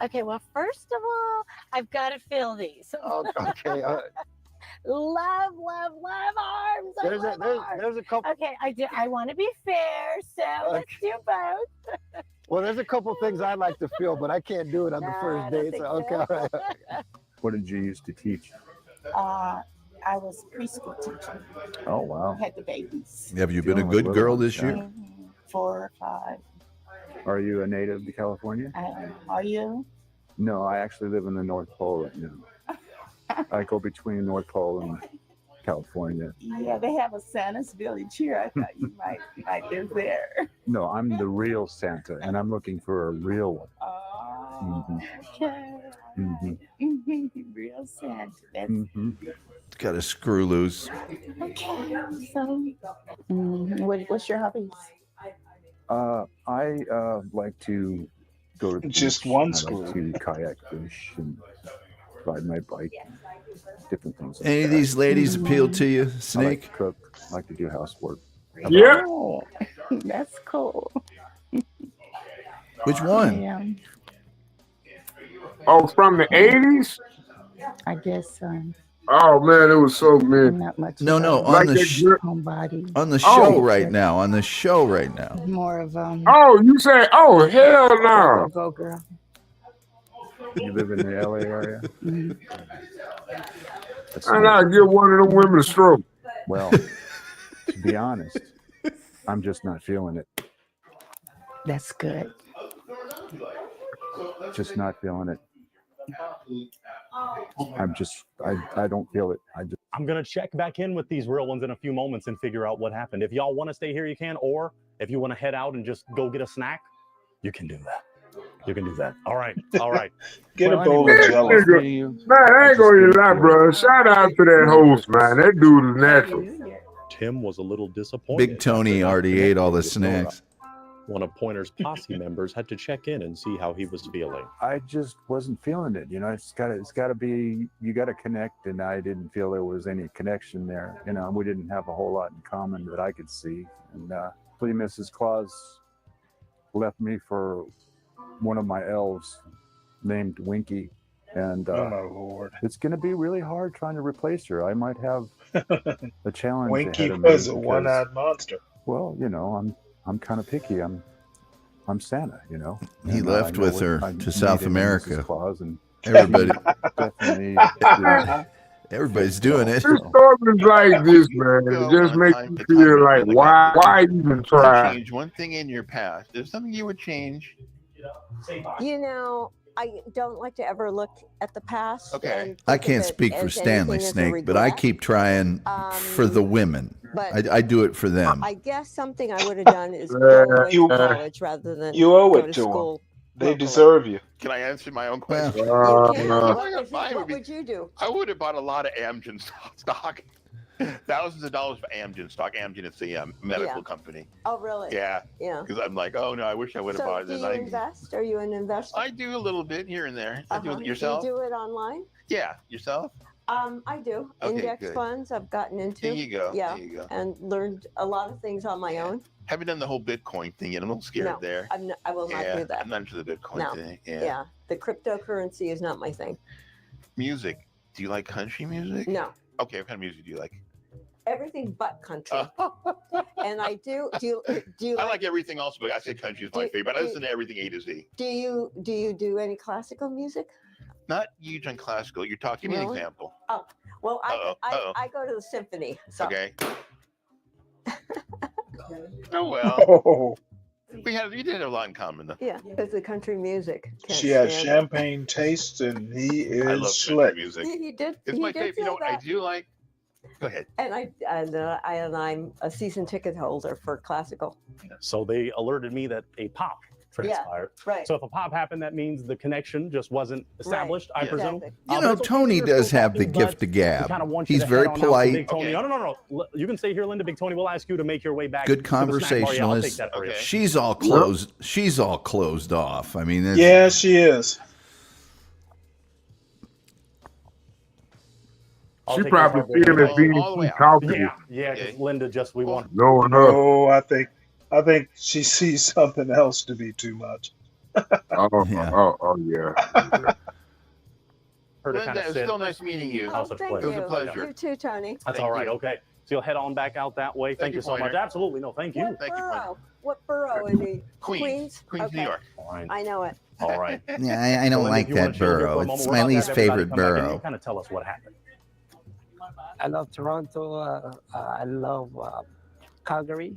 Okay, well, first of all, I've got to fill these. Okay. Love arms. There's a couple. Okay, I want to be fair, so let's do both. Well, there's a couple things I'd like to feel, but I can't do it on the first date. So, okay, all right. What did you used to teach? I was preschool teacher. Oh, wow. I had the babies. Have you been a good girl this year? 4 or 5. Are you a native to California? Are you? No, I actually live in the North Pole right now. I go between North Pole and California. Yeah, they have a Santa's Village here. I thought you might live there. No, I'm the real Santa, and I'm looking for a real one. Oh, okay. Real Santa. That's It's got a screw loose. okay. So, what's your hobbies? I like to go to the Just beach. one I screw. like to kayak fish and ride my bike, different things. Like Any of that. these ladies appeal to you, I like Snake? to cook. I like to do housework. Yeah. Oh, that's cool. Which one? Yeah, Oh, from the 80s? I guess Oh man, it was so good. not much. No, no, Like on the that good- homebody. on the show Oh. right now. On the show right now. More of Oh, you say, oh hell no. go girl. You live in the LA area? That's I nice. gotta give one of them women a stroke. Well, to be honest, I'm just not feeling it. That's good. Just not feeling it. I don't feel it. I'm gonna check back in with these real ones in a few moments and figure out what happened. If y'all want to stay here, you can, or if you want to head out and just go get a snack, you can do that. You can do that. All right, all right. Get Well, a bowl anyway, of jello. nice meeting you. Man, I ain't gonna lie, bro. Shout out to that host, man. That dude is natural. Tim was a little disappointed. Big Tony already ate all the snacks. One of Pointer's posse members had to check in and see how he was feeling. I just wasn't feeling it. You know, it's gotta be, you gotta connect, and I didn't feel there was any connection there. You know, we didn't have a whole lot in common that I could see. And Flea Mrs. Claus left me for one of my elves named Winky. And Oh my lord. it's gonna be really hard trying to replace her. I might have a challenge Winky ahead of me was a because, one-eyed monster. well, you know, I'm kind of picky. I'm Santa, you know. He And, left I know with what her I to South needed in America. Mrs. Claus, and Everybody, definitely. everybody's doing it. This stuff is like this, man. It just makes you feel like, why even You try? change one thing in your past. There's something you would change. You know, I don't like to ever look at the past. Okay. and I think of can't it speak for as Stanley anything as a Snake, but I regret. keep trying for the women. but I do it for them. I guess something I would have done is go away to college rather than You owe go it to to them. school. They deserve you. Can I answer my own question? You Uh, can. What would you do? I would have bought a lot of Amgen stock. Thousands of dollars for Amgen stock. Amgen is the medical Yeah. company. Oh, really? Yeah. Yeah. Because I'm like, oh no, I wish I would have So bought do it. you invest? Are you an investor? I do a little bit here and there. I do Uh-huh. it yourself. Do you do it online? Yeah, yourself. I do. Okay, Index good. funds I've gotten into. There you go. Yeah. There you go. And learned a lot of things on my own. Haven't done the whole Bitcoin thing yet. I'm a little scared No, there. I will not yeah, do that. I'm not into the Bitcoin No. thing. Yeah. Yeah. The cryptocurrency is not my thing. Music. Do you like country music? No. Okay, what kind of music do you like? Everything but country. And I do. Do you I like everything else, but I say country is my Do- favorite. I do- listen to everything A to Z. do you do any classical music? Not huge on classical. You're talking. Give me an Really? example. Oh, well, Uh-oh, uh-oh. I go to the symphony. So. Okay. Oh well. Oh, We did have a lot in common though. Yeah, it's the country music. Can't she has stand it. champagne taste, and he I love is country slick. music. He did. It's he my did favorite. You say know what I that. do like? Go ahead. And I'm a season ticket holder for classical. So they alerted me that a pop transpired. right. So if a pop happened, that means the connection just wasn't established, I Yeah. presume. Exactly. You know, But it's okay, Tony you're does still have the talking, gift but of we gab. kinda want you He's to very head on out to polite. Big Tony. Okay. No. You can stay here, Linda. Big Tony will ask you to make your way back. Good to the snack bar. Yeah, I'll take conversationalist. that for you. Okay. She's all closed. She's all closed off. I mean, it's, Yeah, she is. I'll She take probably that for you. feeling being all the way too out. talkative, Yeah, because Linda just, we want. knowing her. No, I think she sees something else to be too much. Yeah. Yeah. her to Linda, kind of it's sit. still nice meeting you. House Oh, of thank pleasure. It was a you. pleasure. You too, Tony. That's Thank all right. you. Okay. So you'll head on back out that way. Thank you, you so much. Pointer. Absolutely. No, thank you. What Thank you, Pointer. borough? What borough in the Queens, New Okay. York. All right. I know it. All right. Yeah, I don't Well, like if you wanna that chill here for a borough. moment, It's we're my about to least have everybody favorite come back in. borough. You kind of tell us what happened. I love Toronto. I love Calgary.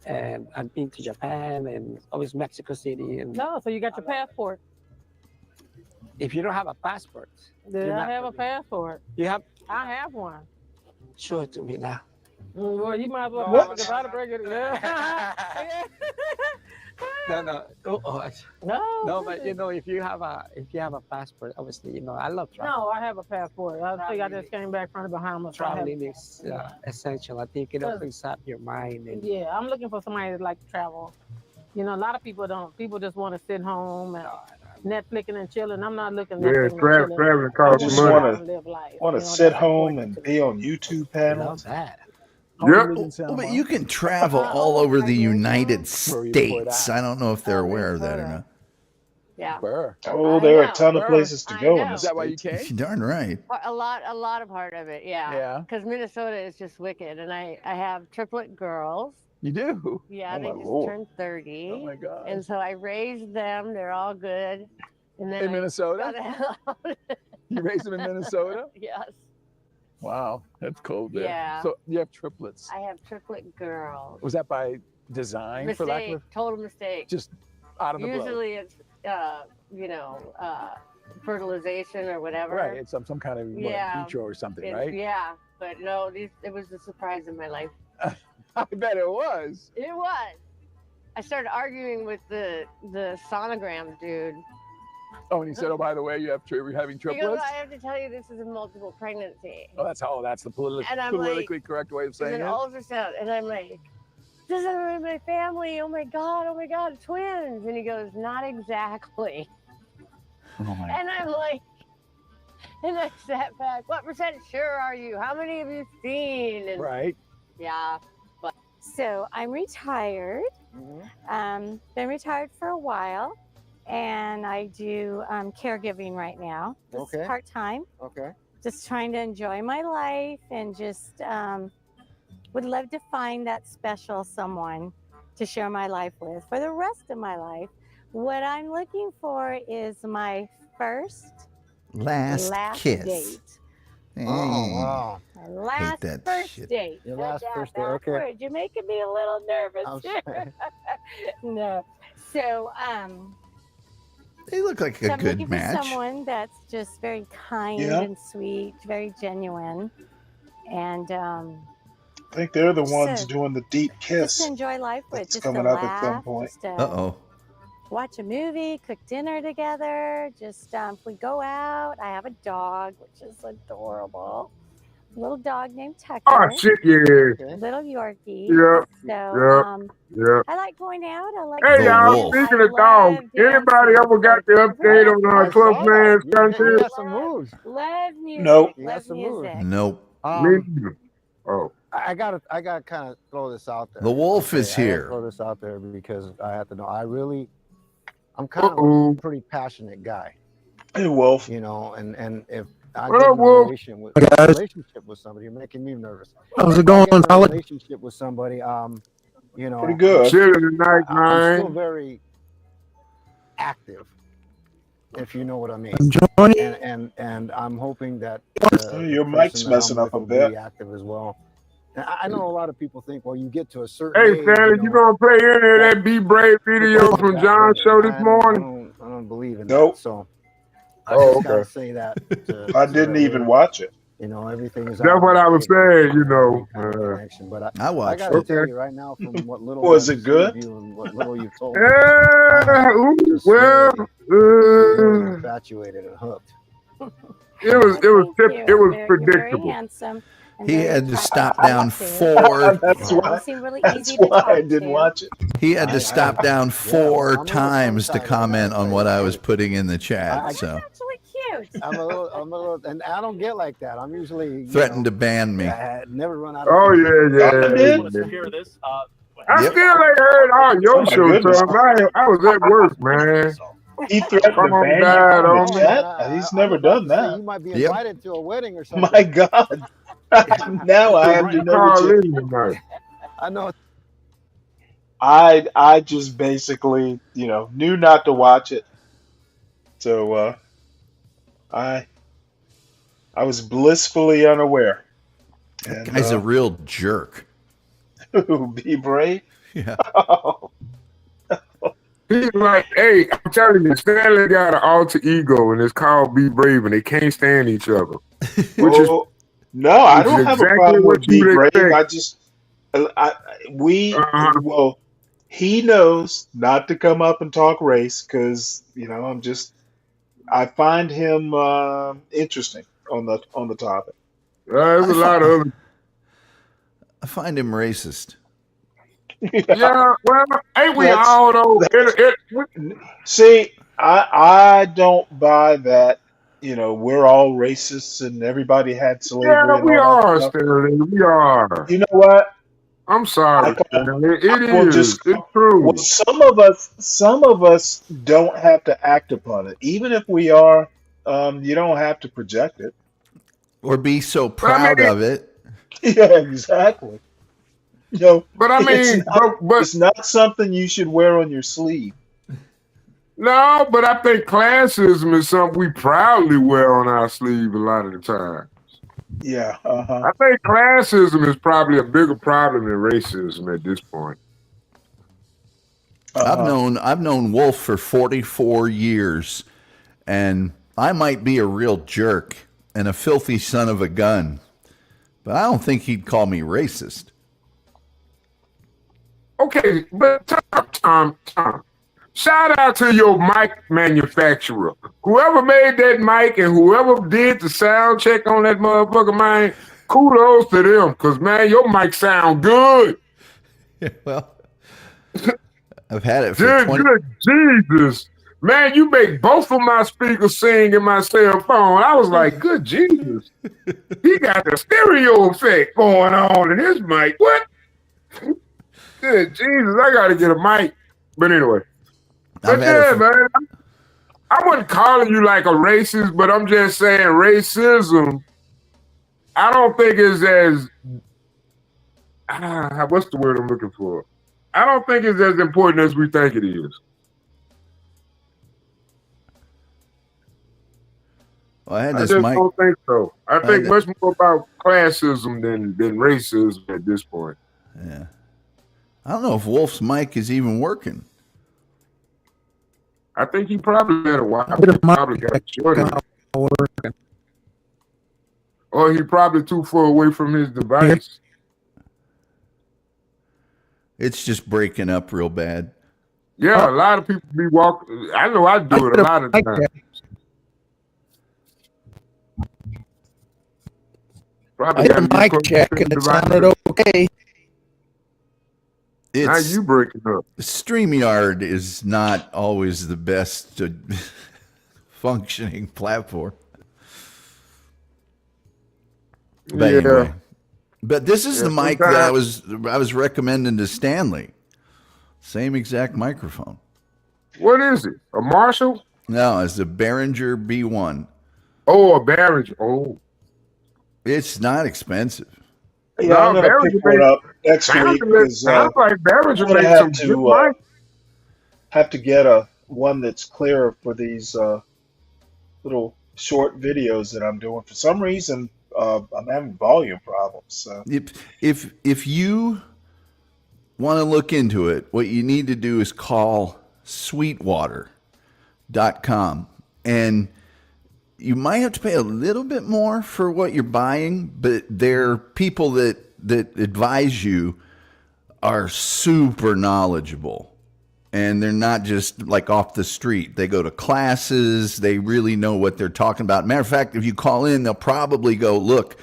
and I've been to Japan and always Mexico City. And No, so you got your passport. if you don't have a passport, Did you're I not have a permitted. passport? You have I have one. show it to me now. Well, you might as well What? have it because I'd break it. Yeah. No. No. No, but you know, if you have a passport, obviously, you know, I love traveling. No, I have a passport. I think I just came back from the Bahamas. I have- Traveling is essential. I think it opens up your mind. And Yeah, I'm looking for somebody that like to travel. You know, a lot of people don't. People just want to sit home and Netflixing and chilling. I'm not looking Yeah, Netflixing and chilling. traveling I costs want Just to money. go out want and to live life. want You to know, sit that's home important and to me. be on YouTube panels. that. Yep. But you can travel all over the United Where were you before States. that? I don't know if they're aware of that or not. Yeah. Burr. Oh, I there are a know. ton of Burr. places to I go in know. the Is that why you States. came? Darn right. A lot of part of it, yeah. Yeah. Because Minnesota is just wicked, and I have triplet girls. You do? Yeah, Oh, they my just Lord. turned 30. Oh, my God. And so I raised them. They're all good. And then In Minnesota? got the hell out. You raised them in Minnesota? Yes. Wow, that's cold there. Yeah. So you have triplets. I have triplet girls. Was that by design, for lack Mistake, of total mistake. just out of the blue? Usually it's, fertilization or whatever. Right, it's some kind of Yeah. vitro or something, It- right? Yeah, but no, it was a surprise in my life. I bet it was. It was. I started arguing with the sonogram dude. Oh, and he said, "Oh, by the way, you're having He goes, triplets." I have to tell you, this is a multiple pregnancy. Oh, that's the And I'm politically correct way of It's saying an it. ultrasound, and I'm like, this is my family. Oh my god, twins. And he goes, not exactly. Oh my. And I'm like, and I sat back. What percent sure are you? How many have you seen? And Right. yeah, but So I'm retired. Been retired for a while, and I do caregiving right now. Just Okay. part time. Okay. Just trying to enjoy my life, and just would love to find that special someone to share my life with for the rest of my life. What I'm looking for is my Last kiss. date. Hey. wow. My last that first shit. date. Your Not last that first date, okay. backward. You're making me a little nervous. I'm here. sorry. No. So They look like so a I'm good looking match. for someone that's just very kind Yeah. and sweet, very genuine, and I think they're the ones So, doing the deep just kiss to enjoy life with. that's Just coming to up at some laugh, point. just to Uh-oh. watch a movie, cook dinner together. Just if we go out, I have a dog, which is adorable. Little dog named Tucker. Oh shit, yeah. Little Yorkie. Yep. So Yep. Yep. I like going out. I like Hey The y'all, wolf. speaking I of dogs, love anybody dancing. ever got the update on I Club saw Man's that. You country? got some moves. Love music. Nope. You got Love some moves. music. Nope. Me neither. Oh. I gotta kind of throw this out there. The wolf is I gotta here. throw this out there because I have to know. I'm kind of Uh-oh. a pretty passionate guy, Hey, Wolf. you know, and if I What get up, in a Wolf? relationship with somebody, you're making me nervous. How's it If I going, get in a Solid? relationship with somebody, you know, Pretty good. Chilling tonight, I'm still man. very active, if you know what I mean. Enjoying it? And I'm hoping that Your the mic's person that messing I'm up with a will bit. be active as well. And I know a lot of people think, well, you get to a certain Hey, age, Sally, you gonna play any of that Be Brave video from John's show this morning? I don't believe in Nope. that. So I Oh, just gotta okay. say that. I didn't even watch it. You know, everything is. That's what I was saying, you know. Connection, but I I watched gotta it. tell you right now, from what little Was I've it good? received you and what little you've told me, Ooh, just well, very infatuated and hooked. it was Thank you. it was You're very predictable. handsome. and He very had to stop attractive down too. four. That's You why. seem really That's easy to why I talk didn't to. watch it. He had to I- stop I- down yeah, four I'm a little times to tongue-tied, I gotta comment on say. what I was putting in the I- chat. So Actually cute. I'm a little, and I don't get like that. I'm usually threatened to ban me. I never run out of. Oh things. yeah, I yeah. did. Want to hear this? I Yep. still ain't heard all Oh your my show, goodness. Tom. I was at work, man. He threatened to Calm ban you down from on the me. chat? He's I'm never about done to say that. you might be Yep. invited to a wedding or something. My God. Now I have to You know what call you. in tonight. I know. I just basically, knew not to watch it. So I was blissfully unaware. That And guy's a real jerk. Be brave. Yeah. He's like, hey, I'm telling you, Stanley got an alter ego, and it's called Be Brave, and they can't stand each other, which is Oh, no, I don't have a exactly problem what with you Be would Brave. expect. I just, I, we, Uh-huh. well, he knows not to come up and talk race because, I find him interesting on the topic. There's a lot of other. I find him racist. Yeah, well, ain't we That's all though? see, I don't buy that. We're all racists and everybody had Yeah, slavery and we all that are, stuff. Stanley. We are. You know what? I'm I sorry, call, Stanley. I It will is. just It's call, well, true. some of us don't have to act upon it. Even if we are, you don't have to project it. Or be so But I proud mean, of it. Yeah, exactly. but I It's mean, not but it's not something you should wear on your sleeve. no, but I think classism is something we proudly wear on our sleeve a lot of the time. Yeah, uh-huh. I think classism is probably a bigger problem than racism at this point. Uh-huh. I've known Wolf for 44 years, and I might be a real jerk and a filthy son of a gun, but I don't think he'd call me racist. Okay, but Tom. Shout out to your mic manufacturer. Whoever made that mic and whoever did the sound check on that motherfucker, man, kudos to them. Because, man, your mic sound good. Well, I've had it for 20. Good Jesus. Man, you make both of my speakers sing in my cell phone. I was like, good Jesus. He got the stereo effect going on in his mic. What? Good Jesus, I got to get a mic. But anyway. But yeah, man, I wasn't calling you like a racist, but I'm just saying racism, I don't think is as, what's the word I'm looking for? I don't think it's as important as we think it is. Well, I just don't think so. I think much more about classism than racism at this point. Yeah. I don't know if Wolf's mic is even working. I think he probably had a while. He probably got shorted. Or he probably too far away from his device. It's just breaking up real bad. Yeah, a lot of people be walking. I know I do it a lot of times. I did a mic check and it sounded okay. Now you breaking up. StreamYard is not always the best functioning platform. But anyway. But this is the mic that I was recommending to Stanley. Same exact microphone. What is it? A Marshall? No, it's a Behringer B1. Oh, a Behringer. Oh. It's not expensive. Yeah, I'm going to pick one up next week because I'm going to have to get one that's clearer for these little short videos that I'm doing. For some reason, I'm having volume problems. So. If you want to look into it, what you need to do is call sweetwater.com, and you might have to pay a little bit more for what you're buying, but their people that advise you are super knowledgeable. And they're not just like off the street. They go to classes. They really know what they're talking about. Matter of fact, if you call in, they'll probably go, look,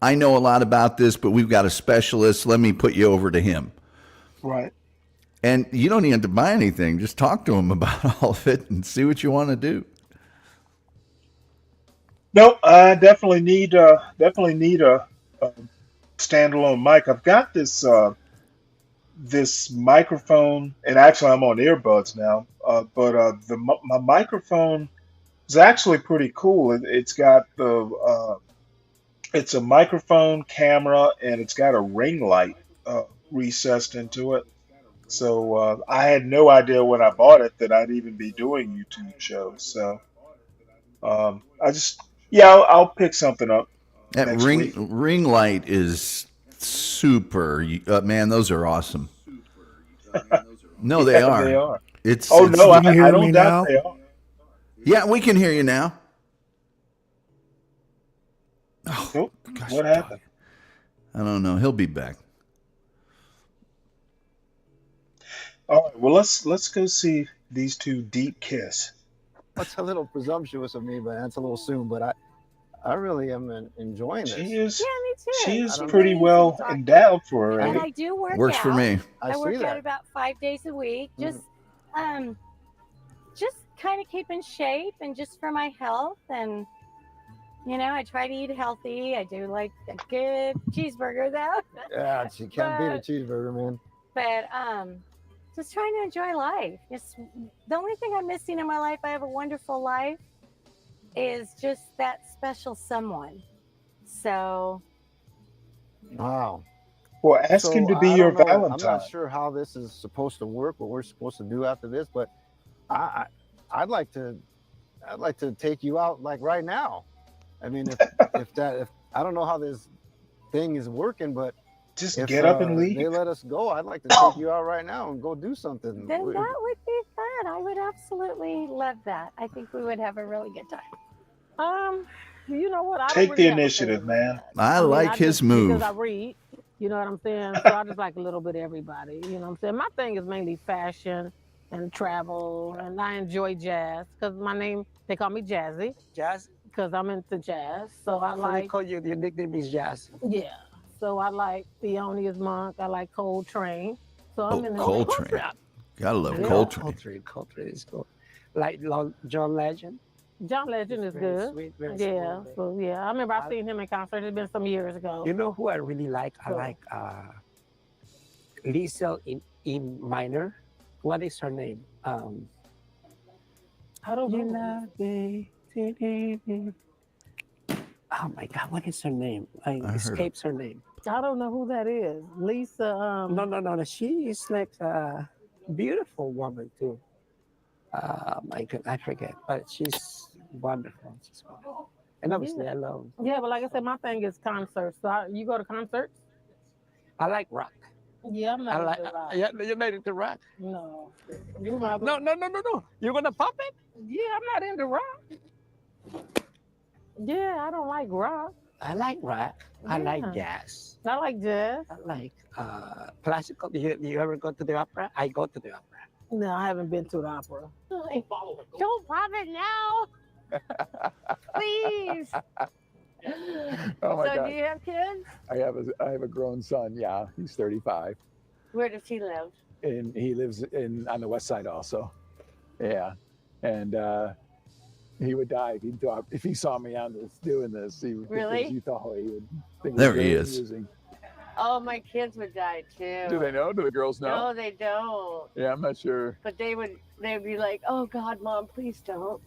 I know a lot about this, but we've got a specialist. Let me put you over to him. Right. And you don't even have to buy anything. Just talk to them about all of it and see what you want to do. No, I definitely need a standalone mic. I've got this microphone, and actually I'm on earbuds now. But my microphone is actually pretty cool. It's got it's a microphone, camera, and it's got a ring light recessed into it. So I had no idea when I bought it that I'd even be doing YouTube shows. So I'll pick something up That next week. ring light is super. Man, those are awesome. No, they Yeah, are. they are. It's. Oh it's no, Can you hear I me don't doubt now? they are. Yeah, we can hear you now. Oh, what happened? I don't know. He'll be back. All right, well let's go see these two deep kiss. That's a little presumptuous of me, but that's a little soon. But I really am enjoying this. She is Yeah, me too. she is She's pretty really easy to well talk to. endowed for her And age. I do work Works out. for me. I I work see out that. about 5 days a week. Um, just kind of keep in shape and just for my health. And I try to eat healthy. I do like a good cheeseburger though. Yeah, you can't beat a But- cheeseburger, man. But just trying to enjoy life. Just the only thing I'm missing in my life, I have a wonderful life, is just that special someone. So Wow. Well, ask him to be I your don't know. I'm Valentine. not sure how this is supposed to work, what we're supposed to do after this, but I'd like to take you out like right now. I mean, if I don't know how this thing is working, but just if get up and leave. they let us go, I'd like to take you out right now and go do something. then that would be fun. I would absolutely love that. I think we would have a really good time. You know what? I don't Take really the have a initiative, favorite. man. I like his just, move. because I read. You know what I'm saying? So I just like a little bit of everybody. You know what I'm saying? My thing is mainly fashion and travel, and I enjoy jazz because they call me Jazzy. Jazz? Because I'm into jazz. So I So they like, call you, your nickname is Jazz. yeah. So I like Thelonious Monk. I like Coltrane. So I'm in the Coltrane. Gotta love Yeah, Coltrane. Coltrane is cool. Like John Legend. John Legend is Very good. sweet, very Yeah. smooth. So yeah, I remember I seen him in concert. It's been some years ago. You know who I really like? I Who? like Lisa in minor. What is her name? I don't You know. love me. Oh my God, what is her name? heard Escapes her name. I don't know who that is. Lisa. No. She is like a beautiful woman too. My God, I forget, but she's wonderful. She's wonderful. And obviously, I love. Yeah, but like I said, my thing is concerts. So you go to concerts? I like rock. Yeah, I'm not I like. into rock. Yeah, you're not into rock. No. You might No. You're gonna pop it? Yeah, I'm not into rock. Yeah, I don't like rock. I like rock. I like Yeah. jazz. I like jazz. I like classical. You ever go to the opera? I go to the opera. No, I haven't been to the opera. Don't pop it now. Please. Oh my So God. do you have kids? I have a grown son. Yeah, he's 35, Where does he live? and he lives on the west side also. Yeah, and he would die if he saw me on this doing this. Really? He thought he would think There it was he very is. amusing. Oh, my kids would die too. Do they know? Do the girls know? No, they don't. Yeah, I'm not sure. But they'd be like, "Oh God, Mom, please don't.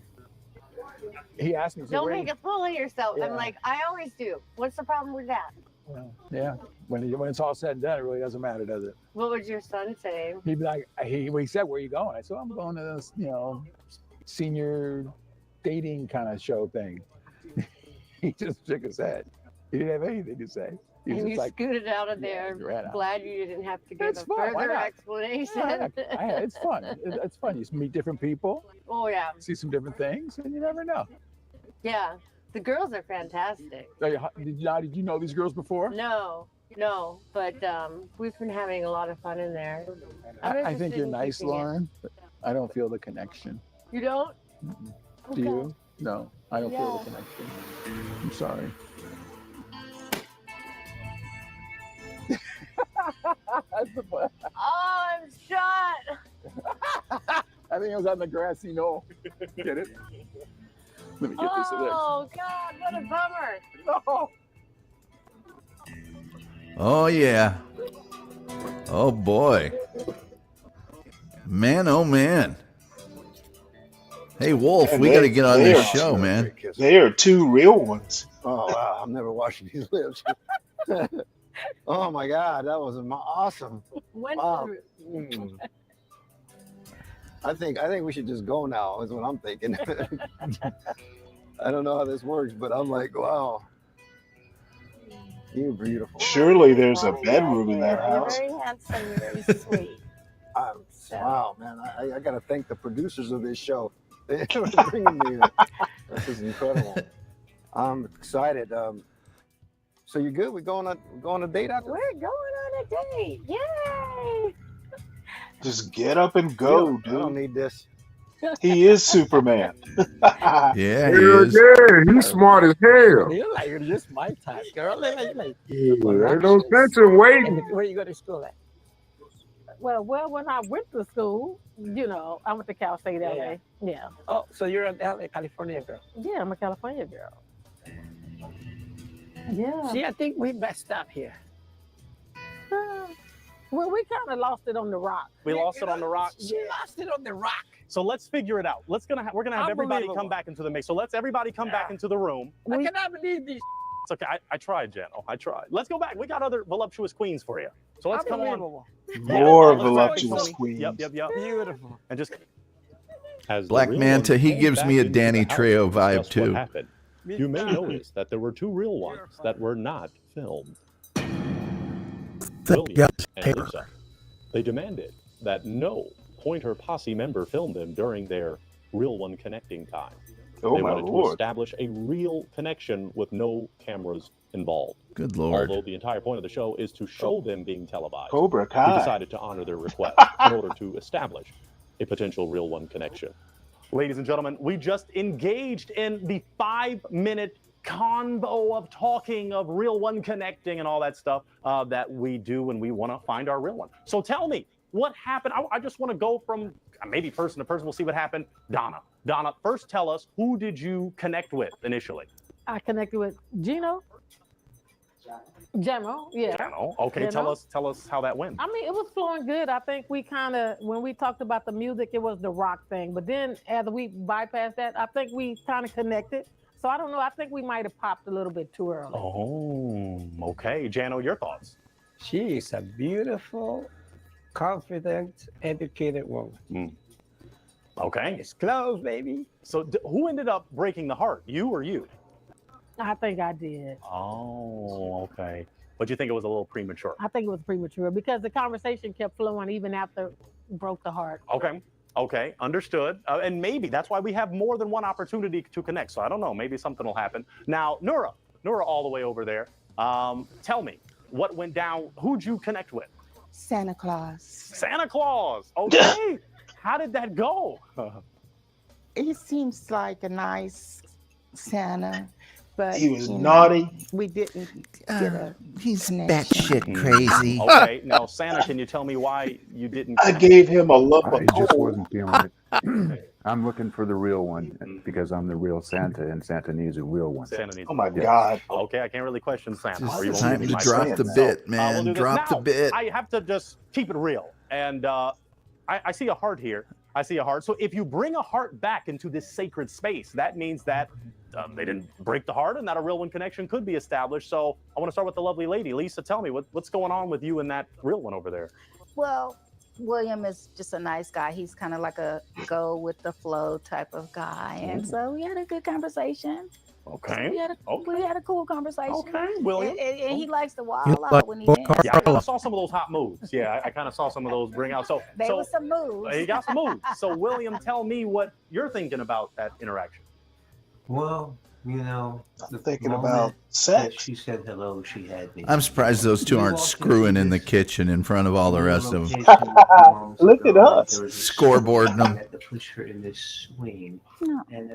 He asked me. so Don't where make you- a fool of yourself." Yeah. I'm like, "I always do. What's the problem with that?" Well, yeah, when it's all said and done, it really doesn't matter, does it? What would your son say? He'd be like, he said, "Where are you going?" I said, "I'm going to this, senior dating kind of show thing." He just shook his head. He didn't have anything to say. He was And just you like, scooted out of there. you ran out. Glad you didn't have to give It's a fun, why further not? explanation. It's fun. It's fun. You meet different people, Oh yeah, see some different things, and you never know. yeah. The girls are fantastic. Did you know these girls before? No, but we've been having a lot of fun in there. I'm I think interested you're in nice, keeping it. Lauren, but I don't feel the connection. You don't? Do you? No, I don't feel Yeah. the connection. I'm sorry. That's the fun. Oh, I'm shot. I think it was on the grassy knoll. Get it? Let me get this. Oh God, what a bummer. No. Oh yeah. Oh boy. Man, oh man. Hey Wolf, Man, we got to get on they this are show, two- man. They are two real ones. Oh wow, I'm never washing these lips. Oh my God, that was awesome. When Wow. I think we should just go now. Is what I'm thinking. I don't know how this works, but I'm like, wow, you're beautiful. Surely there's a bedroom in that You're house. very handsome. You're very sweet. Wow, man! I got to thank the producers of this show. They're bringing me here. This is incredible. I'm excited. So you're good? We're going on a date after? We're going on a date. Yay! Just get up and go, I don't dude. need this. He is Superman. Yeah, he Hell is. yeah, he's smart as hell. You're like, you're just my type, girl. Like, Ain't no sense in waiting. where you go to school at? Well, when I went to school, I went to Cal State LA. Yeah. Oh, so you're an LA, California girl. Yeah, I'm a California girl. Yeah. See, I think we messed up here. Well, we kind of lost it on the rock. We lost it on the rock. You lost it on the rock. So let's figure it out. We're gonna have everybody come back into the mix. So let's everybody come back into the room. I cannot believe this. It's okay. I tried, Jano. I tried. Let's go back. We got other voluptuous queens for you. So let's come on. More let's go, voluptuous Tony. queens. Yep. Beautiful. And just As the Black real Manta, ones he came gives back me a into the Danny house Trejo to vibe discuss what too. happened, you may notice that there were two real ones that were not filmed. William and Lisa. They demanded that no Pointer Posse member film them during their real one connecting time. Oh, they my wanted to Lord. establish a real connection with no cameras involved. Good Lord. Although the entire point of the show is to show them being televised, Cobra we Kai. decided to honor their request in order to establish a potential real one connection. ladies and gentlemen, we just engaged in the 5-minute convo of talking of real one connecting and all that stuff that we do when we want to find our real one. So tell me, what happened? I just want to go from maybe person to person. We'll see what happened. Donna, first tell us, who did you connect with initially? I connected with Gino. Jamo, yeah. Jamo. Okay, Jamo. tell us how that went. I mean, it was flowing good. I think we when we talked about the music, it was the rock thing. But then as we bypassed that, I think we kind of connected. So I don't know. I think we might have popped a little bit too early. Oh, okay. Jano, your thoughts? She is a beautiful, confident, educated woman. Okay. It's close, baby. So who ended up breaking the heart, you or you? I think I did. Oh, okay. But you think it was a little premature? I think it was premature because the conversation kept flowing even after broke the heart. Okay, understood. And maybe that's why we have more than one opportunity to connect. So I don't know, maybe something will happen. Now, Nura all the way over there. Tell me, what went down? Who'd you connect with? Santa Claus. Santa Claus. Okay. How did that go? He seems like a nice Santa, but He was naughty. We didn't get a He's connection. batshit crazy. Okay, now Santa, can you tell me why you didn't? I gave him a lump I of just coal. wasn't feeling it. I'm looking for the real one because I'm the real Santa, and Santa needs a real one. Santa needs Oh my Yes. God. Okay, I can't really question Santa. Just Or you won't time give me to my drop friend. the So, bit, we'll man. do this. Drop the Now, bit. I have to just keep it real. And I see a heart here. I see a heart. So if you bring a heart back into this sacred space, that means that they didn't break the heart and that a real one connection could be established. So I want to start with the lovely lady. Lisa, tell me, what's going on with you and that real one over there? Well, William is just a nice guy. He's kind of like a go with the flow type of guy. And so we had a good conversation. Okay. We had a cool conversation. Okay, William. And he likes to wild out when he dance. Yeah, I kind of saw some of those hot moves. Yeah, I kind of saw some of those bring out. So There was some moves. He got some moves. So William, tell me what you're thinking about that interaction. Well, I'm thinking about sex. She said hello. She had me. I'm surprised those two aren't screwing in the kitchen in front of all the rest of them. Look at us. Scoreboarding them. I had to push her in this swing, No. and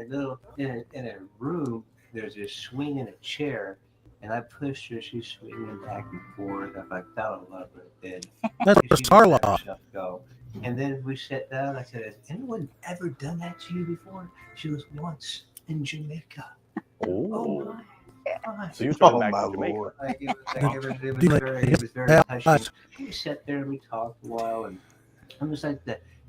in a room there's a swing and a chair, and I pushed her. She's swinging back and forth. I fell in love with it. That's She a just star let law. herself go. And then we sat down. I said, "Has anyone ever done that to you before?" She was once in Jamaica. Oh, my. So you took Oh, it back my to Jamaica. Lord. Like it was very touching. We sat there and we talked a while, and it was like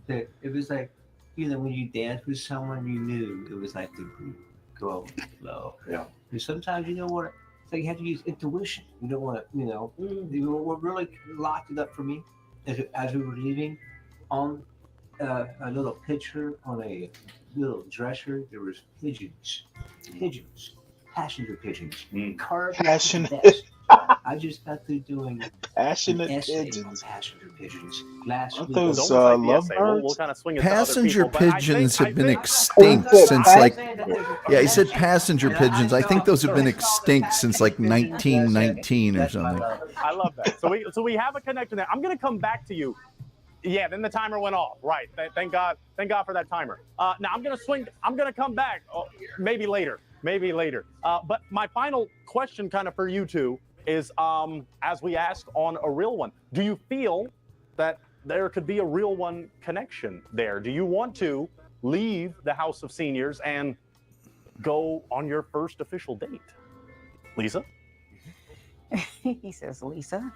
it was like, when you dance with someone, you knew it was like the group go flow. Yeah. Because sometimes you know what, it's like you have to use intuition. You don't want to, what really locked it up for me as we were leaving on a little picture on a little dresser, there was pigeons, passenger pigeons, carved Passionate. into the desk. I just got through doing an Passionate essay on pigeons. passenger pigeons last Aren't week. those Don't recite the essay. We'll lovebirds? kind of swing it to other Passenger people. But pigeons have been He extinct said since like, passenger. yeah, he said passenger pigeons. I think those have been extinct since like 1919 or something. I love that. So we have a connection there. I'm going to come back to you. Yeah, then the timer went off. Right. Thank God for that timer. Now I'm going to come back. Oh, maybe later. But my final question kind of for you two is, as we asked on A Real One, do you feel that there could be a real one connection there? Do you want to leave the House of Seniors and go on your first official date? Lisa? He says, Lisa.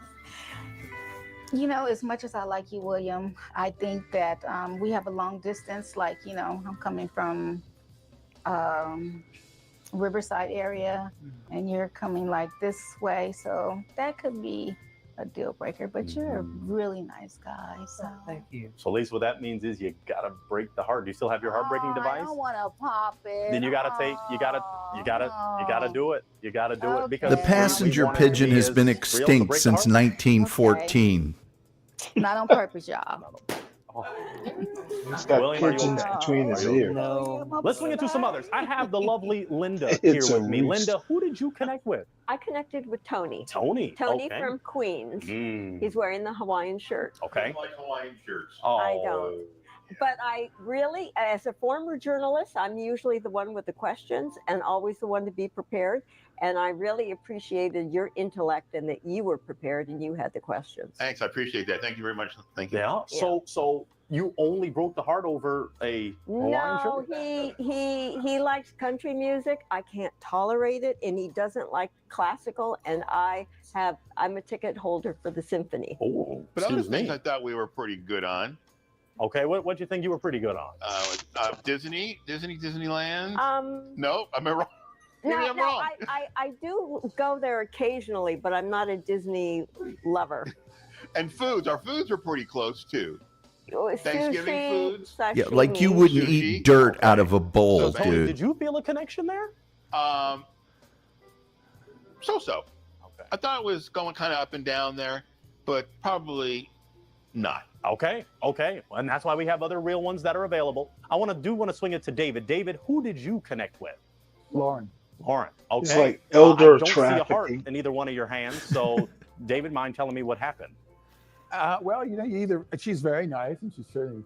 You know, as much as I like you, William, I think that we have a long distance. Like, you know, I'm coming from Riverside area, and you're coming like this way. So that could be a deal breaker, but you're a really nice guy. So Thank you. So Lisa, what that means is you gotta break the heart. Do you still have your heartbreaking I device? don't want to pop it. Then you gotta do it. You gotta do it because The we passenger want it to pigeon be has as been real to extinct break the since heart. 1914. Not on purpose, y'all. He's got William, are you pigeons okay? between his Are you ears. No. Let's swing it to some others. I have the lovely Linda here It's a with me. roost. Linda, who did you connect with? I connected with Tony. Tony. Tony Okay. from Queens. Mm. He's wearing the Hawaiian shirt. Okay. like Hawaiian shirts. I don't. But I really, as a former journalist, I'm usually the one with the questions and always the one to be prepared. And I really appreciated your intellect and that you were prepared and you had the questions. Thanks, I appreciate that. Thank you very much. Thank you. Yeah. So you only broke the heart over a Hawaiian No, shirt? he likes country music. I can't tolerate it, and he doesn't like classical. And I'm a ticket holder for the symphony. Oh, But other excuse things me. I thought we were pretty good on. Okay, what do you think you were pretty good on? Disneyland. No, am I wrong? Maybe No, I'm no, wrong. I do go there occasionally, but I'm not a Disney lover. And foods, our foods are pretty close too. Thanksgiving Sushi, foods. Yeah, like you wouldn't eat dirt out of a bowl, So, Tony, dude. did you feel a connection there? So. I thought it was going kind of up and down there, but probably not. Okay. And that's why we have other real ones that are available. I want to swing it to David. David, who did you connect with? Lauren. Okay. It's like elder I don't see a heart trafficking. in either one of your hands. So, David, mind telling me what happened? Well, you know, she's very nice and she's a very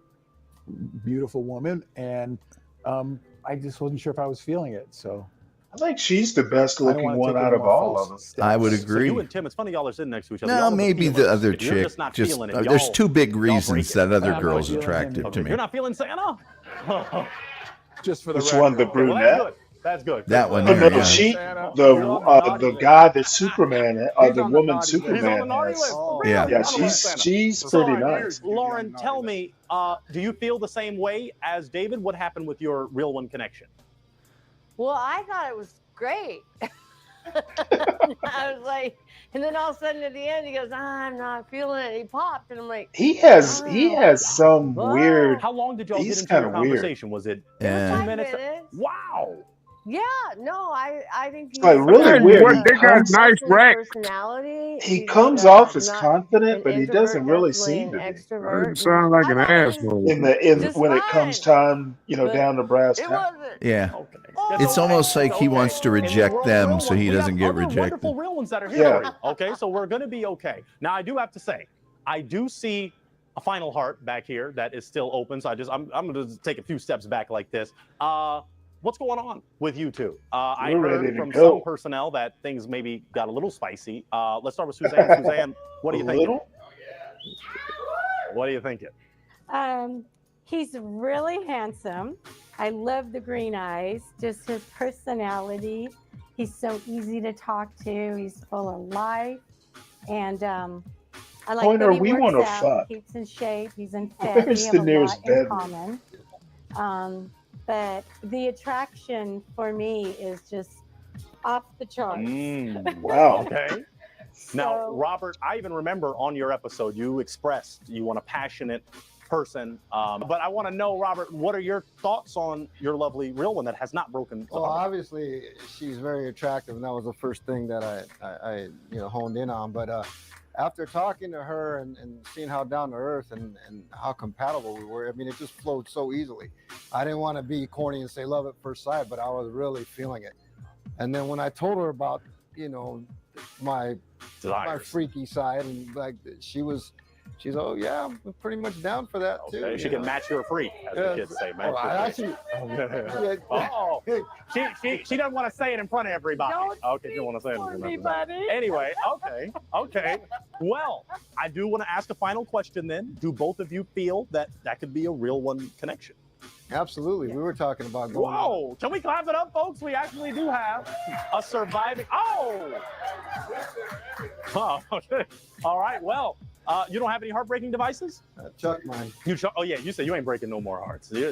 beautiful woman, and I just wasn't sure if I was feeling it. So I think she's the best I don't looking wanna one take any out of more all false of us. I would So agree. you and Tim, it's funny y'all are sitting next to each other. No, Y'all are maybe the feelers. other If you're chick. just not Just feeling it, there's y'all- two big y'all break reasons it. that other I'm girl's not feeling attractive him. to You're me. not feeling Santa? just for the Which record. one, the Okay, well, brunette? that's good. That one Oh there, no, yeah. she Santa. the guy that Superman, He's the on the woman naughty list. He's on the Superman naughty has. list. Oh, Yeah. Yeah, I don't like Santa. she's So, pretty nice. Lauren, tell me, do you feel the same way as David? What happened with your real one connection? Well, I thought it was great. I was like, and then all of a sudden at the end, he goes, I'm not feeling it. He popped, and I'm like, He has some weird. How long did y'all get He's into your kinda weird. conversation? Was it Yeah. 2 minutes? 5 minutes. Wow. Yeah, no, I think he's like really Hey, weird. what, He they got comes, nice racks. personality. he He's comes off as not confident, an but he introvert, doesn't really definitely seem an to be. extrovert. You sound like I an thought it was asshole. In just when it comes fine, time, but down to brass it tacks. wasn't. Yeah. Okay. It's almost like he wants to And then reject we're them real so one. he We doesn't have get other rejected. wonderful real ones that are here Yeah. for you. Okay, so we're going to be okay. Now, I do have to say, I do see a final heart back here that is still open. So I'm going to take a few steps back like this. What's going on with you two? I We're ready heard to from go. some personnel that things maybe got a little spicy. Let's start with Suzanne. Suzanne, what do you A think? little? What are you thinking? He's really handsome. I love the green eyes, just his personality. He's so easy to talk to. He's full of life. And I like Pointer, that he we works wanna out, fuck. keeps in shape. He's in fit. Where's We have the a nearest lot in bedroom? common. But the attraction for me is just off the charts. Wow. Okay. Now, So- Robert, I even remember on your episode, you expressed you want a passionate person. But I want to know, Robert, what are your thoughts on your lovely real one that has not broken the Well, heart? obviously she's very attractive, and that was the first thing that I honed in on. But after talking to her and seeing how down to earth and how compatible we were, I mean, it just flowed so easily. I didn't want to be corny and say love at first sight, but I was really feeling it. And then when I told her about, my freaky side, and like she's oh yeah, I'm pretty much down for that too. Okay, she can match your freak, as the kids say, man. She doesn't want to say it in front of everybody. Okay, she don't want to say it in front of everybody. Anyway, okay. Well, I do want to ask a final question then. Do both of you feel that could be a real one connection? Absolutely. We were talking about going. Whoa! Can we clap it up, folks? We actually do have a surviving. Oh! Okay. All right. Well, you don't have any heartbreaking devices? Chuck mine. You Chuck? Oh yeah. You said you ain't breaking no more hearts. You're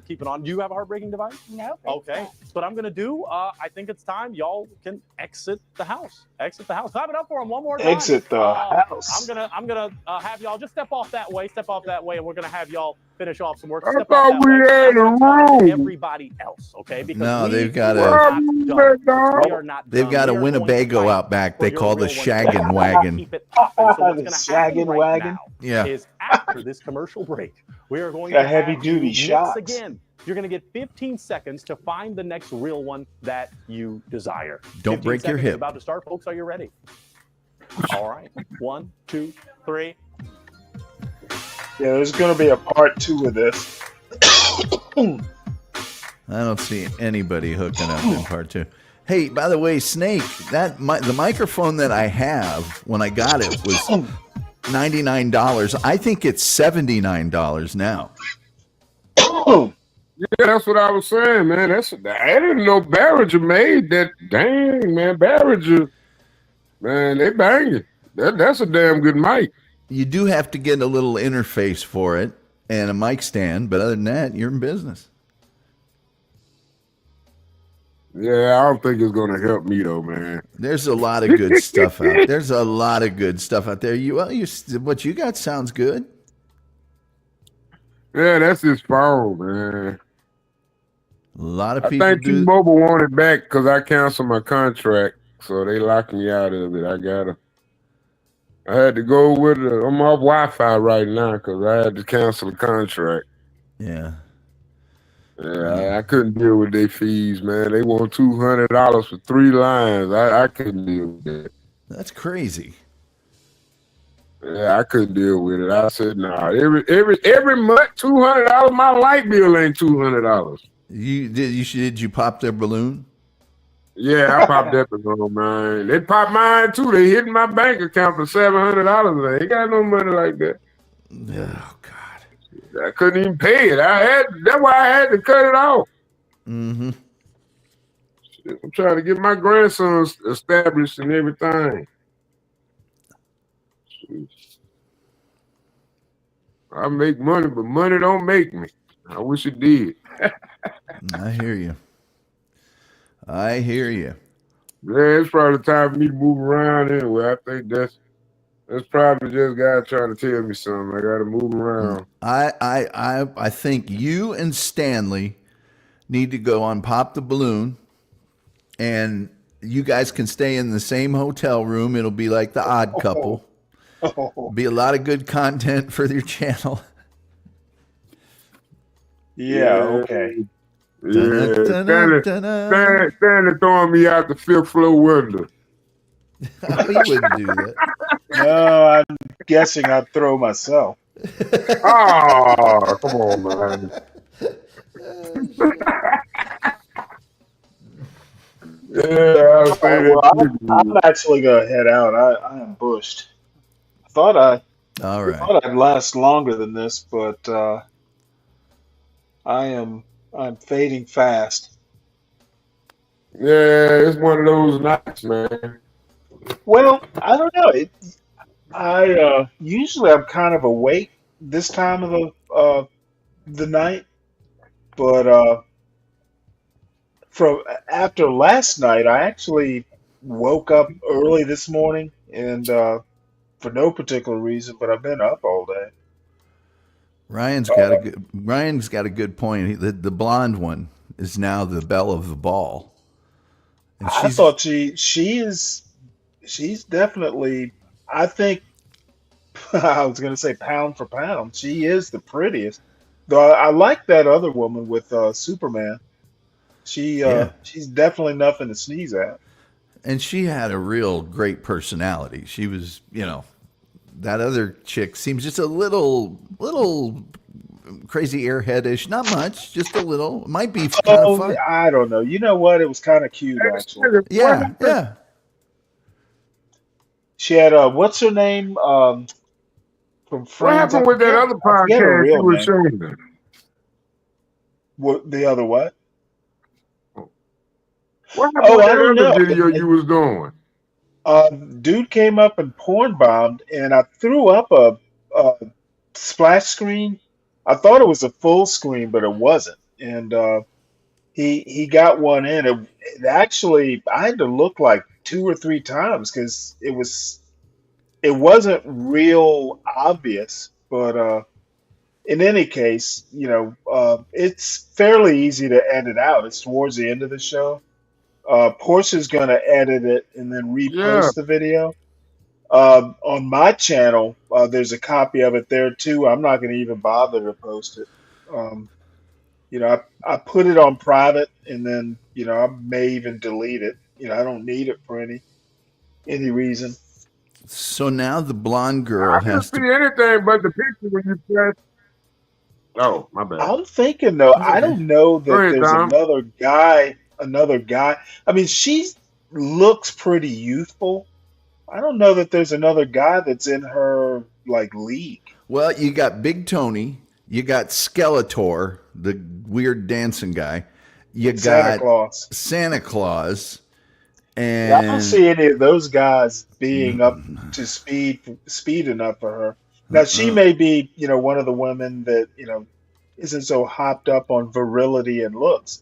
keeping on. Do you have a heartbreaking device? No. Okay. What I'm gonna do? I think it's time y'all can exit the house. Exit the house. Clap it up for him one more time. Exit the house. I'm gonna have y'all just step off that way, and we're gonna have y'all finish off some work. I thought we had a room. Everybody else, okay? Because No, they've got we are not They've done. got a We are going to Winnebago fight out back. for They your call the real one. shaggin' wagon. Keep it popping. So what's The going to shaggin' happen right wagon? now Yeah. is after this commercial break, we are going Got to heavy have duty you mix shocks. again. You're going to get 15 seconds to find the next real one that you desire. Don't 15 break your seconds hip. is about to start, folks. Are you ready? All right. 1, 2, 3. Yeah, there's going to be a part 2 of this. I don't see anybody hooking up in part 2. Hey, by the way, Snake, the microphone that I have when I got it was $99. I think it's $79 now. Yeah, that's what I was saying, man. I didn't know Barringer made that. Dang, man, Barringer, man, they banging. That's a damn good mic. You do have to get a little interface for it and a mic stand, but other than that, you're in business. Yeah, I don't think it's gonna help me though, man. There's a lot of good stuff out. There's a lot of good stuff out there. What you got sounds good. Yeah, that's his phone, man. A lot of I people think do. T-Mobile wanted back because I canceled my contract, so they locked me out of it. I had to go with it. I'm off Wi-Fi right now because I had to cancel the contract. Yeah. Yeah, I couldn't deal with their fees, man. They want $200 for 3 lines. I couldn't deal with that. That's crazy. Yeah, I couldn't deal with it. I said, nah. Every month, $200. My light bill ain't $200. Did you pop their balloon? Yeah, I popped that balloon, man. They popped mine too. They hit my bank account for $700. They ain't got no money like that. Oh God. I couldn't even pay it. That's why I had to cut it off. Mm-hmm. I'm trying to get my grandson established and everything. I make money, but money don't make me. I wish it did. I hear you. Yeah, it's probably time for me to move around anyway. I think that's probably just God trying to tell me something. I got to move around. I think you and Stanley need to go on Pop the Balloon, and you guys can stay in the same hotel room. It'll be like The Odd Couple. Be a lot of good content for your channel. Yeah, okay. Yeah, Stanley throwing me out the 5th floor window. He wouldn't do that. No, I'm guessing I'd throw myself. Oh, come on, man. I'm actually gonna head out. I am bushed. All right. Thought I'd last longer than this, but I'm fading fast. Yeah, it's one of those nights, man. Well, I don't know. Usually I'm kind of awake this time of the night, but from after last night, I actually woke up early this morning, and for no particular reason, but I've been up all day. Ryan's got a good point. The blonde one is now the belle of the ball, and I thought she's definitely, I think, I was going to say pound for pound, she is the prettiest. Though I like that other woman with Superman. yeah, She's definitely nothing to sneeze at. and she had a real great personality. She was, that other chick seems just a little crazy airheadish. Not much, just a little. Might be kind of Oh, fun. I don't know. You know what? It was kind of cute actually. Yeah, yeah. She had what's her name from What Friends? happened with that other I forget her podcast you real were name. showing? What the other what? What happened Oh, with I that don't other know. video you was doing? Dude came up and porn bombed, and I threw up a splash screen. I thought it was a full screen, but it wasn't. And he got one in. It actually I had to look like two or three times because it wasn't real obvious. But in any case, it's fairly easy to edit out. It's towards the end of the show. Portia's going to edit it and then Yeah. repost the video. On my channel, there's a copy of it there too. I'm not going to even bother to post it. Um, I put it on private, and then I may even delete it. I don't need it for any reason. So now the blonde girl I didn't has see to. anything but the picture when you press. Oh, my bad. I'm thinking though, That's I okay. don't know Go that ahead, there's Tom. another guy. I mean, she looks pretty youthful. I don't know that there's another guy that's in her like league. Well, you got Big Tony, you got Skeletor, the weird dancing guy, you Santa got Claus. Santa Claus, Yeah, I don't and see any of those guys being up to speed enough for her. Now she may be, one of the women that, isn't so hopped up on virility and looks.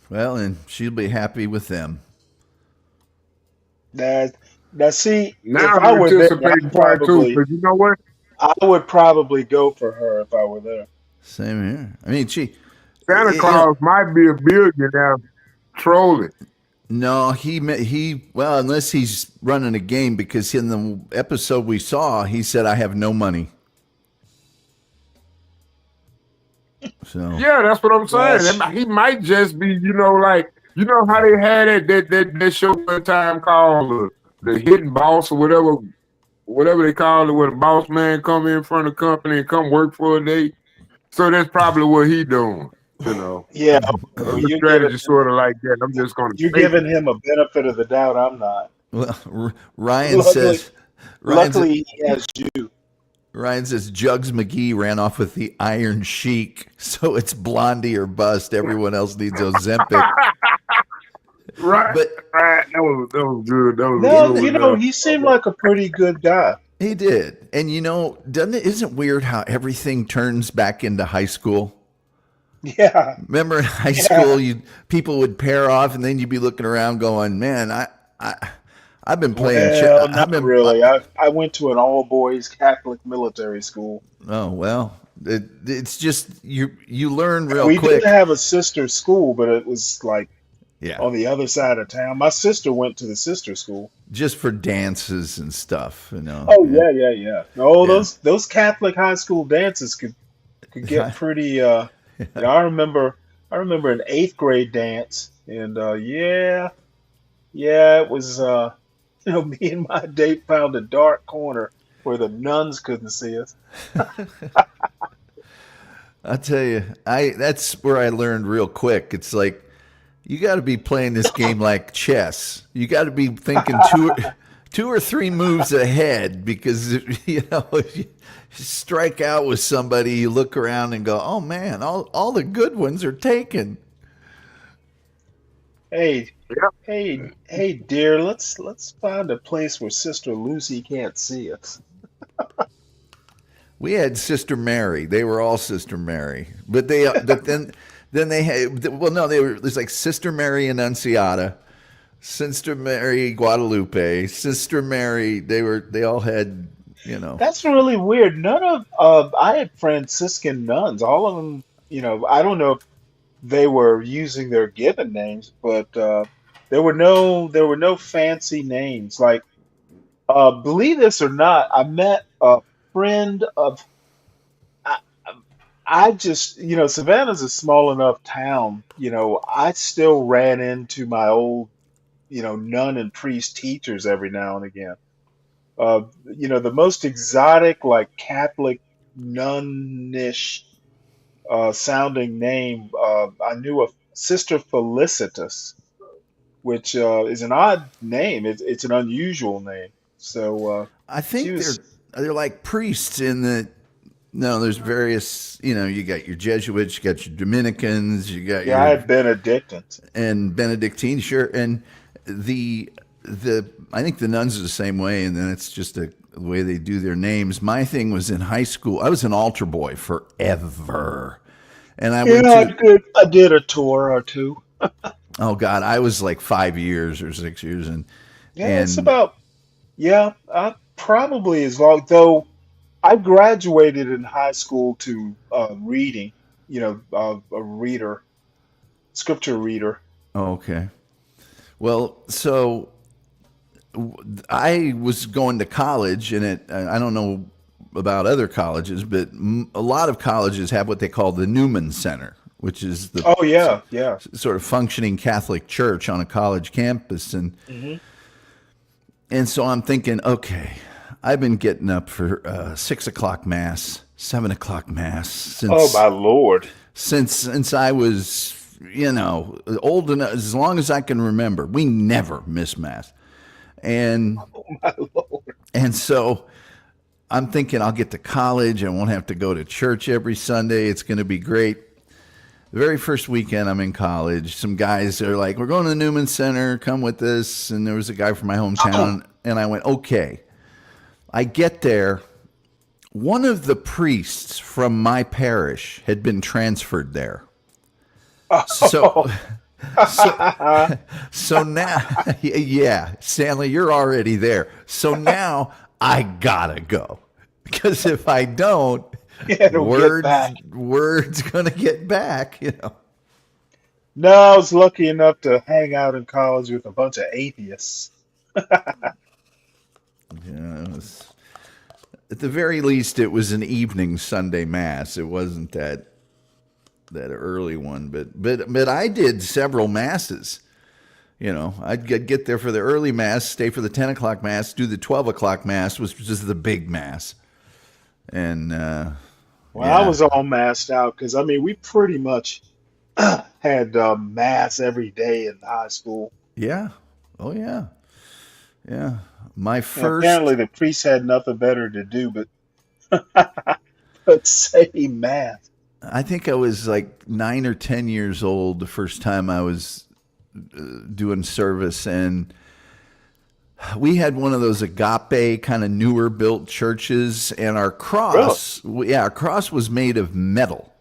well, and she'll be happy with them. Now see, Now if I I'm were there, anticipating part two, because you know what? I would probably go for her if I were there. Same here. I mean, Santa Claus might be a billionaire trolling. No, well, unless he's running a game, because in the episode we saw, he said, "I have no money." So Yeah, that's what I'm saying. He might just be, like, how they had that show one time called the Hidden Boss or whatever they call it, where the boss man come in front of the company and come work for a day. So that's probably what he doing, Yeah, The you're strategy sort of like that. I'm just going to take giving it. him a benefit of the doubt. I'm not. Well, Ryan Luckily, says, luckily he has you. Ryan says Jugs McGee ran off with the Iron Sheik, so it's Blondie or bust. Everyone else needs Ozempic. Right, But right. That was good. That was No, good. he seemed like a pretty good guy. He did, and isn't it weird how everything turns back into high school? Yeah. Remember in high school, people would pair off, and then you'd be looking around, going, "Man, I've been playing. Well, not really. I went to an all boys Catholic military school. Oh well, it's just you learn real We quick. did have a sister school, but it was like Yeah, on the other side of town. My sister went to the sister school. just for dances and stuff, Oh yeah. No, those Catholic high school dances could get pretty. I remember an eighth grade dance, and it was. Me and my date found a dark corner where the nuns couldn't see us. I'll tell you, that's where I learned real quick. It's like you got to be playing this game like chess. You got to be thinking two or three moves ahead, because if you strike out with somebody, you look around and go, "Oh man, all the good ones are taken." Hey, dear, let's find a place where Sister Lucy can't see us. We had Sister Mary. They were all Sister Mary, but then they had, it was like Sister Mary Annunciata, Sister Mary Guadalupe, Sister Mary. They all had You know. That's really weird. None of I had Franciscan nuns. All of them, I don't know if they were using their given names, but there were no fancy names. Like, believe this or not, I met a friend of I, I just, Savannah's a small enough town. I still ran into my old, nun and priest teachers every now and again. The most exotic, like Catholic nunnish sounding name. I knew a Sister Felicitas, which is an odd name. It's an unusual name. So I she think was, they're like priests in the no, there's various, you got your Jesuits, you got your Dominicans, you got yeah, I your had Benedictines. and Benedictine, sure. And the I think the nuns are the same way, and then it's just the way they do their names. My thing was in high school. I was an altar boy forever, and I went Yeah, to I did a tour or two. oh God, I was like 5 years or 6 years, Yeah, it's and about, yeah, probably as long, though I graduated in high school to reading, a reader, scripture reader. oh, okay. Well, so I was going to college, and I don't know about other colleges, but a lot of colleges have what they call the Newman Center, which is the Oh, yeah, yeah. sort of functioning Catholic church on a college campus, Hmm. and so I'm thinking, okay, I've been getting up for 6 o'clock mass, 7 o'clock mass Oh, my Lord. since I was old enough, as long as I can remember. We never miss mass, and Oh, my Lord. and so I'm thinking I'll get to college. I won't have to go to church every Sunday. It's going to be great. The very first weekend I'm in college, some guys are like, we're going to the Newman Center, come with us. And there was a guy from my hometown, and I went, okay. I get there. One of the priests from my parish had been transferred there. So, so now, yeah, Stanley, you're already there. So now I gotta go, because if I don't, Yeah, it'll get back. word's gonna get back. No, I was lucky enough to hang out in college with a bunch of atheists. Yeah, at the very least, it was an evening Sunday mass. It wasn't that early one, but I did several masses. I'd get there for the early mass, stay for the 10 o'clock mass, do the 12 o'clock mass, which was just the big mass, and Well, I yeah, was all massed out because, I mean, we pretty much had mass every day in high school. yeah, oh yeah, yeah. My And first apparently the priests had nothing better to do but say mass. I think I was like 9 or 10 years old the first time I was doing service, and we had one of those agape kind of newer built churches, and our cross, yeah, our cross was made of metal.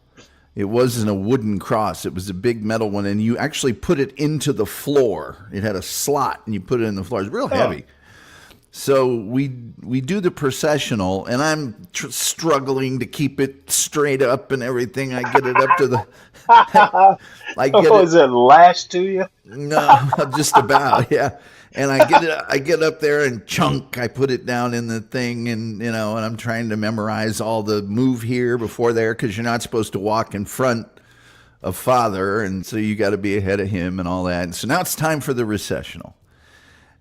It wasn't a wooden cross. It was a big metal one, and you actually put it into the floor. It had a slot, and you put it in the floor. It was real heavy. So we do the processional, and I'm struggling to keep it straight up and everything. I get it up to the. I get Oh, it. is it lashed to you? No, just about, yeah. And I get up there and chunk. I put it down in the thing, and and I'm trying to memorize all the move here before there, because you're not supposed to walk in front of Father, and so you got to be ahead of him and all that. And so now it's time for the recessional.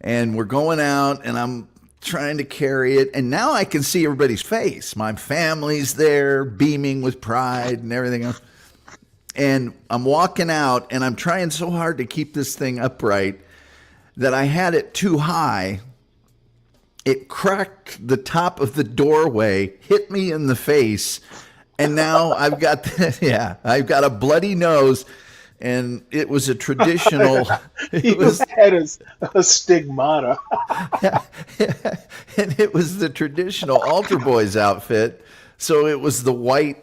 And we're going out, and I'm trying to carry it. And now I can see everybody's face. My family's there, beaming with pride and everything else. And I'm walking out, and I'm trying so hard to keep this thing upright that I had it too high. It cracked the top of the doorway, hit me in the face, and now I've got I've got a bloody nose. And it was a traditional. You had a stigmata. And it was the traditional altar boy's outfit. So it was the white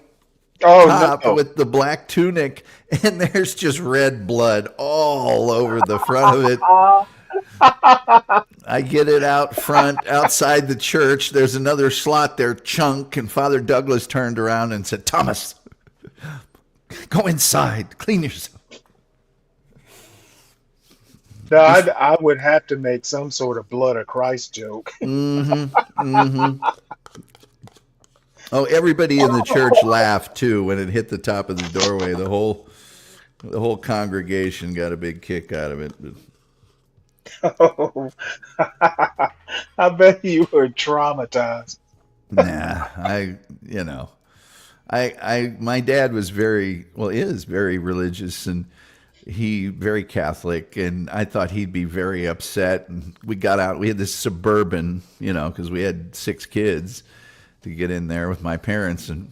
top no. with the black tunic, and there's just red blood all over the front of it. I get it out front, outside the church. There's another slot there, chunk, and Father Douglas turned around and said, Thomas, go inside, clean yourself. No, I would have to make some sort of blood of Christ joke. Oh, everybody in the church laughed too when it hit the top of the doorway. The whole congregation got a big kick out of it. Oh, I bet you were traumatized. Nah, my dad was is very religious, and he very Catholic, and I thought he'd be very upset. And we got out. We had this Suburban, because we had 6 kids to get in there with my parents, and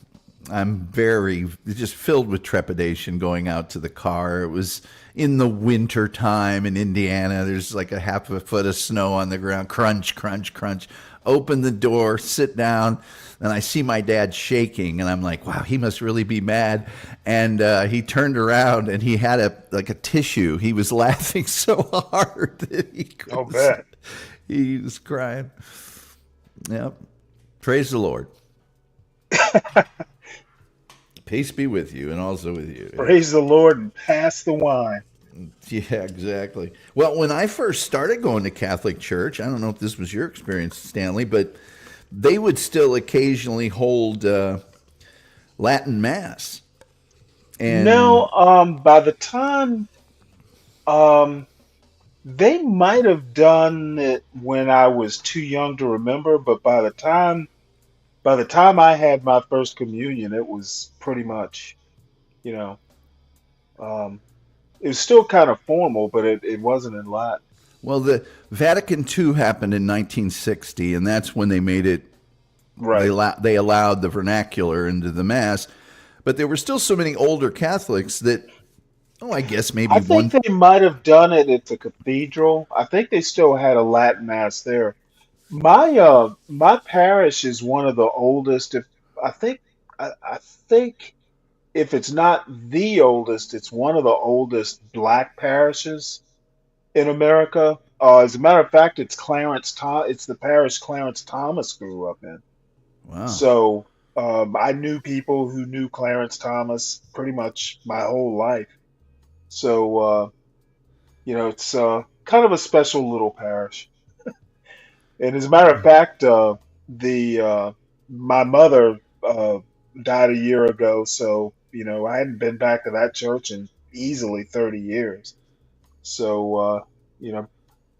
I'm just filled with trepidation going out to the car. It was in the winter time in Indiana. There's like a half a foot of snow on the ground. Crunch, crunch, crunch. Open the door, sit down, and I see my dad shaking, and I'm like, wow, he must really be mad. And he turned around, and he had a tissue. He was laughing so hard that he couldn't. I'll bet. He was crying. Yep. Praise the Lord. Peace be with you, and also with you. Praise the Lord and pass the wine. Yeah, exactly. Well, when I first started going to Catholic church, I don't know if this was your experience, Stanley, but they would still occasionally hold Latin Mass. And No, by the time they might have done it when I was too young to remember, but by the time I had my first communion, it was pretty much, it was still kind of formal, but it wasn't in Latin. Well, the Vatican II happened in 1960, and that's when they made it. Right. They allowed the vernacular into the Mass, but there were still so many older Catholics that, I guess maybe I think they might have done it at the cathedral. I think they still had a Latin Mass there. My parish is one of the oldest. I think if it's not the oldest, it's one of the oldest black parishes in America. As a matter of fact, it's the parish Clarence Thomas grew up in. Wow. So I knew people who knew Clarence Thomas pretty much my whole life. So it's kind of a special little parish. And as a matter of fact, my mother died a year ago, so I hadn't been back to that church in easily 30 years. So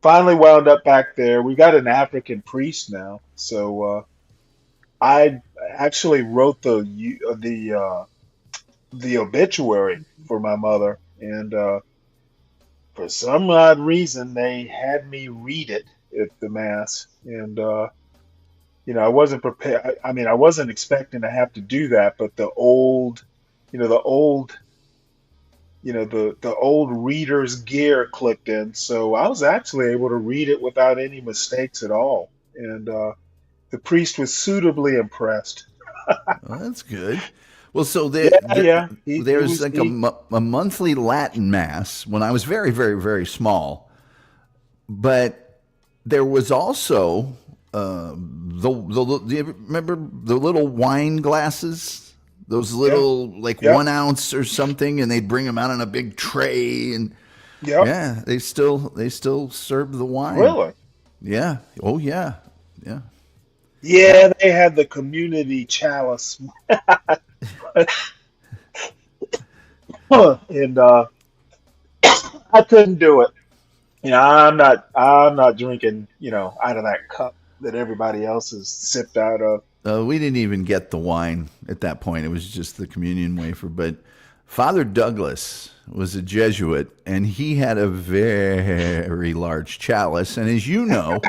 finally wound up back there. We got an African priest now, so I actually wrote the obituary for my mother, and for some odd reason they had me read it at the Mass, and I wasn't prepared. I mean, I wasn't expecting to have to do that, but the old reader's gear clicked in, so I was actually able to read it without any mistakes at all, and the priest was suitably impressed. Well, that's good. Well, so He there's was like a monthly Latin Mass when I was very, very, very small, but there was also do you remember the little wine glasses? Those little 1 ounce or something, and they'd bring them out on a big tray, and yeah, they still serve the wine. Really? Yeah. Oh yeah. Yeah. Yeah, they had the community chalice. And I couldn't do it. I'm not drinking, out of that cup that everybody else has sipped out of. We didn't even get the wine at that point. It was just the communion wafer. But Father Douglas was a Jesuit, and he had a very large chalice. And as you know,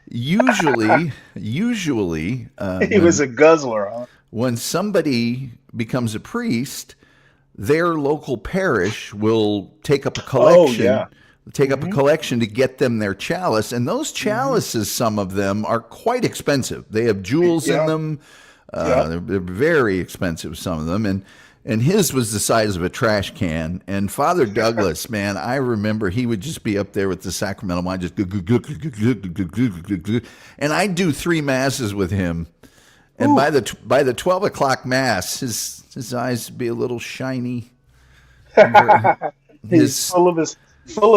usually, He was a guzzler, huh? when somebody becomes a priest, their local parish will take up a collection. yeah. Take up a collection to get them their chalice, and those chalices, some of them are quite expensive. They have jewels in them. They're very expensive, some of them, and and his was the size of a trash can. And Father Douglas, man, I remember he would just be up there with the sacramental wine, just and I'd do 3 masses with him. And by the 12 o'clock mass, his eyes would be a little shiny. He's full of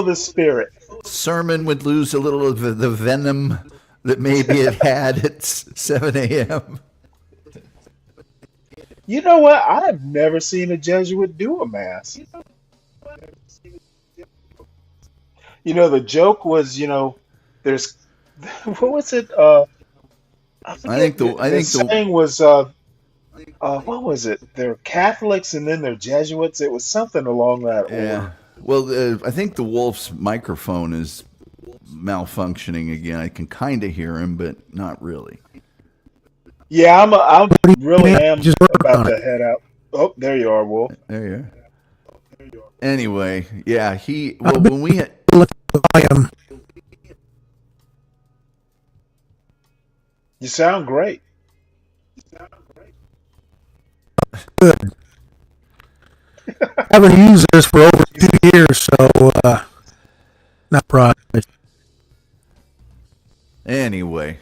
his spirit. Sermon would lose a little of the venom that maybe it had at 7 a.m. You know what? I have never seen a Jesuit do a mass. The joke was, there's what was it? I think the saying was, what was it? They're Catholics and then they're Jesuits. It was something along that order. Well, I think the Wolf's microphone is malfunctioning again. I can kind of hear him, but not really. Yeah, I really am about to head out. Oh, there you are, Wolf. There you are. Anyway, yeah, when we had... You sound great. Good. I haven't used this for over 2 years, so not proud. Anyway.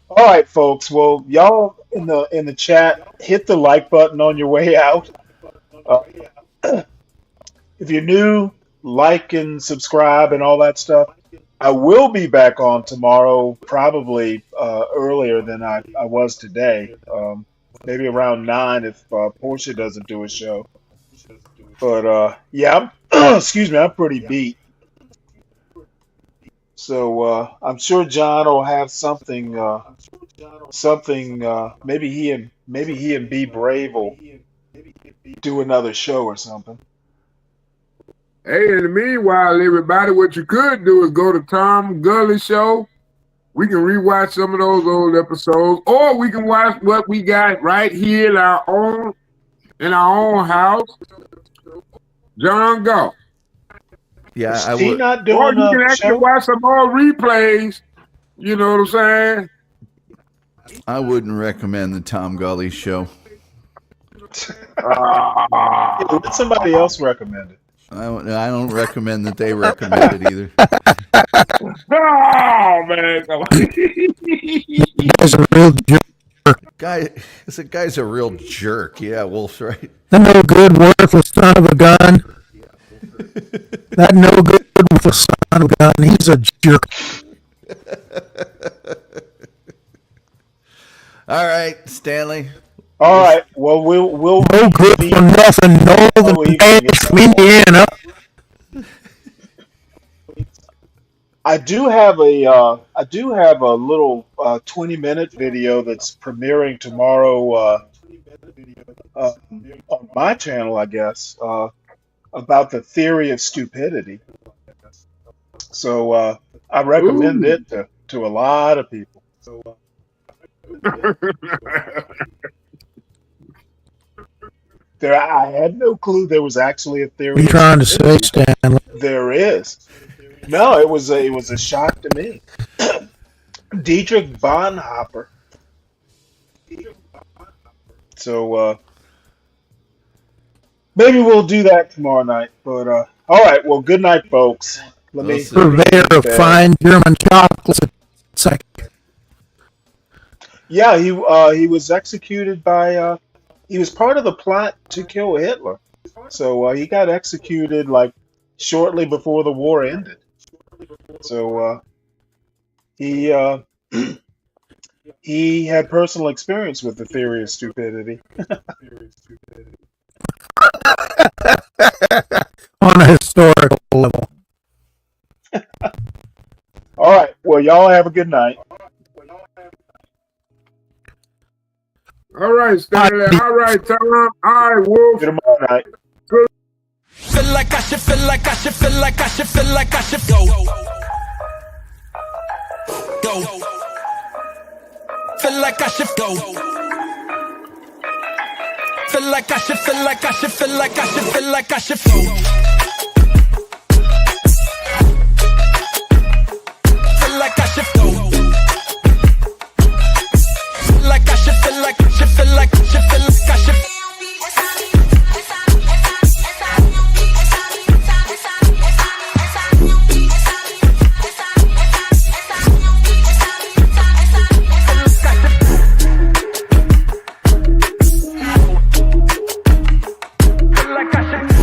All right, folks. Well, y'all in the chat, hit the like button on your way out. If you're new, like and subscribe and all that stuff. I will be back on tomorrow, probably earlier than I was today. Maybe around 9 if Portia doesn't do a show. But yeah, excuse me, I'm pretty beat. So I'm sure John will have something. Maybe he and Be Brave will do another show or something. Hey, in the meanwhile, everybody, what you could do is go to Tom Gully Show. We can rewatch some of those old episodes, or we can watch what we got right here in our own house. John, go. Yeah, Is I he would. not Or doing you can a actually show? watch some more replays. You know what I'm saying? I wouldn't recommend the Tom Gully Show. Let somebody else recommend it. I don't recommend that they recommend it either. Oh man! He's a real jerk. Guy's a real jerk. Yeah, Wolf's right. That no good, worthless son of a gun. That no good, worthless son of a gun. He's a jerk. All right, Stanley. All right. Well, we'll no good for nothing. Northern Baptist from Indiana. I do have a little 20-minute video that's premiering tomorrow on my channel, I guess, about the theory of stupidity. So I recommend it to a lot of people. I had no clue there was actually a theory. What are you trying to say, Stanley? There is. No, it was a shock to me. Dietrich Bonhoeffer. So maybe we'll do that tomorrow night. But all right. Well, good night, folks. Purveyor of fine German chocolates. Yeah, he was executed by. He was part of the plot to kill Hitler. So he got executed like shortly before the war ended. So he had personal experience with the theory of stupidity. On a historical level. All right. Well, y'all have a good night. All right, Stanley. All right, Tom. All right, Wolf. Good tomorrow night. Feel like I should, feel like I should, feel like I should, feel like I should go. Go. Feel like I should go. Feel like I should, feel like I should, feel like I should, feel like I should go. Feel like I should go. Feel like I should, feel like I should, feel like I should, feel like I should. like I should